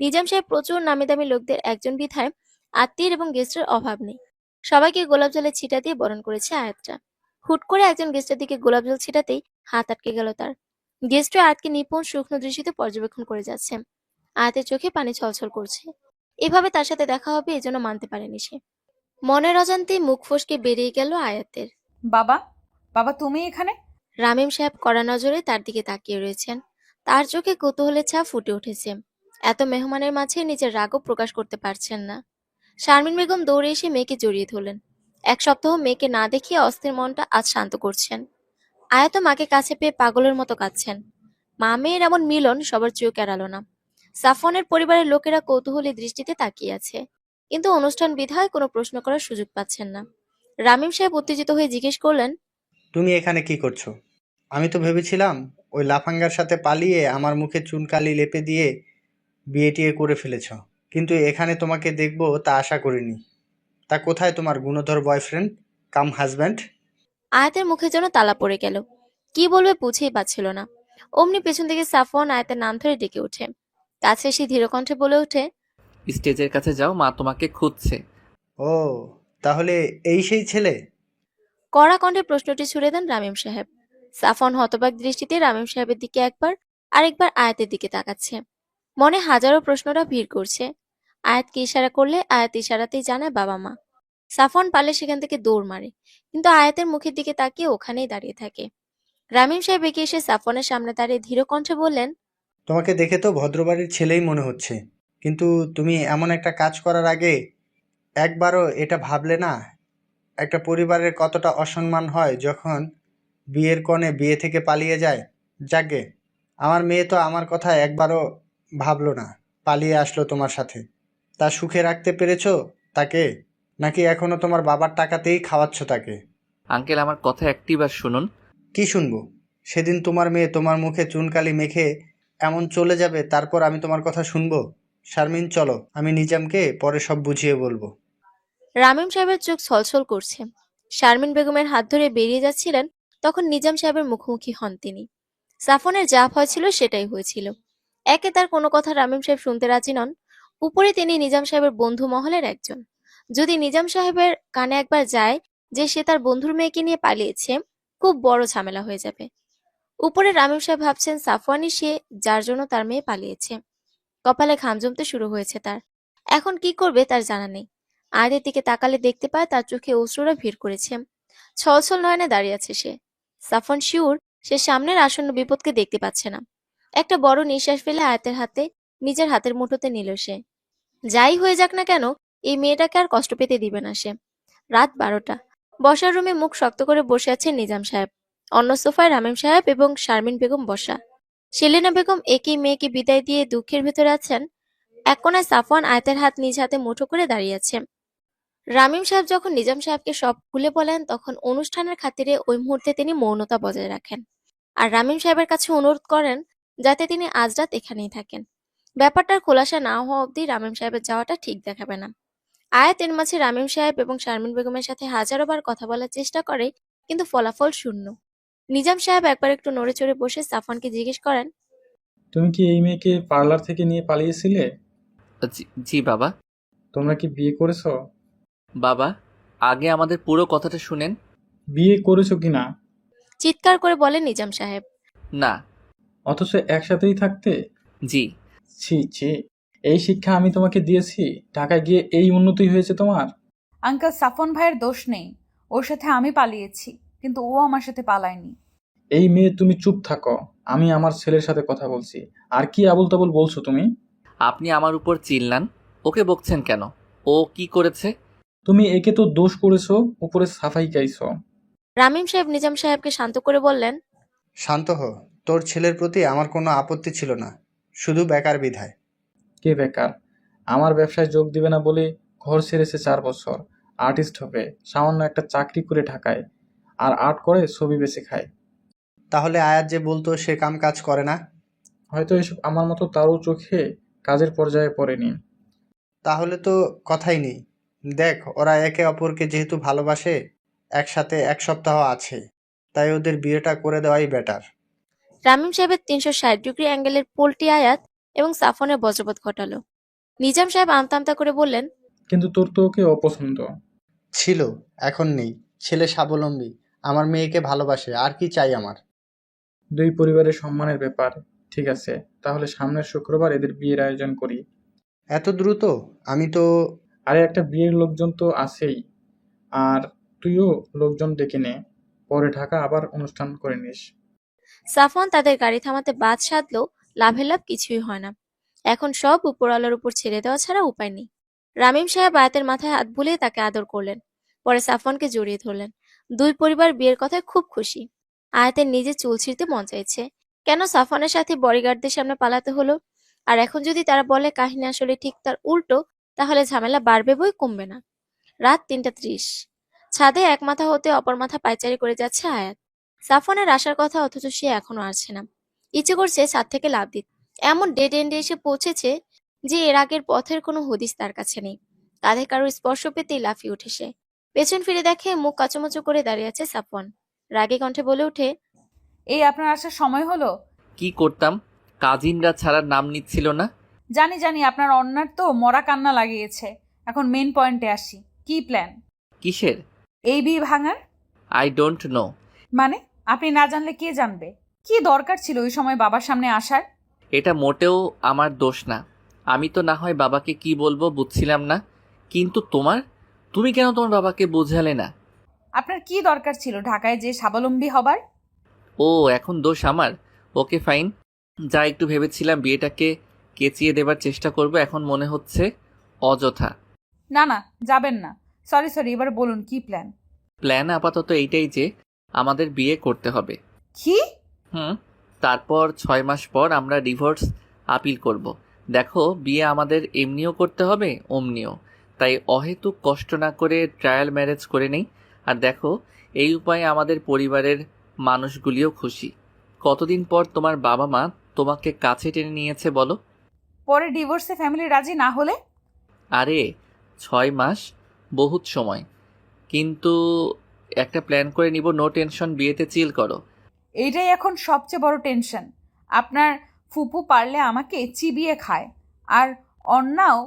নিজাম সাহেব প্রচুর নামি দামি লোকদের একজন বিধায় আত্মীয় এবং গেস্টের অভাব নেই। সবাইকে গোলাপ জলের ছিটা দিয়ে বরণ করেছে আয়াতটা। হুট করে একজন গেস্টের দিকে গোলাপ জল ছিটাতেই হাত আটকে গেল তার। গেস্টরা আয়াতকে নিপুণ সূক্ষ্ম দৃষ্টিতে পর্যবেক্ষণ করে যাচ্ছে। আয়াতের চোখে পানি ছলছল করছে। এভাবে তার সাথে দেখা হবে এজন্য মানতে পারেনি সে। মনের অজান্তেই মুখ ফসকে বেরিয়ে গেল আয়াতের।
বাবা, বাবা তুমি এখানে?
রামিম সাহেব কড়া নজরে তার দিকে তাকিয়ে রয়েছেন। তার চোখে কৌতূহলের ছাপ ফুটে উঠেছে। এত মেহমানের মাঝে নিজের রাগও প্রকাশ করতে পারছেন না। শারমিন বেগম দৌড়ে এসে মেয়েকে জড়িয়ে ধরলেন। 1 সপ্তাহ মেয়েকে না দেখিয়ে অস্থির মনটা আজ শান্ত করছেন। আয়াত মাকে কাছে পেয়ে পাগলের মতো কাঁদছেন। মা মেয়ের এমন মিলন সবার চোখ এড়ালো না। সাফওয়ানের পরিবারের লোকেরা কৌতূহলী দৃষ্টিতে তাকিয়ে আছে, কিন্তু অনুষ্ঠান বিধায় কোনো প্রশ্ন করার সুযোগ পাচ্ছেন না। রামিম সাহেব উত্তেজিত হয়ে জিজ্ঞেস করলেন,
তুমি এখানে কি করছো? আমি তো ভেবেছিলাম ওই লাফাঙ্গার সাথে পালিয়ে আমার মুখে চুনকালি লেপে দিয়ে বিয়ে টিয়ে করে ফেলেছ, কিন্তু এখানে তোমাকে দেখবো তা আশা করিনি। তা কোথায় তোমার গুণধর বয়ফ্রেন্ড কাম হাজব্যান্ড?
আয়াতের মুখে যেন তালা পড়ে গেল। কি বলবে বুঝেই পাচ্ছিল না। অমনি পেছন থেকে সাফওয়ান আয়াতের নাম ধরে ডেকে ওঠে। কাছে এসে ধীরকণ্ঠে বলে ওঠে,
স্টেজের কাছে যাও, মা তোমাকে খুঁজছে।
ও, তাহলে এই সেই ছেলে?
কড়া কণ্ঠে প্রশ্নটি ছুড়ে দেন রামিম সাহেব। সাফওয়ান হতবাক দৃষ্টিতে রামিম সাহেবের দিকে একবার, আরেকবার আয়াতের দিকে তাকাচ্ছে। মনে হাজারো প্রশ্নরা ভিড় করছে। আয়াতকে ইশারা করলে আয়াত ইশারাতেই জানায় বাবা মা। সাফওয়ান পারলে সেখান থেকে দৌড় মারে, কিন্তু আয়াতের মুখের দিকে তাকিয়ে ওখানেই দাঁড়িয়ে থাকে। রামিম সাহেব এগিয়ে এসে সাফওয়ানের সামনে দাঁড়িয়ে ধীর কণ্ঠে বললেন,
তোমাকে দেখে তো ভদ্রবাড়ির ছেলেই মনে হচ্ছে, কিন্তু তুমি এমন একটা কাজ করার আগে একবারও এটা ভাবলে না একটা পরিবারের কতটা অসম্মান হয় যখন বিয়ের কনে বিয়ে থেকে পালিয়ে যায়? যাকে আমার মেয়ে তো আমার কথা একবারও ভাবলো না, পালিয়ে আসলো তোমার সাথে। তা সুখে রাখতে পেরেছো তাকে, নাকি এখনো তোমার বাবার টাকাতেই খাওয়াচ্ছ তাকে?
আঙ্কেল, আমার কথা একটিবার শুনুন।
কি শুনবো? সেদিন তোমার মেয়ে তোমার মুখে চুনকালি মেখে এমন চলে যাবে, তারপর আমি তোমার কথা শুনবো? শারমিন চলো, আমি নিজামকে পরে সব বুঝিয়ে বলবো।
রামিম সাহেবের চোখ ছলছল করছে। শারমিন বেগমের হাত ধরে বেরিয়ে যাচ্ছিলেন, তখন নিজাম সাহেবের মুখোমুখি হন তিনি। সাফনের যা ভয় ছিল সেটাই হয়েছিল। একে তার কোনো কথা রামিম সাহেব শুনতে রাজি নন, উপরে তিনি নিজাম সাহেবের বন্ধু মহলের একজন। যদি নিজাম সাহেবের কানে একবার যায় যে সে তার বন্ধুর মেয়েকে নিয়ে পালিয়েছে, খুব বড় ঝামেলা হয়ে যাবে। উপরে রামিম সাহেব ভাবছেন সাফওয়ানই সে যার জন্য তার মেয়ে পালিয়েছে। কপালে ঘাম জমতে শুরু হয়েছে তার। এখন কি করবে তার জানা নেই। আয়াতের দিকে তাকালে দেখতে পায় তার চোখে অশ্রুরা ভিড় করেছে। ছলছল নয়নে দাঁড়িয়ে আছে সে। সাফন শিউর সে সামনের আসন্ন বিপদকে দেখতে পাচ্ছে না। একটা বড় নিঃশ্বাস ফেলে আয়াতের হাতে নিজের হাতের মুঠোতে নিল সে। যাই হয়ে যাক না কেন, এই মেয়েটাকে আর কষ্ট পেতে দিবে না সে। রাত 12টা। বসার রুমে মুখ শক্ত করে বসে আছেন নিজাম সাহেব। অন্য সোফায় রামিম সাহেব এবং শারমিন বেগম বসা। সেলিনা বেগম একই মেয়েকে বিদায় দিয়ে দুঃখের ভেতরে আছেন। এক কোণায় সাফওয়ান আয়াতের হাত নিজ হাতে মুঠো করে দাঁড়িয়ে আছে। রামিম সাহেব যখন নিজাম সাহেবকে সব খুলে বলেন তখন অনুষ্ঠানের খাতিরে ওই মুহূর্তে তিনি মৌনতা বজায় রাখেন। আর রামিম সাহেবের কাছে অনুরোধ করেন যাতে তিনি আজ রাত এখানেই থাকেন। ব্যাপারটার খোলাসা না হওয়া অবধি রামিম সাহেবের যাওয়াটা ঠিক দেখাবে না। আয়াত এর মাঝে রামিম সাহেব এবং শারমিন বেগমের সাথে হাজারো বার কথা বলার চেষ্টা করে, কিন্তু ফলাফল শূন্য। নিজাম সাহেব একবার একটু নড়ে চড়ে বসে সাফওয়ানকে জিজ্ঞেস করেন,
তুমি কি এই মেয়েকে পার্লার থেকে নিয়ে পালিয়েছিলে?
জি বাবা।
তোমরা কি বিয়ে করেছো?
বাবা, আগে আমাদের পুরো কথাটা শুনেন।
বিয়ে করেছো কিনা?
চিৎকার করে বলেন নিজাম সাহেব।
না।
অথচ একসাথেই থাকতে?
জি।
ছি ছি, এই শিক্ষা আমি তোমাকে দিয়েছি, ঢাকায় গিয়ে এই উন্নতি হয়েছে তোমার?
আঙ্কেল, সাফন ভাইয়ের দোষ নেই। ওর সাথে আমি পালিয়েছি, কিন্তু ও আমার সাথে পালায়নি।
এই মেয়ে, তুমি চুপ থাকো। আমি আমার ছেলের সাথে কথা বলছি। আর কি আবল তাবল বলছো তুমি?
আপনি আমার উপর চিল্লান, ওকে বকছেন কেন? ও কি করেছে?
তুমি একে তো দোষ করেছো, উপরে সাফাই গাইছো।
রামিম সাহেব নিজাম সাহেবকে শান্ত করে বললেন,
শান্ত হ। তোর ছেলের প্রতি আমার কোনো আপত্তি ছিল না, শুধু বেকার বিধায়।
কে বেকার? আমার ব্যবসায় যোগ দিবে না বলে ঘর ছেড়েছে 4 বছর। আর্টিস্ট হবে, সামান্য একটা চাকরি করে ঢাকায়, আর আর্ট করে ছবি বেচে খায়।
তাহলে আয়াত যে বলতো সে কাম কাজ করে না?
হয়তো এসব আমার মতো তারও চোখে কাজের পর্যায়ে পড়েনি।
তাহলে তো কথাই নেই। দেখ, ওরা একে অপরকে যেহেতু ভালোবাসে, একসাথে 1 সপ্তাহ আছে, তাই ওদের বিয়েটা করে দেওয়াই বেটার।
রামিম সাহেবের 360 ডিগ্রি অ্যাঙ্গেলের পোল্টি আয়াত এবং সাফনের বজ্রপাত ঘটালো। নিজাম সাহেব আমতা আমতা করে বললেন,
কিন্তু তোর তো ওকে অপছন্দ
ছিল, এখন নেই। ছেলে স্বাবলম্বী, আমার মেয়েকে ভালোবাসে, আর কি চাই আমার?
2 পরিবারের সম্মানের ব্যাপার। ঠিক আছে, তাহলে সামনের শুক্রবার এদের বিয়ের আয়োজন করি।
এত দ্রুত? আমি তো...
আরে, একটা বিয়ের লোকজন তো আছেই, আর তুইও লোকজন ডেকে নে, পরে ঢাকা আবার অনুষ্ঠান করে নিস।
সাফওয়ান তাদের গাড়ি থামাতে বাদ সাধলেও লাভের লাভ কিছুই হয় না। এখন সব উপরওয়ালার উপর ছেড়ে দেওয়া ছাড়া উপায় নেই। রামিম সাহেব আয়াতের মাথায় হাত বুলিয়ে তাকে আদর করলেন। পরে সাফওয়ানকে জড়িয়ে ধরলেন। 2 পরিবার বিয়ের কথায় খুব খুশি। আয়াতের নিজে চুল ছিঁড়তে মন চাইছে। কেন সাফওয়ানের সাথে বডিগার্ডদের সামনে পালাতে হলো? আর এখন যদি তারা বলে কাহিনী আসলে ঠিক তার উল্টো, তাহলে ঝামেলা বাড়বে বই কমবে না। রাত 3:30। ছাদে এক মাথা হতে অপর মাথা পায়চারি করে যাচ্ছে আয়াত। সাফওয়ানের আসার কথা, অথচ সে এখনো আসছে না। ইচ্ছে করছে ছাদ থেকে লাফ দিতে। এমন ডেড এন্ডে এসে পৌঁছেছে যে এর আগের পথের কোনো হদিস তার কাছে নেই। কাঁধে কারোর স্পর্শ পেতেই লাফিয়ে উঠে সে। পেছন ফিরে দেখে মুখ কাচুমাচু করে দাঁড়িয়ে আছে সাফওয়ান। রাগে কণ্ঠে বলে ওঠে,
এই আপনার আসার সময় হলো?
কি করতাম? কাজিনরা ছাড়ার নাম নিচ্ছিল না।
জানি জানি, আপনার অন্যার তো মরা কান্না লাগিয়েছে। এখন মেন পয়েন্টে আসি। কি প্ল্যান?
কিসের?
এই বিয়ে ভাঙার।
I don't know.
মানে আপনি না জানলে কে জানবে? কি দরকার ছিল ওই সময় বাবার সামনে আসার?
এটা মোটেও আমার দোষ না। আমি তো না হয় বাবাকে কি বলবো বুঝছিলাম না, কিন্তু তুমি কেন তোমার বাবাকে বোঝালে না?
আপনার কি দরকার ছিল ঢাকায় যে স্বাবলম্বী হবার?
ও, এখন দোষ আমার? Okay fine. যা একটু ভেবেছিলাম বিয়েটাকে কেচিয়ে দেবার চেষ্টা করব, এখন মনে হচ্ছে অযথা।
না না, যাবেন না। সরি, এবার বলুন কি প্ল্যান?
প্ল্যান আপাতত এইটাই যে আমাদের বিয়ে করতে হবে।
কি?
তারপর 6 মাস পর আমরা ডিভোর্স আপিল করব। দেখো, বিয়ে আমাদের এমনিও করতে হবে, অমনিও। তাই অহেতুক কষ্ট না করে ট্রায়াল ম্যারেজ করে নেই। আর দেখো, এই উপায়ে আমাদের পরিবারের মানুষগুলিও খুশি। কতদিন পর তোমার বাবা মা তোমাকে কাছে টেনে নিয়েছে বলো?
পরে ডিভোর্সে ফ্যামিলি রাজি না হলে?
আরে 6 মাস বহুত সময়। কিন্তু একটা প্ল্যান করে নিব, নো টেনশন, বিয়েতে চিল করো।
এইটাই এখন সবচেয়ে বড় টেনশন। আপনার ফুপু পারলে আমাকে চিবিয়ে খায়, আর অন্যাও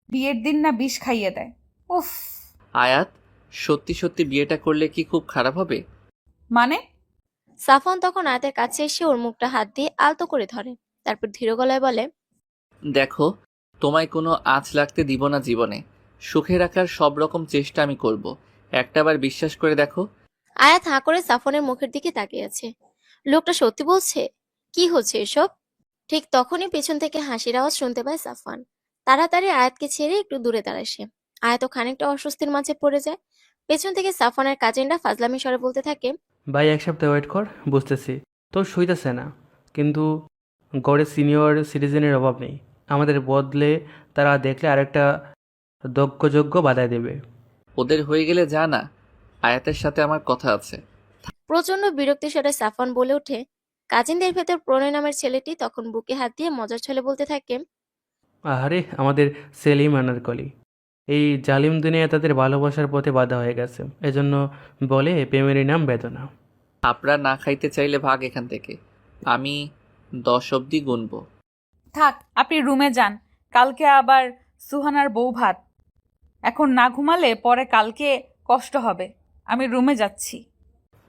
বিয়ের দিন না বিষ খাইয়ে দেয়। উফ।
আয়াত, সত্যি সত্যি বিয়েটা করলে কি খুব খারাপ হবে?
মানে?
সাফওয়ান তখন আয়াতের কাছে এসে ওর মুখটা হাত দিয়ে আলতো করে ধরে। তারপর ধীর গলায় বলে,
দেখো, তোমায় কোনো আঁচ লাগতে দিব না জীবনে। সুখে রাখার সব রকম চেষ্টা আমি করব। একটাবার বিশ্বাস করে দেখো।
আয়াত হাঁ করে সাফনের মুখের দিকে তাকিয়ে আছে। লোকটা সত্যি বলছে? কি হচ্ছে এসব? ঠিক তখনই পেছন থেকে হাসির আওয়াজ শুনতে পায় সাফওয়ান। তাড়াতাড়ি আয়াতকে ছেড়ে একটু দূরে দাঁড়ায় সে। আয়াতও খানিকটা অস্বস্তির মাঝে পড়ে যায়। পেছন থেকে সাফওয়ানের কাজিনরা ফাজলামি স্বরে বলতে থাকে,
ভাই এক সপ্তাহ ওয়েট কর, বুঝতেছি তোর সইতেছে না, কিন্তু গড়ে সিনিয়র সিটিজেনের অভাব নেই। আমাদের বদলে তারা দেখলে আরেকটা দক্ষযোগ্য বাধায় দেবে।
ওদের হয়ে গেলে যা না, আয়াতের সাথে আমার কথা আছে।
প্রচন্ড বিরক্তি স্বরে সাফওয়ান বলে ওঠে। কাজিনদের ভেতর প্রণয় নামের ছেলেটি তখন বুকে হাত দিয়ে মজার ছলে বলতে থাকে,
আহারে আমাদের সেলিম আনারকলি, এই জালিম দুনিয়া তাদের ভালোবাসার পথে বাধা হয়ে গেছে, এজন্য বলে প্রেমের নাম বেদনা।
আপনারা না খাইতে চাইলে ভাগ এখান থেকে, আমি 10 অবধি গুনবো।
থাক, আপনি রুমে যান। কালকে আবার সুহানার বউ ভাত। এখন না ঘুমালে পরে কালকে কষ্ট হবে। আমি রুমে যাচ্ছি।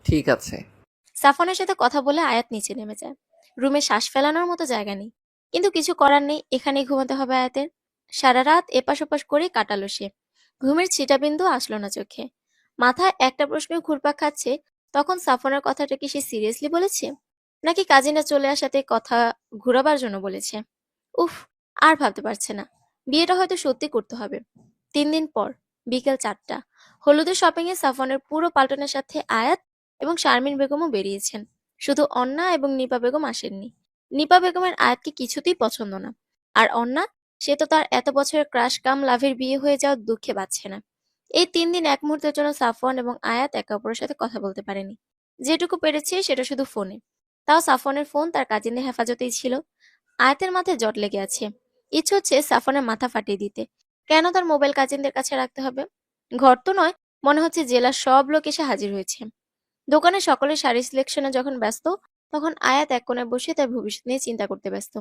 ঠিক আছে।
সাফওয়ানের সাথে কথা বলে আয়াত নিচে নেমে যায়। রুমে শ্বাস ফেলানোর মতো জায়গা নেই, কিন্তু কিছু করার নেই, এখানেই ঘুমাতে হবে আয়াতের। সারা রাত এপাশ ওপাশ করে কাটালো সে। ঘুমের ছিটাবিন্দু আসলো না চোখে। মাথায় একটা প্রশ্ন ঘুরপাক খাচ্ছে, তখন সাফওয়ানের কথাটা কি সে সিরিয়াসলি বলেছে, নাকি কাজিনরা চলে আসাতে কথা ঘুরাবার জন্য বলেছে? উফ, আর ভাবতে পারছে না। বিয়েটা হয়তো সত্যি করতে হবে। 3 দিন পর বিকেল 4টা, হলুদের শপিং এ সাফওয়ানের পুরো পাল্টনের সাথে আয়াত এবং শারমিন বেগমও বেরিয়েছেন। শুধু অন্না এবং নিপা বেগম আসেননি। নিপা বেগমের আয়াতকে কিছুতেই পছন্দ না, আর অন্না, সে তো তার এত বছরের ক্রাশ কাম লাভের বিয়ে হয়ে যাওয়ার দুঃখে বাঁচছে না। এই 3 দিন এক মুহূর্তের জন্য সাফওয়ান এবং আয়াত একে অপরের সাথে কথা বলতে পারেনি। যেটুকু পেরেছে সেটা শুধু ফোনে, তাও সাফওয়ানের ফোন তার কাজিনদের হেফাজতেই ছিল। আয়াতের মাথায় জট লেগে আছে। ইচ্ছে হচ্ছে সাফওয়ানের মাথা ফাটিয়ে দিতে। কেন তার মোবাইল কাজিনদের কাছে রাখতে হবে? ঘর তো নয়, মনে হচ্ছে জেলার সব লোক এসে হাজির হয়েছে। দোকানে সকলের শাড়ি সিলেকশনে যখন ব্যস্ত, তখন আয়াত এক কোণে বসে তার ভবিষ্যৎ নিয়ে চিন্তা করতে ব্যস্ত।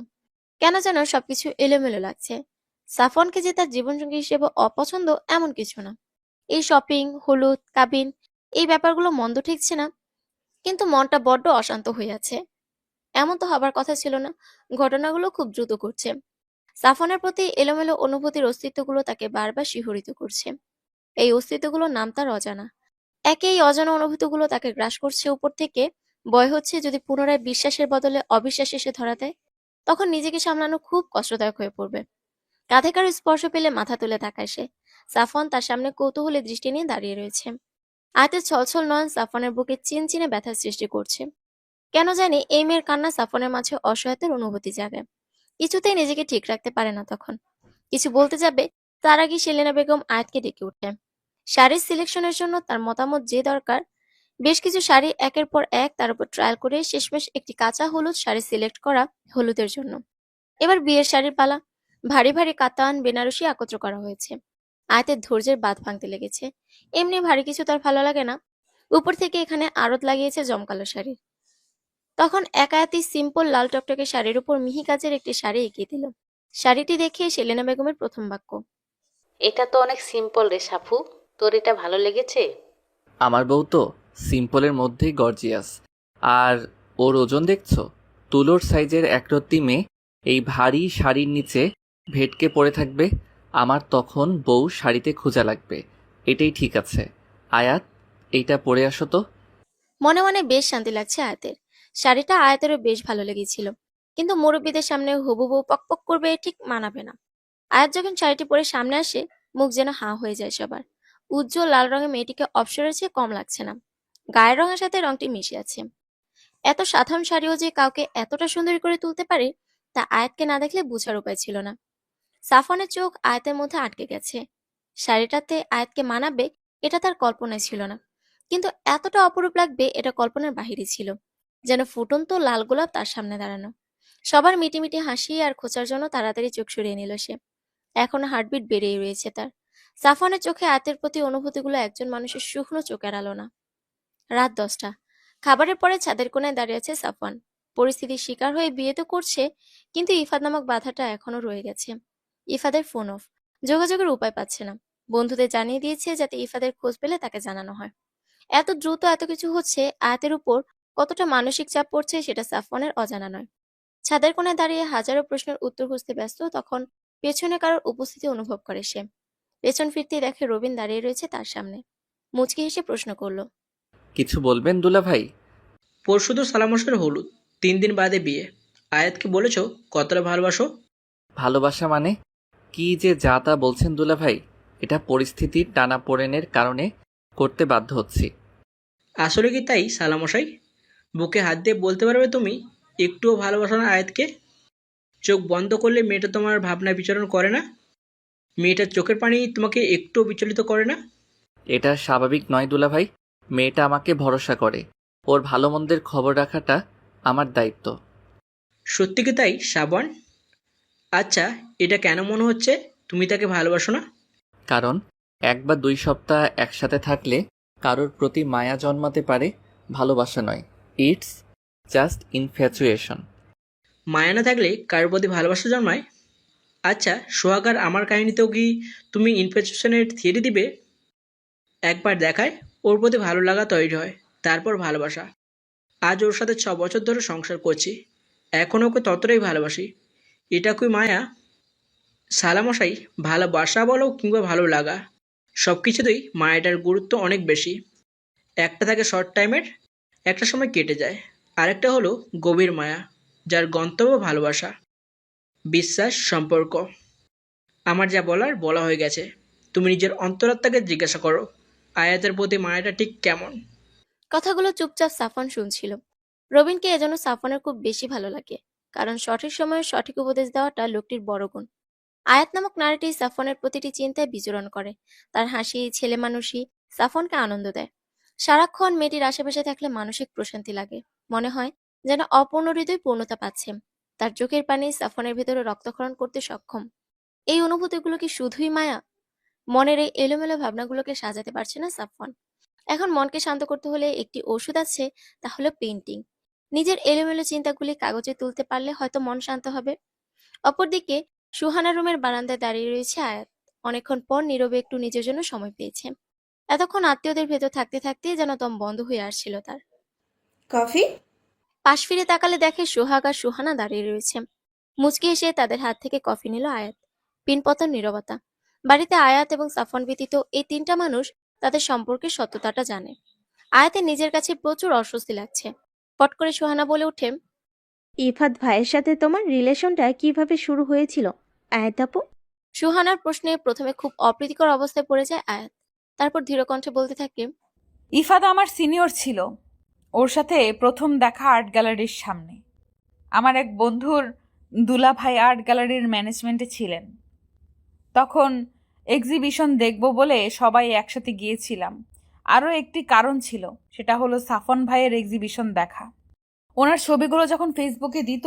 কেন যেন সবকিছু এলোমেলো লাগছে। সাফওয়ানকে যে তার জীবনসঙ্গী হিসেবে অপছন্দ এমন কিছু না। এই শপিং, হলুদ, কাবিন, এই ব্যাপারগুলো মন্দ ঠেকছে না, কিন্তু মনটা বড্ড অশান্ত হয়ে আছে। এমন তো হবার কথা ছিল না। ঘটনাগুলো খুব দ্রুত ঘটছে। সাফওয়ানের প্রতি এলোমেলো অনুভূতির অস্তিত্বগুলো তাকে বারবার শিহরিত করছে। এই অস্তিত্বগুলোর নাম তার অজানা। এই অজানা অনুভূতিগুলো তাকে গ্রাস করছে উপর থেকে। ভয় হচ্ছে যদি পুনরায় বিশ্বাসের বদলে অবিশ্বাস এসে ধরা দেয়, তখন নিজেকে সামলানো খুব কষ্টদায়ক হয়ে পড়বে। কাঁধে কারো স্পর্শ পেলে মাথা তুলে তাকায় সে। সাফওয়ান তার সামনে কৌতূহলী দৃষ্টি নিয়ে দাঁড়িয়ে রয়েছে। আয়াতের ছলছল নয়ন সাফওয়ানের বুকে চিনচিনে ব্যথার সৃষ্টি করছে। কেন জানি এই মেয়ের কান্না সাফওয়ানের মাঝে অসহায়তার অনুভূতি জাগায়। কিছুতেই নিজেকে ঠিক রাখতে পারে না তখন। কিছু বলতে যাবে, তার আগে সেলেনা বেগম আয়াতকে ডেকে ওঠে। শাড়ির সিলেকশনের জন্য তার মতামত যে দরকার। বেশ কিছু শাড়ি একের পর এক তার উপর ট্রায়াল করে শেষমেশ একটি কাঁচা হলুদ শাড়ি সিলেক্ট করা হলুদের জন্য। এবার বিয়ের শাড়ির পালা। ভারী ভারী কাতান, বেনারসি একত্র করা হয়েছে। আয়াতের ধৈর্যের বাঁধ ভাঙতে লেগেছে। এমনি ভারী কিছু তার ভালো লাগে না, উপর থেকে এখানে আড়ত লাগিয়েছে জমকালো শাড়ির। তখন এক আয়াতি সিম্পল লাল টকটকে শাড়ির উপর মিহি কাজের একটি শাড়ি এগিয়ে দিল। শাড়িটি দেখে সেলেনা বেগমের প্রথম বাক্য,
এটা তো অনেক সিম্পল রে সাফু, তোর এটা ভালো লেগেছে?
আমার বউ তো সিম্পলের মধ্যেই গর্জিয়াস। আর ওর ওজন দেখছো? তুলোর সাইজের একরত্তি মেয়ে এই ভারী শাড়ির নিচে ভেটকে পড়ে থাকবে। আমার তখন বউ শাড়িতে খোঁজা লাগবে। এটাই ঠিক আছে। আয়াত, এইটা পরে আসো তো।
মনে মনে বেশ শান্তি লাগছে আয়াতের। শাড়িটা আয়াতেরও বেশ ভালো লেগেছিল, কিন্তু মুরব্বীদের সামনে হবু বউ পকপক করবে ঠিক মানাবে না। আয়াত যখন শাড়িটি পরে সামনে আসে, মুখ যেন হাঁ হয়ে যায় সবার। উজ্জ্বল লাল রঙের মেয়েটিকে অপসরের চেয়ে কম লাগছে না। গায়ের রঙের সাথে রংটি মিশে আছে। এত সাধারণ শাড়িও যে কাউকে এতটা সুন্দরী করে তুলতে পারে, তা আয়াতকে না দেখলে বোঝার উপায় ছিল না। সাফওয়ানের চোখ আয়াতের মধ্যে আটকে গেছে। শাড়িটাতে আয়াতকে মানাবে এটা তার কল্পনায় ছিল না, কিন্তু এতটা অপরূপ লাগবে এটা কল্পনার বাহিরে ছিল। যেন ফুটন্ত লাল গোলাপ তার সামনে দাঁড়ানো। সবার মিটিমিটি হাসি আর খোঁচার জন্য তাড়াতাড়ি চোখ সরিয়ে নিল সে। এখনো হার্টবিট বেড়েই রয়েছে তার। সাফওয়ানের চোখে আয়াতের প্রতি অনুভূতিগুলো একজন মানুষের শুকনো চোখ এড়ালো না। রাত 10টা। খাবারের পরে ছাদের কোণায় দাঁড়িয়ে আছে সাফওয়ান। পরিস্থিতির শিকার হয়ে বিয়ে তো করছে, কিন্তু ইফাদ নামক বাধাটা এখনো রয়ে গেছে। ইফাদের ফোন অফ, যোগাযোগের উপায় পাচ্ছে না। বন্ধুদের জানিয়ে দিয়েছে যাতে ইফাদের খোঁজ পেলে তাকে জানানো হয়। এত দ্রুত এত কিছু হচ্ছে, আয়াতের উপর কতটা মানসিক চাপ পড়ছে সেটা সাফওয়ানের অজানা নয়। ছাদের কোণায় দাঁড়িয়ে হাজারো প্রশ্নের উত্তর খুঁজতে ব্যস্ত, তখন পেছনে কারোর উপস্থিতি অনুভব করে সে। পেছন ফিরতেই দেখে রবিন দাঁড়িয়ে রয়েছে তার সামনে। মুচকি হেসে প্রশ্ন করলো,
কিছু বলবেন দুলা ভাই?
পরশু তো সালামশের হলুদ, 3 দিন বাদে বিয়ে। আয়াতকে বলেছো কতটা ভালোবাসো?
ভালোবাসা মানে? কি যে যা তা বলছেন দুলা ভাই, এটা পরিস্থিতির টানাপোড়েনের কারণে করতে বাধ্য হচ্ছি।
আসলে কি তাই সালামশাই? বুকে হাত দিয়ে বলতে পারবে তুমি একটুও ভালোবাসো না আয়াতকে? চোখ বন্ধ করলে মেয়েটা তোমার ভাবনা বিচরণ করে না? মেয়েটার চোখের পানি তোমাকে একটুও বিচলিত করে না?
এটা স্বাভাবিক নয় দুলা ভাই। মেয়েটা আমাকে ভরসা করে, ওর ভালো মন্দের খবর রাখাটা আমার দায়িত্ব।
সত্যি কি তাই শ্রাবণ? আচ্ছা, এটা কেন মনে হচ্ছে তুমি তাকে ভালোবাসো না?
কারণ 1 বা 2 সপ্তাহ একসাথে থাকলে কারোর প্রতি মায়া জন্মাতে পারে, ভালোবাসা নয়। It's just infatuation.
মায়া না থাকলে কারোর প্রতি ভালোবাসা জন্মায়? আচ্ছা, সোহাগার আমার কাহিনীতেও কি তুমি ইনফ্যাচুয়েশনের থিয়েরি দিবে? একবার দেখায় ওর প্রতি ভালো লাগা তৈরি হয়, তারপর ভালোবাসা। আজ ওর সাথে 6 বছর ধরে সংসার করছি, এখন ওকে ততটাই ভালোবাসি। এটা কি মায়া? সালামশাই, ভালোবাসা বলো কিংবা ভালো লাগা, সব কিছুতেই মায়াটার গুরুত্ব অনেক বেশি। একটা থাকে শর্ট টাইমের, একটা সময় কেটে যায়। আরেকটা হলো গভীর মায়া, যার গন্তব্য ভালোবাসা, বিশ্বাস, সম্পর্ক। আমার যা বলার বলা হয়ে গেছে। তুমি নিজের অন্তরাত্মাকে জিজ্ঞাসা করো, আয়াতের প্রতি মায়াটা ঠিক কেমন?
কথাগুলো চুপচাপ সাফন শুনছিল। রবিনকে এজন্য সাফনের খুব বেশি ভালো লাগে, কারণ সঠিক সময়ে সঠিক উপদেশ দেওয়াটা লোকটির বড় গুণ। আয়াত নামক নারীটি সাফনের প্রতিটি চিন্তায় বিচরণ করে। তার হাসি, ছেলে মানুষই সাফনকে আনন্দ দেয়। সারাক্ষণ মেয়েটির আশেপাশে থাকলে মানসিক প্রশান্তি লাগে, মনে হয় যেন অপূর্ণ হৃদয় পূর্ণতা পাচ্ছে। তার চোখের পানি সাফনের ভেতরে রক্তক্ষরণ করতে সক্ষম। এই অনুভূতিগুলো কি শুধুই মায়া? মনের এই এলোমেলো ভাবনাগুলোকে সাজাতে পারছে না সাফন। এখন মনকে শান্ত করতে হলে একটি ওষুধ আছে, তা হলো পেইন্টিং। নিজের এলোমেলো চিন্তাগুলি কাগজে তুলতে পারলে হয়তো মন শান্ত হবে। অপরদিকে সুহানা রুমের বারান্দায় দাঁড়িয়ে রয়েছে আয়াত। অনেকক্ষণ পর নীরবে একটু নিজের জন্য সময় পেয়েছে। এতক্ষণ আত্মীয়দের ভেতর থাকতে থাকতে যেন দম বন্ধ হয়ে আসছিল তার।
কফি?
পাশ ফিরে তাকালে দেখে সোহাগ আর সুহানা দাঁড়িয়ে রয়েছে। মুচকি এসে তাদের হাত থেকে কফি নিল আয়াত। পিনপতন নীরবতা। বাড়িতে আয়াত এবং সাফন ব্যতীত এই 3টা মানুষ তাদের সম্পর্কের সত্যতাটা জানে। আয়াতের নিজের কাছে প্রচুর অস্বস্তি লাগছে। পট করে সুহানা বলে ওঠে,
ইফাত ভাইয়ের সাথে তোমার রিলেশনটা কিভাবে শুরু হয়েছিল আয়াত আপু?
সুহানার প্রশ্নে প্রথমে খুব অপ্রীতিকর অবস্থায় পড়ে যায় আয়াত। তারপর ধীর কণ্ঠে বলতে থাকে,
ইফাত আমার সিনিয়র ছিল। ওর সাথে প্রথম দেখা আর্ট গ্যালারির সামনে। আমার এক বন্ধুর দুলাভাই আর্ট গ্যালারির ম্যানেজমেন্টে ছিলেন। তখন এক্সিবিশন দেখব বলে সবাই একসাথে গিয়েছিলাম। আরও একটি কারণ ছিল, সেটা হলো সাফন ভাইয়ের এক্সিবিশন দেখা। ওনার ছবিগুলো যখন ফেসবুকে দিত,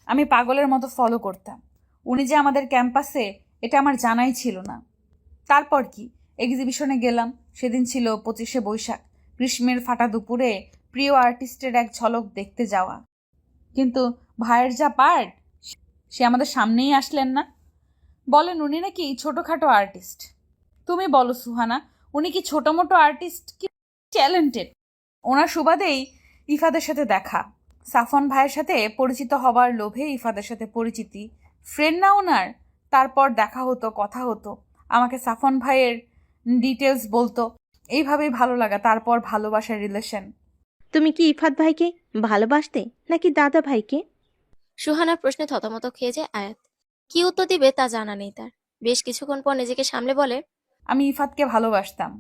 আমি পাগলের মতো ফলো করতাম। উনি যে আমাদের ক্যাম্পাসে, এটা আমার জানাই ছিল না। তারপর কি, এক্সিবিশনে গেলাম। সেদিন ছিল 25শে বৈশাখ। গ্রীষ্মের ফাটা দুপুরে প্রিয় আর্টিস্টের এক ঝলক দেখতে যাওয়া। কিন্তু ভাইয়ের যা পার্ট, সে আমাদের সামনেই আসলেন না। বলেন উনি নাকি ছোটোখাটো আর্টিস্ট। তুমি বলো সুহানা, উনি কি ছোটো মোটো আর্টিস্ট কি ট্যালেন্টেড? ওনার সুবাদেই ইফাদের সাথে দেখা। সাফন ভাইয়ের সাথে পরিচিত হবার লোভে ইফাদের সাথে পরিচিতি। ফ্রেন্ড না ওনার। তারপর দেখা হতো, কথা হতো। আমাকে সাফন ভাইয়ের ডিটেলস বলতো। এইভাবেই ভালো লাগা, তারপর ভালোবাসার রিলেশন।
তুমি কি ইফাত ভাইকে ভালোবাসতে নাকি দাদা ভাইকে?
সুহানার প্রশ্নে থতমত খেয়ে যায় আয়াত। কি উত্তর দিবে তা জানা নেই তার। বেশ কিছুক্ষণ পর নিজেকে সামলে বলে,
আমি ইফাতকে ভালোবাসতাম।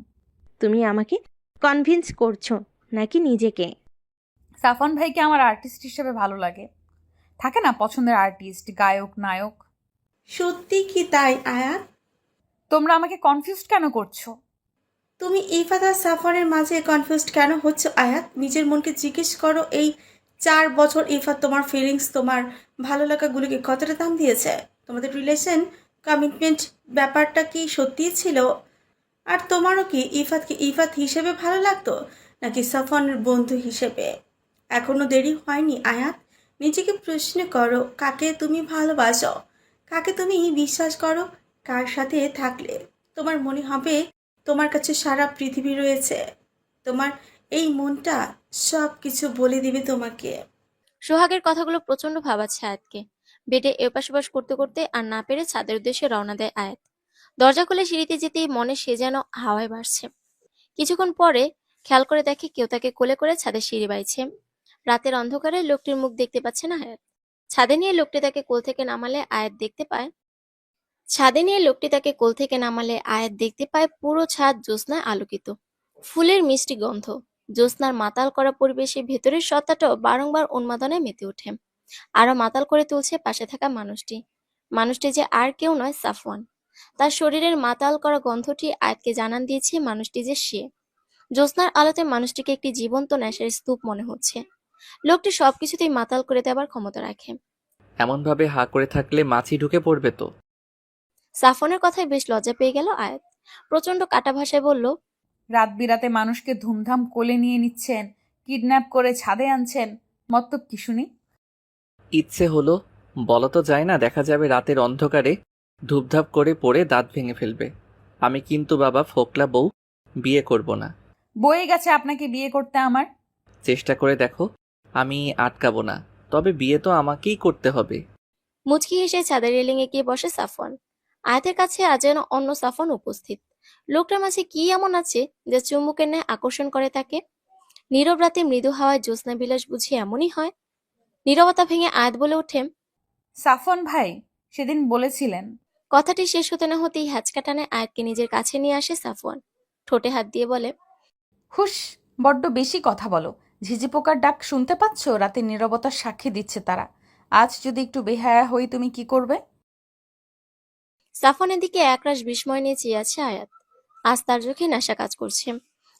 তুমি আমাকে কনভিন্স করছো নাকি নিজেকে?
সাফন ভাইকে আমার আর্টিস্ট হিসেবে ভালো লাগে। থাকে না পছন্দের আর্টিস্ট, গায়ক, নায়ক।
সত্যি কি তাই আয়াত?
তোমরা আমাকে কনফিউজড কেন করছো?
তুমি ইফাত আর সাফনের মাঝে কনফিউজড কেন হচ্ছে আয়াত? নিজের মনকে জিজ্ঞেস করো। এই 4 বছর ইফাত তোমার ফিলিংস, তোমার ভালো লাগাগুলোকে কতটা দাম দিয়েছে? তোমাদের রিলেশন, কমিটমেন্ট ব্যাপারটা কি সত্যিই ছিল? আর তোমারও কি ইফাতকে ইফাত হিসেবে ভালো লাগতো নাকি সাফনের বন্ধু হিসেবে? এখনো দেরি হয়নি আয়াত। নিজেকে প্রশ্ন করো, কাকে তুমি ভালোবাসো, কাকে তুমি বিশ্বাস করো, কার সাথে থাকলে তোমার মনে হবে তোমার কাছে সারা পৃথিবী রয়েছে। তোমার এই মনটা সব কিছু বলে দিবে তোমাকে।
সোহাগের কথাগুলো প্রচন্ড ভাবাচ্ছে আয়াতকে। বেডে এপাশ ওপাশ করতে করতে আর না পেরে ছাদের উদ্দেশ্যে রওনা দেয় আয়াত। দরজা খুলে সিঁড়িতে যেতেই মনে সে যেন হাওয়ায় ভাসছে। কিছুক্ষণ পরে খেয়াল করে দেখে কেউ তাকে কোলে করে ছাদে সিঁড়ি বাইছে। রাতের অন্ধকারে লোকটির মুখ দেখতে পাচ্ছে না আয়াত। ছাদে নিয়ে লোকটি তাকে কোল থেকে নামালে আয়াত দেখতে পায় পুরো ছাদ জ্যোৎস্নায় আলোকিত। ফুলের মিষ্টি গন্ধ, জ্যোৎস্নার মাতাল করা পরিবেশে ভেতরের সত্তাটাও বারংবার উন্মাদনায় মেতে ওঠে। আরো মাতাল করে তুলছে পাশে থাকা মানুষটি যে আর কেউ নয়, সাফওয়ান। তার শরীরের মাতাল করা গন্ধটি আয়াতকে জানান দিয়েছে মানুষটি যে সে। জ্যোৎস্নার আলোতে মানুষটিকে একটি জীবন্ত নেশার স্তূপ মনে হচ্ছে। লোকটি সবকিছুতেই মাতাল করে দেওয়ার ক্ষমতা রাখে।
এমনভাবে হা করে থাকলে মাছি ঢুকে পড়বে তো।
সাফওয়ানের কথায় বেশ লজ্জা পেয়ে গেল আয়াত। প্রচন্ড কাটা ভাষায় বলল,
রাত বিরাতে মানুষকে ধুমধাম কোলে নিয়ে নিচ্ছেন, কিডন্যাপ করে ছাদে আনছেন, মতলব কি শুনি?
ইচ্ছে হলো, বলা তো যায় না, দেখা যাবে রাতের অন্ধকারে ধূপধাপ করে পড়ে দাঁত ভেঙে ফেলবে। আমি কিন্তু বাবা ফোকলা বউ, বিয়ে করব না।
বয়ে গেছে আপনাকে বিয়ে করতে আমার।
চেষ্টা করে দেখো, আমি আটকাবো না, তবে বিয়ে তো আমাকেই করতে হবে।
মুচকি হেসে ছাদের রেলিংয়ে গিয়ে বসে সাফওয়ান। আয়াতের কাছে আজ যেন অন্য সাফওয়ান উপস্থিত। লোকটার মাঝে কি এমন আছে যে চুম্বকের ন্যায় আকর্ষণ করে তাকে? নীরব রাতে মৃদু হাওয়ায় জ্যোৎস্না বিলাস বুঝি এমনই হয়? নীরবতা ভেঙে আয়াত বলে ওঠে,
সাফন ভাই সেদিন বলেছিলেন।
কথাটি শেষ হতে না হতেই হ্যাচকা টানে আয়াতকে নিজের কাছে নিয়ে আসে সাফওয়ান। ঠোঁটে হাত দিয়ে বলে,
হুশ, বড্ড বেশি কথা বলো। ঝিঝি পোকার ডাক শুনতে পাচ্ছ? রাতের নীরবতার সাক্ষী দিচ্ছে তারা। আজ যদি একটু বেহায়া হই তুমি কি করবে?
সাফওয়ানের দিকে একরাশ বিস্ময় নিয়ে চেয়ে আছে আয়াত। আজ তার চোখে নেশা কাজ করছে।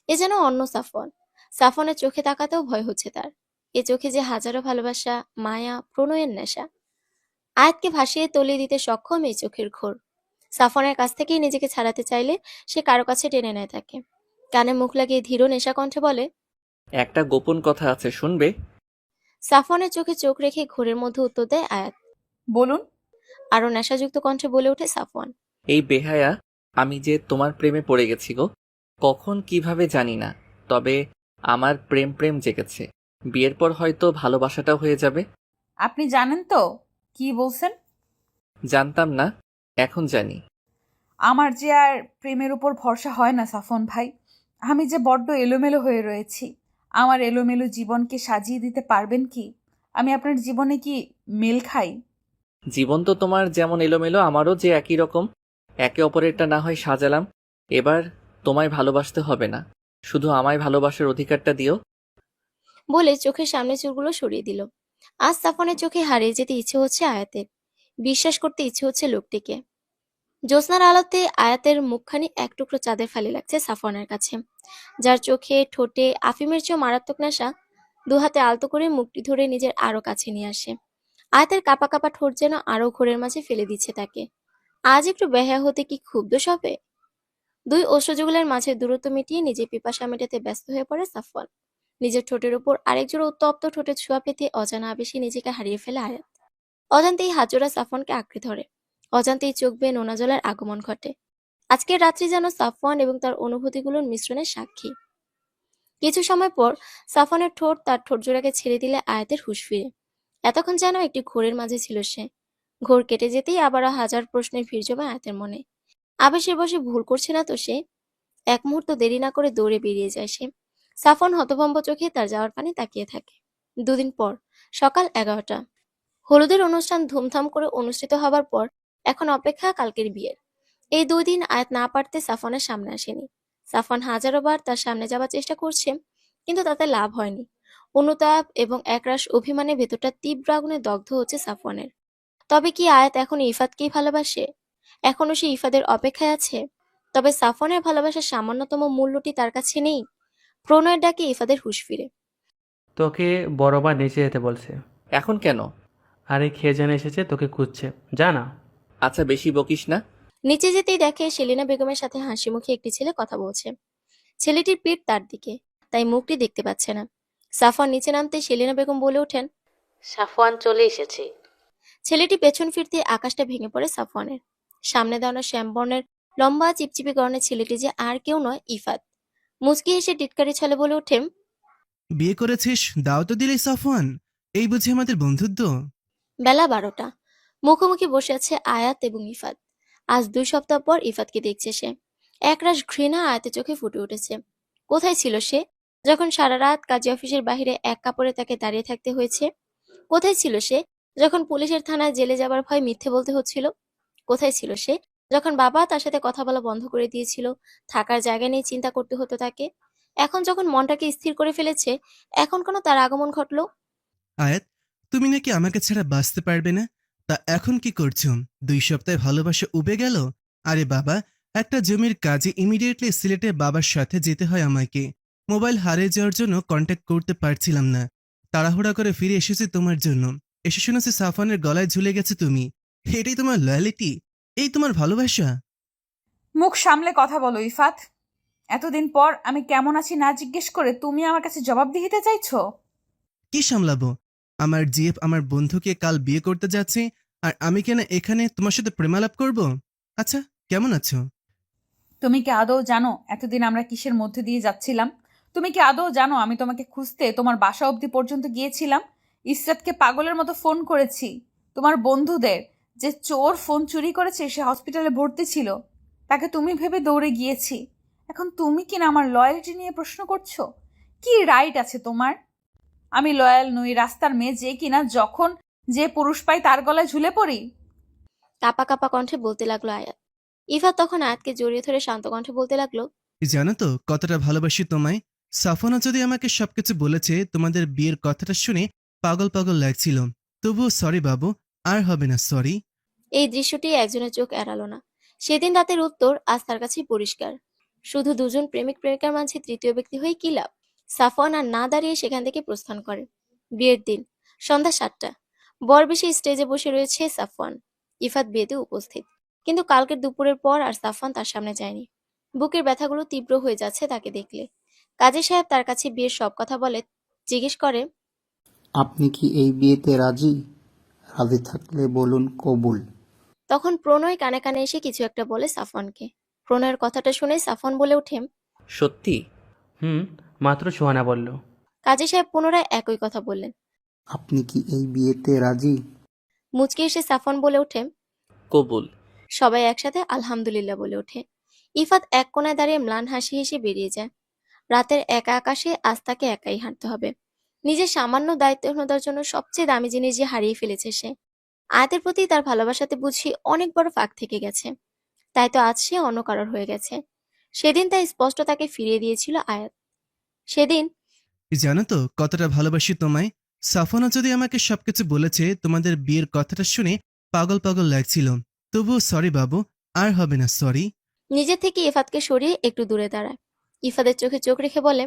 এ যেন অন্য সাফওয়ান। সাফওয়ানের চোখে তাকাতেও ভয় হচ্ছে তার। এ চোখে যে হাজারো ভালোবাসা, মায়া, প্রণয়ের নেশা। আয়াতকে ভাসিয়ে তলিয়ে দিতে সক্ষম এই চোখের ঘোর। সাফওয়ানের কাছ থেকেই নিজেকে ছাড়াতে চাইলে সে কারো কাছে টেনে নেয় তাকে। কানে মুখ লাগিয়ে ধীর নেশা কণ্ঠে বলে,
একটা গোপন কথা আছে, শুনবে?
সাফওয়ানের চোখে চোখ রেখে ঘোরের মধ্যে উত্তর দেয় আয়াত।
বলুন।
আরো নেশাযুক্ত কণ্ঠে বলে ওঠে সাফওয়ান।
এই বেহায়া, আমি যে তোমার প্রেমে পড়ে গেছি গো। কখন কিভাবে জানি না, তবে আমার প্রেম জেগেছে। বিয়ের পর হয়তো ভালোবাসাটাও হয়ে যাবে।
আপনি জানেন তো কি বলছেন?
জানতাম না, এখন জানি।
আমার যে আর প্রেমের উপর ভরসা হয় না সাফন ভাই। আমি যে বড্ড এলোমেলো হয়ে রয়েছি। আমার এলোমেলো জীবনকে সাজিয়ে দিতে পারবেন কি? আমি আপনার জীবনে কি মেল খাই?
জীবন তো তোমার যেমন এলোমেলো, আমারও যে একই রকম। একে অপরেরটা না হয় সাজালাম। এবার তোমায় ভালোবাসতে হবে না, শুধু আমায় ভালোবাসার অধিকারটা দিও।
বলে চোখের সামনে চুলগুলো সরিয়ে দিল। আজ সাফনের চোখে হারিয়ে যেতে ইচ্ছে হচ্ছে আয়াতের। বিশ্বাস করতে ইচ্ছে হচ্ছে লোকটিকে। জ্যোৎস্নার আলোতে আয়াতের মুখখানি এক টুকরো চাঁদের ফালি লাগছে সাফনের কাছে, যার চোখে ঠোঁটে আফিমের চেয়েও মারাত্মক নেশা। দুহাতে আলতো করে মুখটি ধরে নিজের আরো কাছে নিয়ে আসে। আয়াতের কাপা কাপা ঠোঁট যেন আরো ঘোরের মাঝে ফেলে দিচ্ছে তাকে। আজ একটু বেহায়া হতে কি খুব দোষ হবে? দুই অশ্রুযুগলের মাঝে দূরত্ব মিটিয়ে নিজের পিপাসা মেটাতে ব্যস্ত হয়ে পড়ে সাফওয়ান। নিজের ঠোঁটের উপর আরেকজোড় উত্তপ্ত ঠোঁটের ছোঁয়া পেতে অজানা আবেশে নিজেকে হারিয়ে ফেলে আয়াত। অজান্তেই হাতজোড়া সাফওয়ানকে আঁকড়ে ধরে। অজান্তেই চোখ বেয়ে নোনা জলের আগমন ঘটে। আজকের রাত্রি যেন সাফওয়ান এবং তার অনুভূতিগুলোর মিশ্রণের সাক্ষী। কিছু সময় পর সাফওয়ানের ঠোঁট তার ঠোঁটজোড়াকে ছেড়ে দিলে আয়াতের হুঁশ ফিরে। এতক্ষণ যেন একটি ঘোরের মাঝে ছিল সে। ঘোর কেটে যেতেই আবারও হাজার প্রশ্নের ভিড় জমে আয়াতের মনে। আবেশের বশে ভুল করছে না তো সে? এক মুহূর্ত দেরি না করে দৌড়ে বেরিয়ে যায় সে। সাফওয়ান হতভম্ব চোখে তার যাওয়ার পানে তাকিয়ে থাকে। দুদিন পর সকাল 11টা। হলুদের অনুষ্ঠান ধুমধাম করে অনুষ্ঠিত হবার পর এখন অপেক্ষা কালকের বিয়ের। এই 2 দিন আয়াত না পারতে সাফওয়ানের সামনে আসেনি। সাফওয়ান হাজারো বার তার সামনে যাওয়ার চেষ্টা করছে, কিন্তু তাতে লাভ হয়নি। অনুতাপ এবং একরাশ অভিমানে ভেতরটা তীব্র আগুনে দগ্ধ হচ্ছে সাফওয়ানের। তবে কি আয়াত এখন ইফাতকেই ভালোবাসে? এখনো সে ইফাদের অপেক্ষায় আছে? তবে সাফওয়ানের ভালোবাসার সামান্যতম মূল্যটি তার কাছে নেই। প্রণয়ের ডাকে ইফাদের হুঁশ ফিরে।
তোকে বড়বার নিচে যেতে বলছে।
এখন কেন?
আরে খেয়ে জেনে এসেছে, তোকে খুঁজছে, যা না।
আচ্ছা, বেশি বকিস না।
নিচে যেতেই দেখে সেলিনা বেগমের সাথে হাসি মুখে একটি ছেলে কথা বলছে। ছেলেটির পিঠ তার দিকে, তাই মুখটি দেখতে পাচ্ছে না। সাফওয়ান নিচে নামতে সেলিনা বেগম বলে ওঠেন,
সাফওয়ান চলে এসেছে।
ছেলেটি পেছন ফিরতে আকাশটা ভেঙে পড়ে সাফওয়ানের সামনে। দাঁড়ানো শ্যামবর্ণের লম্বা চিপচিপি গড়নের ছেলেটি যে আর কেউ নয়, ইফাত। মুচকি হেসে টিটকারি ছলে বলে ওঠে,
বিয়ে করেছিস, দাও তো দিলি সাফওয়ান। এই বুঝি আমাদের বন্ধুত্ব?
বেলা 12টা। মুখোমুখি বসে আছে আয়াত এবং ইফাত। আজ 2 সপ্তাহ পর ইফাতকে দেখছে সে। একরাশ ঘৃণা আয়াতের চোখে ফুটে উঠেছে। কোথায় ছিল সে যখন সারা রাত কাজী অফিসের বাইরে এক কাপড়ে তাকে দাঁড়িয়ে থাকতে হয়েছে? কোথায় ছিল সে যখন পুলিশের থানায় জেলে যাবার ভয় মিথ্যে বলতে হচ্ছিল? কোথায় ছিল সে যখন বাবা তার সাথে কথা বলা বন্ধ করে দিয়েছিল, থাকার জায়গা নিয়ে চিন্তা করতে হতো তাকে? এখন যখন মনটাকে স্থির করে ফেলেছে, এখন কেন তার আগমন ঘটলো?
আয়াত, তুমি নাকি আমাকে ছাড়া বাঁচতে পারবে না? তা এখন কি করছো? 2 সপ্তাহে ভালোবাসা উবে গেল? আরে বাবা, একটা জমির কাজে ইমিডিয়েটলি সিলেটে বাবার সাথে যেতে হয় আমাকে। মোবাইল হারিয়ে যাওয়ার জন্য কন্ট্যাক্ট করতে পারছিলাম না। তাড়াহুড়া করে ফিরে এসেছি তোমার জন্য। এসে শুনেছি সাফানের গলায় ঝুলে গেছে তুমি। এটাই তোমার লয়ালিটি? এই তোমার ভালোবাসা?
মুখ সামলে কথা বলো ইফাত। এতদিন পর আমি কেমন আছি না জিজ্ঞেস করে তুমি আমার কাছে জবাবদিহিতে চাইছো?
কি সামলাবো? আমার জিএফ আমার বন্ধুকে কাল বিয়ে করতে যাচ্ছে, আর আমি কেন এখানে তোমার সাথে প্রেমালাপ করব? আচ্ছা, কেমন আছো?
তুমি কি আদৌ জানো এতদিন আমরা কিসের মধ্যে দিয়ে যাচ্ছিলাম? তুমি কি আদৌ জানো আমি তোমাকে খুঁজতে তোমার বাসা অবধি পর্যন্ত গিয়েছিলাম? ইসরাতকে পাগলের মতো ফোন করেছি। তোমার বন্ধুদের যে চোর ফোন চুরি করেছে সে হসপিটালে ভর্তি ছিল, তাকে তুমি ভেবে দৌড়ে গিয়েছি। এখন তুমি কিনা আমার লয়্যালটি নিয়ে প্রশ্ন করছো? কি রাইট আছে তোমার? আমি লয়াল নই, রাস্তার মেয়ে যে কিনা যখন যে পুরুষ পাই তার গলায় ঝুলে পড়ি?
কাপা কাপা কণ্ঠে বলতে লাগলো আয়াত। ইফাত তখন আয়াতকে জড়িয়ে ধরে শান্ত কণ্ঠে বলতে লাগলো,
জানো তো কতটা ভালোবাসি তোমায়? সাফনা যদি আমাকে সবকিছু বলেছে, তোমাদের বিয়ের কথাটা শুনে পাগল পাগল লাগছিল। তবুও সরি বাবু, আর হবে না সরি।
এই দৃশ্যটি একজনের চোখ এড়ালো না। সেদিন রাতের উত্তর আজ তার কাছেই পরিষ্কার। শুধু দুজন প্রেমিক প্রেমিকার মাঝে তৃতীয় ব্যক্তি হয়ে কি লাভ? সাফওয়ান আর না দাঁড়িয়ে সেখান থেকে প্রস্থান করে। বিয়ের দিন সন্ধ্যা 7টা। বরবেশে স্টেজে বসে রয়েছে সাফওয়ান। ইফাত বিয়েতে উপস্থিত, কিন্তু কালকের দুপুরের পর আর সাফওয়ান তার সামনে যায়নি। বুকের ব্যথাগুলো তীব্র হয়ে যাচ্ছে তাকে দেখলে। কাজী সাহেব তার কাছে বিয়ের সব কথা বলে। জিজ্ঞেস করে,
আপনি কি এই বিয়েতে রাজি? রাজি থাকলে বলুন কবুল।
তখন প্রণয় কানে কানে এসে কিছু একটা বলে সাফওয়ানকে। প্রণয়ের কথাটা শুনে সাফওয়ান বলে ওঠে,
সত্যি?
মাত্র সোহানা বলল।
কাজী সাহেব পুনরায় একই কথা বললেন।
আপনি কি এই বিয়েতে রাজি?
মুচকে এসে সাফওয়ান বলে ওঠে,
কবুল।
সবাই একসাথে আলহামদুলিল্লাহ বলে ওঠে। ইফাত এক কোণায় দাঁড়িয়ে ম্লান হাসি হেসে বেরিয়ে যায়। রাতের একা আকাশে আজ তাকে একাই হাঁটতে হবে। নিজের সামান্য দায়িত্বহীনতার জন্য সবচেয়ে দামি জিনিস যে হারিয়ে ফেলেছে সে। আয়াতের প্রতি তার ভালোবাসাতে বুঝি অনেক বড় ফাঁক থেকে গেছে। তাই তো আজ সে অন্য কারোর হয়ে গেছে। সেদিন তাই স্পষ্ট তাকে ফিরিয়ে দিয়েছিল আয়াত। সেদিন
জানো তো কতটা ভালোবাসি তোমায়? সাফনা যদি আমাকে সবকিছু বলেছে, তোমাদের বিয়ের কথাটা শুনে পাগল পাগল লাগছিল। তবুও সরি বাবু, আর হবে না সরি।
নিজে থেকে ইফাতকে সরিয়ে একটু দূরে দাঁড়ায়। ইফাতের চোখে চোখ রেখে বলে,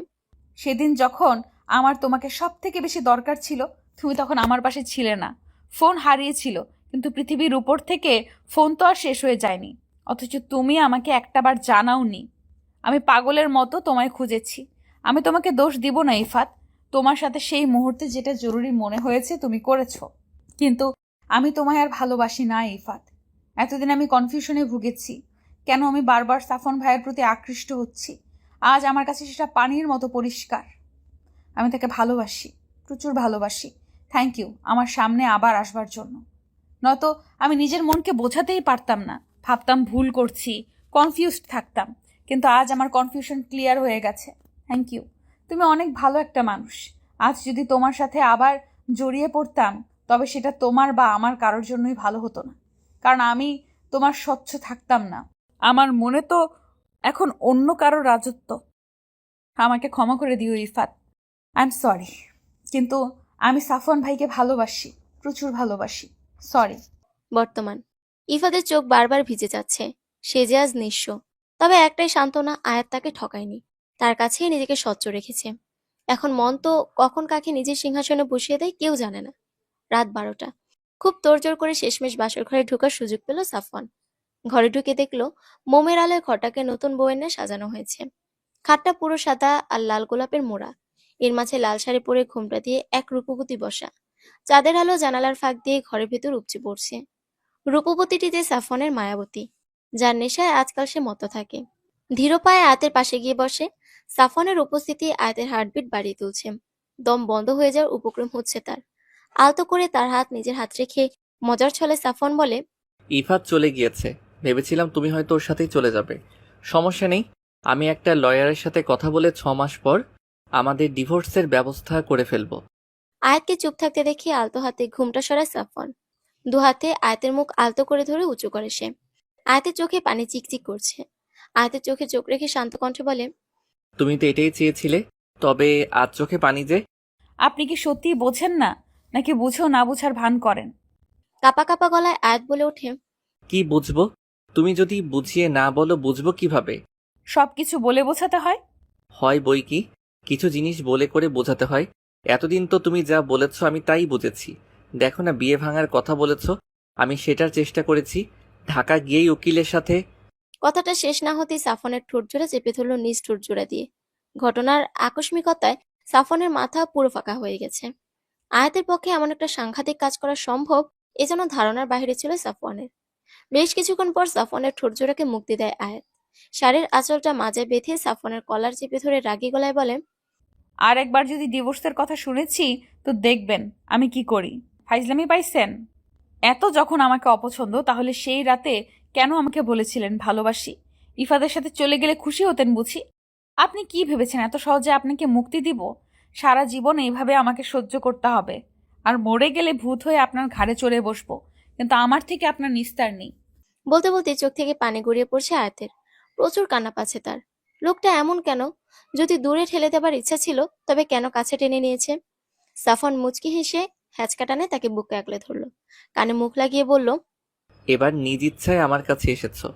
সেদিন যখন আমার তোমাকে সব থেকে বেশি দরকার ছিল, তুমি তখন আমার পাশে ছিলে না। ফোন হারিয়েছিল, কিন্তু পৃথিবীর উপর থেকে ফোন তো আর শেষ হয়ে যায়নি। অথচ তুমি আমাকে একটাবার জানাওনি। আমি পাগলের মতো তোমায় খুঁজেছি। আমি তোমাকে দোষ দিব না ইফাত। তোমার সাথে সেই মুহূর্তে যেটা জরুরি মনে হয়েছে তুমি করেছো, কিন্তু আমি তোমায় আর ভালোবাসি না ইফাত। এতদিন আমি কনফিউশনে ভুগেছি, কেন আমি বারবার সাফন ভাইয়ের প্রতি আকৃষ্ট হচ্ছি। আজ আমার কাছে সেটা পানির মতো পরিষ্কার। আমি তাকে ভালোবাসি, প্রচুর ভালোবাসি। থ্যাংক ইউ আমার সামনে আবার আসবার জন্য। নয়তো আমি নিজের মনকে বোঝাতেই পারতাম না। ভাবতাম ভুল করছি, কনফিউজড থাকতাম। কিন্তু আজ আমার কনফিউশন ক্লিয়ার হয়ে গেছে। Thank you. তুমি অনেক ভালো একটা মানুষ। আজ যদি তোমার সাথে আবার জড়িয়ে পড়তাম, তবে সেটা তোমার বা আমার কারোর জন্যই ভালো হতো না। কারণ আমি তোমার স্বচ্ছ থাকতাম না। আমার মনে তো এখন অন্য কারো রাজত্ব। আমাকে ক্ষমা করে দিও ইফাত। আই এম সরি, কিন্তু আমি সাফওয়ান ভাইকে ভালোবাসি, প্রচুর ভালোবাসি। সরি।
বর্তমান ইফাতের চোখ বারবার ভিজে যাচ্ছে। সে যে আজ নিঃস্ব। তবে একটাই সান্ত্বনা, আয়াত তাকে ঠকায়নি। তার কাছেই নিজেকে স্বচ্ছ রেখেছে। এখন মন তো কখন কাকে নিজের সিংহাসনে বসিয়ে দেয় কেউ জানে না। রাত 12টা। খুব তোড়জোড় করে শেষমেশ বাসর ঘরে ঢোকার সুযোগ পেল সাফওয়ান। ঘরে ঢুকে দেখলো মোমের আলোয় ঘরটাকে নতুন বউয়ের ন্যায় সাজানো হয়েছে। খাটটা পুরো সাদা আর লাল গোলাপের মোড়া। এর মাঝে লাল শাড়ি পরে ঘোমটা দিয়ে এক রূপবতী বসা। চাঁদের আলো জানালার ফাঁক দিয়ে ঘরের ভেতর উপচে পড়ছে। রূপবতীটি যে সাফওয়ানের মায়াবতী, যার নেশায় আজকাল সে মত্ত থাকে। ধীর পায়ে আয়াতের পাশে গিয়ে বসে। সাফওয়ানের উপস্থিতি আয়াতের হার্টবিট বাড়িয়ে তুলছে। দম বন্ধ হয়ে যাওয়ার উপক্রম হচ্ছে তার। আলতো করে তার হাত নিজের হাত রেখে মজার ছলে সাফওয়ান বলে,
ইফাত চলে গিয়েছে, ভেবেছিলাম তুমি হয়তো ওর সাথেই চলে যাবে। সমস্যা নেই, আমি একটা লয়ারের সাথে কথা বলে 6 মাস পর আমাদের ডিভোর্সের ব্যবস্থা করে ফেলবো।
আয়াতকে চুপ থাকতে দেখে আলতো হাতে ঘুমটা সরায় সাফওয়ান। দু হাতে আয়াতের মুখ আলতো করে ধরে উঁচু করে সে। আয়াতের চোখে পানি চিকচিক করছে। আয়াতের চোখে চোখ রেখে শান্ত কণ্ঠে বলে,
তুমি তো এটাই চেয়েছিলে, তবে আজ চোখে পানি যে।
আপনি কি সত্যিই বোঝেন না, নাকি বুঝেও না বুঝার ভান করেন?
কাপা কাপা গলায় আয়াত বলে ওঠে,
কি বুঝবো? তুমি যদি বুঝিয়ে না বলো বুঝবো কিভাবে?
সবকিছু বলে বোঝাতে হয়?
হয় বই কি, কিছু জিনিস বলে করে বোঝাতে হয়। এতদিন তো তুমি যা বলেছ আমি তাই বুঝেছি। দেখো না, বিয়ে ভাঙার কথা বলেছ, আমি সেটার চেষ্টা করেছি। ঢাকা গিয়েই উকিলের সাথে।
কথাটা শেষ না হতেই সাফনের ঠোঁট জোড়া চেপে ধরল নিজ ঠোঁট জোড়া দিয়ে। ঘটনার আকস্মিকতায় সাফনের মাথা পুরো ফাঁকা হয়ে গেছে। আয়াতের পক্ষে এমন একটা সাংঘাতিক কাজ করা সম্ভব এ যেন ধারণার বাইরে ছিল সাফওয়ানের। বেশ কিছুক্ষণ পর সাফওয়ানের ঠোঁট জোড়াকে মুক্তি দেয় আয়াত। শাড়ির আঁচলটা মাজায় বেঁধে সাফওয়ানের কলার চেপে ধরে রাগী গলায় বলে,
আর একবার যদি ডিভোর্সের কথা শুনেছি তো দেখবেন আমি কি করি। ফাইজলামি পাইছেন? এত যখন আমাকে অপছন্দ, তাহলে সেই রাতে কেন আমাকে বলেছিলেন ভালোবাসি? ইফাদের সাথে চলে গেলে খুশি হতেন বুঝি? আপনি কি ভেবেছেন এত সহজে আপনাকে মুক্তি দিব? সারা জীবন এইভাবে আমাকে সহ্য করতে হবে, আর মরে গেলে ভূত হয়ে আপনার ঘাড়ে চড়ে বসবো, কিন্তু আমার থেকে আপনার নিস্তার নেই।
বলতে বলতে চোখ থেকে পানি গড়িয়ে পড়ছে আয়াতের। প্রচুর কান্না পাচ্ছে তার। লোকটা এমন কেন? যদি দূরে ঠেলে দেবার ইচ্ছা ছিল, তবে কেন কাছে টেনে নিয়েছে? সাফন মুচকি হেসে হ্যাচকা টানে তাকে বুকে আগলে ধরল। কানে মুখ লাগিয়ে বলল,
এবার নিজ ইচ্ছায় আমার কাছে এসেছো।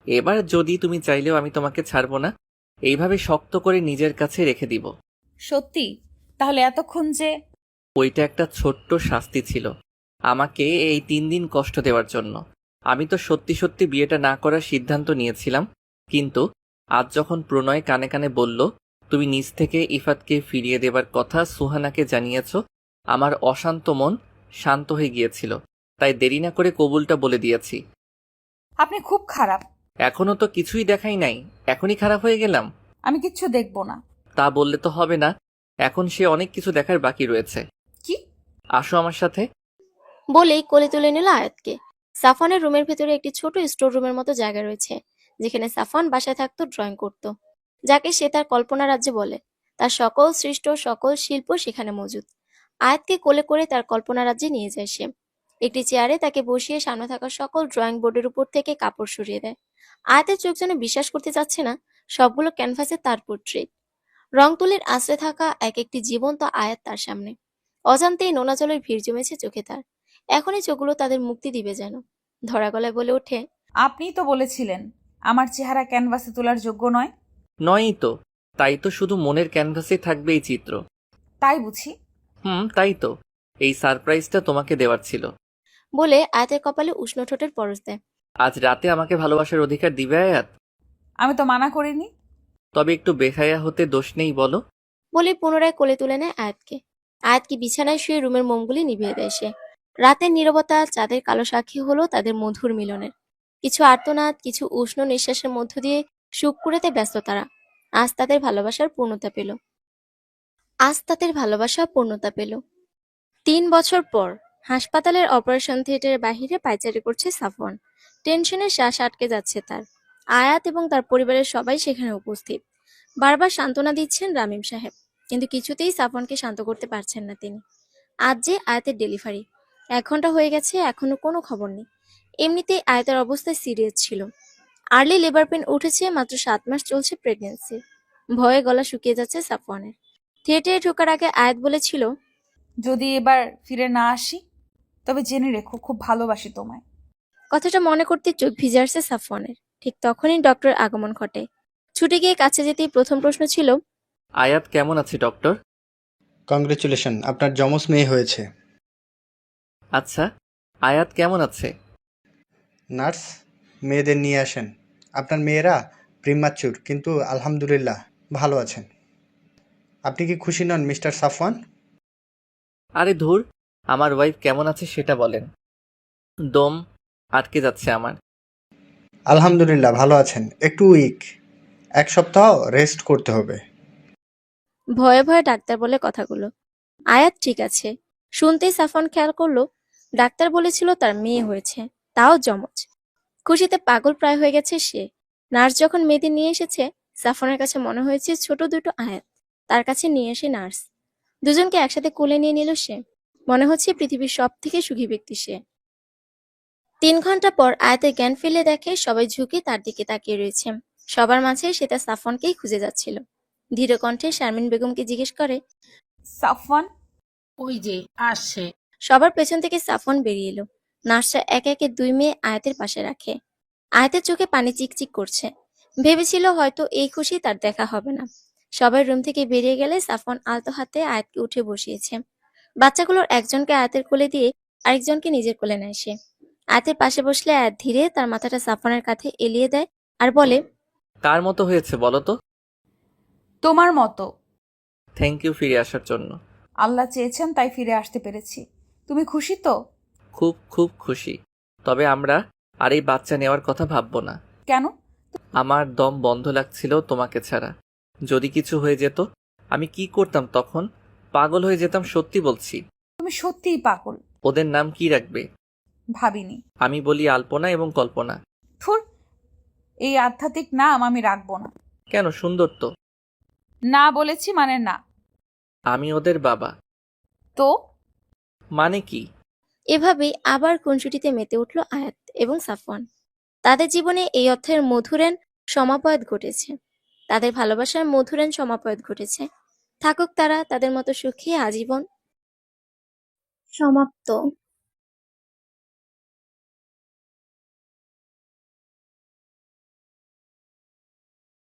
এবার যদি তুমি চাইলেও আমি তোমাকে ছাড়বো না। এইভাবে শক্ত করে নিজের কাছে রেখে দিব।
সত্যি? তাহলে এতক্ষণ যে
ওইটা একটা ছোট্ট শাস্তি ছিল আমাকে এই 3 দিন কষ্ট দেওয়ার জন্য। আমি তো সত্যি সত্যি বিয়েটা না করার সিদ্ধান্ত নিয়েছিলাম, কিন্তু আজ যখন প্রণয় কানে কানে বলল তুমি নিজ থেকে ইফাতকে ফিরিয়ে দেবার কথা সুহানাকে জানিয়েছ, আমার অশান্ত মন শান্ত হয়ে গিয়েছিল। তাই দেরি না করে কবুলটা বলে দিয়েছি।
আপনি খুব খারাপ।
এখনো তো কিছুই দেখাই নাই, এখনই খারাপ হয়ে গেলাম?
আমি কিচ্ছু দেখবো না।
তা বললে তো হবে না, এখন সে অনেক কিছু দেখার বাকি রয়েছে।
কি?
আসো আমার সাথে।
বলেই কোলে তুলে নিল আয়াতকে। সাফনের রুমের ভেতরে একটি ছোট স্টোর রুমের মতো জায়গা রয়েছে, যেখানে সাফন বাসায় থাকতো, ড্রয়িং করত, যাকে সে তার কল্পনা রাজ্যে বলে। তার সকল সৃষ্ট সকল শিল্প সেখানে মজুদ। আয়াতকে কোলে করে তার কল্পনা রাজ্যে নিয়ে যায় সে। একটি চেয়ারে তাকে বসিয়ে সামনে থাকা সকল ড্রয়িং বোর্ডের উপর থেকে কাপড় সরিয়ে দেয়। আয়াতের চোখ যেন বিশ্বাস করতে চাচ্ছে না, সবগুলো ক্যানভাসে তার পোর্ট্রেট। রং তুলির আশ্রে থাকা এক একটি জীবন্ত আয়াত তার সামনে। অজান্তেই নোনা জলের ভিড় জমেছে চোখে তার। এখনই চোখগুলো তাদের মুক্তি দিবে যেন। ধরা গলায় বলে ওঠে,
আপনিই তো বলেছিলেন আমার চেহারা ক্যানভাসে তোলার যোগ্য নয়।
নয়ই তো, তাই তো শুধু মনের ক্যানভাসে থাকবে এই চিত্র।
তাই বুঝি?
তাই তো, এই সারপ্রাইজটা তোমাকে দেওয়ার ছিল।
বলে আয়াতের কপালে উষ্ণ ঠোঁটের পরশ দেয়।
আজ রাতে আমাকে ভালোবাসার অধিকার দিবে আয়াত?
আমি তো মানা করিনি।
তবে একটু বেহায়া হতে দোষ নেই বলো?
বলে পুনরায় কোলে তুলে নেয় আয়াতকে। আয়াতকে বিছানায় শুয়ে রুমের মোমগুলি নিভিয়ে দেয় সে। রাতের নীরবতা চাঁদের কালো সাক্ষী হলো তাদের মধুর মিলনের। কিছু আর্তনাদ, কিছু উষ্ণ নিঃশ্বাসের মধ্য দিয়ে সুখ কুড়াতে ব্যস্ত তারা। আজ তাদের ভালোবাসার পূর্ণতা পেল। 3 বছর পর হাসপাতালের অপারেশন থিয়েটারের বাহিরে পায়চারি করছে সাফওয়ান। টেনশনে শ্বাস আটকে যাচ্ছে তার। আয়াত এবং তার পরিবারের সবাই সেখানে উপস্থিত। বারবার সান্ত্বনা দিচ্ছেন রামিম সাহেব, কিন্তু কিছুতেই সাফওয়ানকে শান্ত করতে পারছেন না তিনি। আজ যে আয়াতের ডেলিভারি, 1 ঘন্টা হয়ে গেছে, এখনো কোনো খবর নেই। এমনিতেই আয়াতের অবস্থা সিরিয়াস ছিল। আর্লি লেবার পেন উঠেছে, মাত্র 7 মাস চলছে প্রেগনেন্সি। ভয়ে গলা শুকিয়ে যাচ্ছে সাফওয়ানের। থিয়েটারে ঢোকার আগে আয়াত বলেছিল,
যদি এবার ফিরে না আসি, তবে জেনে রেখো খুব ভালোবাসি তোমায়।
কথাটা মনে করতে চোখ ভিজে আসছে সাফওয়ানের। ঠিক তখনই ডক্টর আগমন ঘটে। ছুটে গিয়ে কাছে যেতেই প্রথম প্রশ্ন ছিল,
আয়াত কেমন আছে ডক্টর?
কংগ্রেচুলেশন, আপনার যমজ মেয়ে হয়েছে।
আচ্ছা, আয়াত কেমন আছে?
নার্স, মেয়েদের নিয়ে আসেন। আপনার মেয়েরা প্রিম্যাচুর, কিন্তু আলহামদুলিল্লাহ ভালো আছেন। আপনি কি খুশি নন মিস্টার সাফওয়ান?
আরে ধুর, আমার ওয়াইফ কেমন আছে সেটা বলেন। দম আটকে যাচ্ছে আমার।
আলহামদুলিল্লাহ ভালো আছেন, একটু উইক, 1 সপ্তাহ রেস্ট করতে হবে।
ভয়ে ভয়ে ডাক্তার বলে কথাগুলো। আয়াত ঠিক আছে, শুনতেই সাফন খেয়াল করলো ডাক্তার বলেছিল তার মেয়ে হয়েছে, তাও যমজ। খুশিতে পাগল প্রায় হয়ে গেছে সে। নার্স যখন মেয়েদের নিয়ে এসেছে, সাফনের কাছে মনে হয়েছে ছোট দুটো আয়াত। তার কাছে নিয়ে এসে নার্স দুজনকে একসাথে কোলে নিয়ে নিল সে। মনে হচ্ছে পৃথিবীর সব থেকে সুখী ব্যক্তি সে। 3 ঘন্টা পর আয়াতের জ্ঞান ফিরলে দেখে সবাই ঝুঁকে তার দিকে তাকিয়ে রয়েছে। সবার মাঝে সে তার সাফনকেই খুঁজে যাচ্ছিল। ধীর কণ্ঠে শারমিন বেগমকে জিজ্ঞেস করে,
সাফওয়ান?
ওই যে আসছে।
সবার পেছন থেকে সাফন বেরিয়ে এলো। নার্সরা একে একে 2 মেয়ে আয়াতের পাশে রাখে। আয়াতের চোখে পানি চিকচিক করছে। ভেবেছিল হয়তো এই খুশি তার দেখা হবে না। সবাই রুম থেকে বেরিয়ে গেলে সাফন আলতো হাতে আয়াতকে উঠে বসিয়েছে। বাচ্চাগুলোর একজনকে আয়াতের কোলে দিয়ে আরেকজনকে নিজের কোলে নেয় সে। আয়াতের পাশে বসলে আয়াত ধীরে তার মাথাটা সাফনের কাঁধে এলিয়ে দেয় আর বলে,
কার মতো হয়েছে বলো তো?
তোমার মতো।
থ্যাংক ইউ ফিরে আসার জন্য।
আল্লাহ চেয়েছেন তাই ফিরে আসতে পেরেছি। তুমি খুশি তো?
খুব খুব খুশি। তবে আমরা আর এই বাচ্চা নেওয়ার কথা ভাববো না।
কেন?
আমার দম বন্ধ লাগছিল তোমাকে ছাড়া। যদি কিছু হয়ে যেত আমি কি করতাম তখন? পাগল হয়ে যেতাম, সত্যি বলছি।
তুমি সত্যিই পাগল।
ওদের নাম কি রাখবে?
ভাবিনি।
আমি বলি আলপনা এবং কল্পনা।
থুর, এই আধ্যাত্মিক নাম আমি রাখবো না।
কেন? সুন্দর তো।
না বলেছি মানে না।
আমি ওদের বাবা।
তো
মানে কি?
এভাবেই আবার খুনসুটিতে মেতে উঠল আয়াত এবং সাফওয়ান। তাদের জীবনে এই অর্থের মধুরেণ সমাপয়াত ঘটেছে। তাদের ভালোবাসার মধুরেণ সমাপয়াত ঘটেছে। থাকুক তারা তাদের মতো সুখী আজীবন। সমাপ্ত।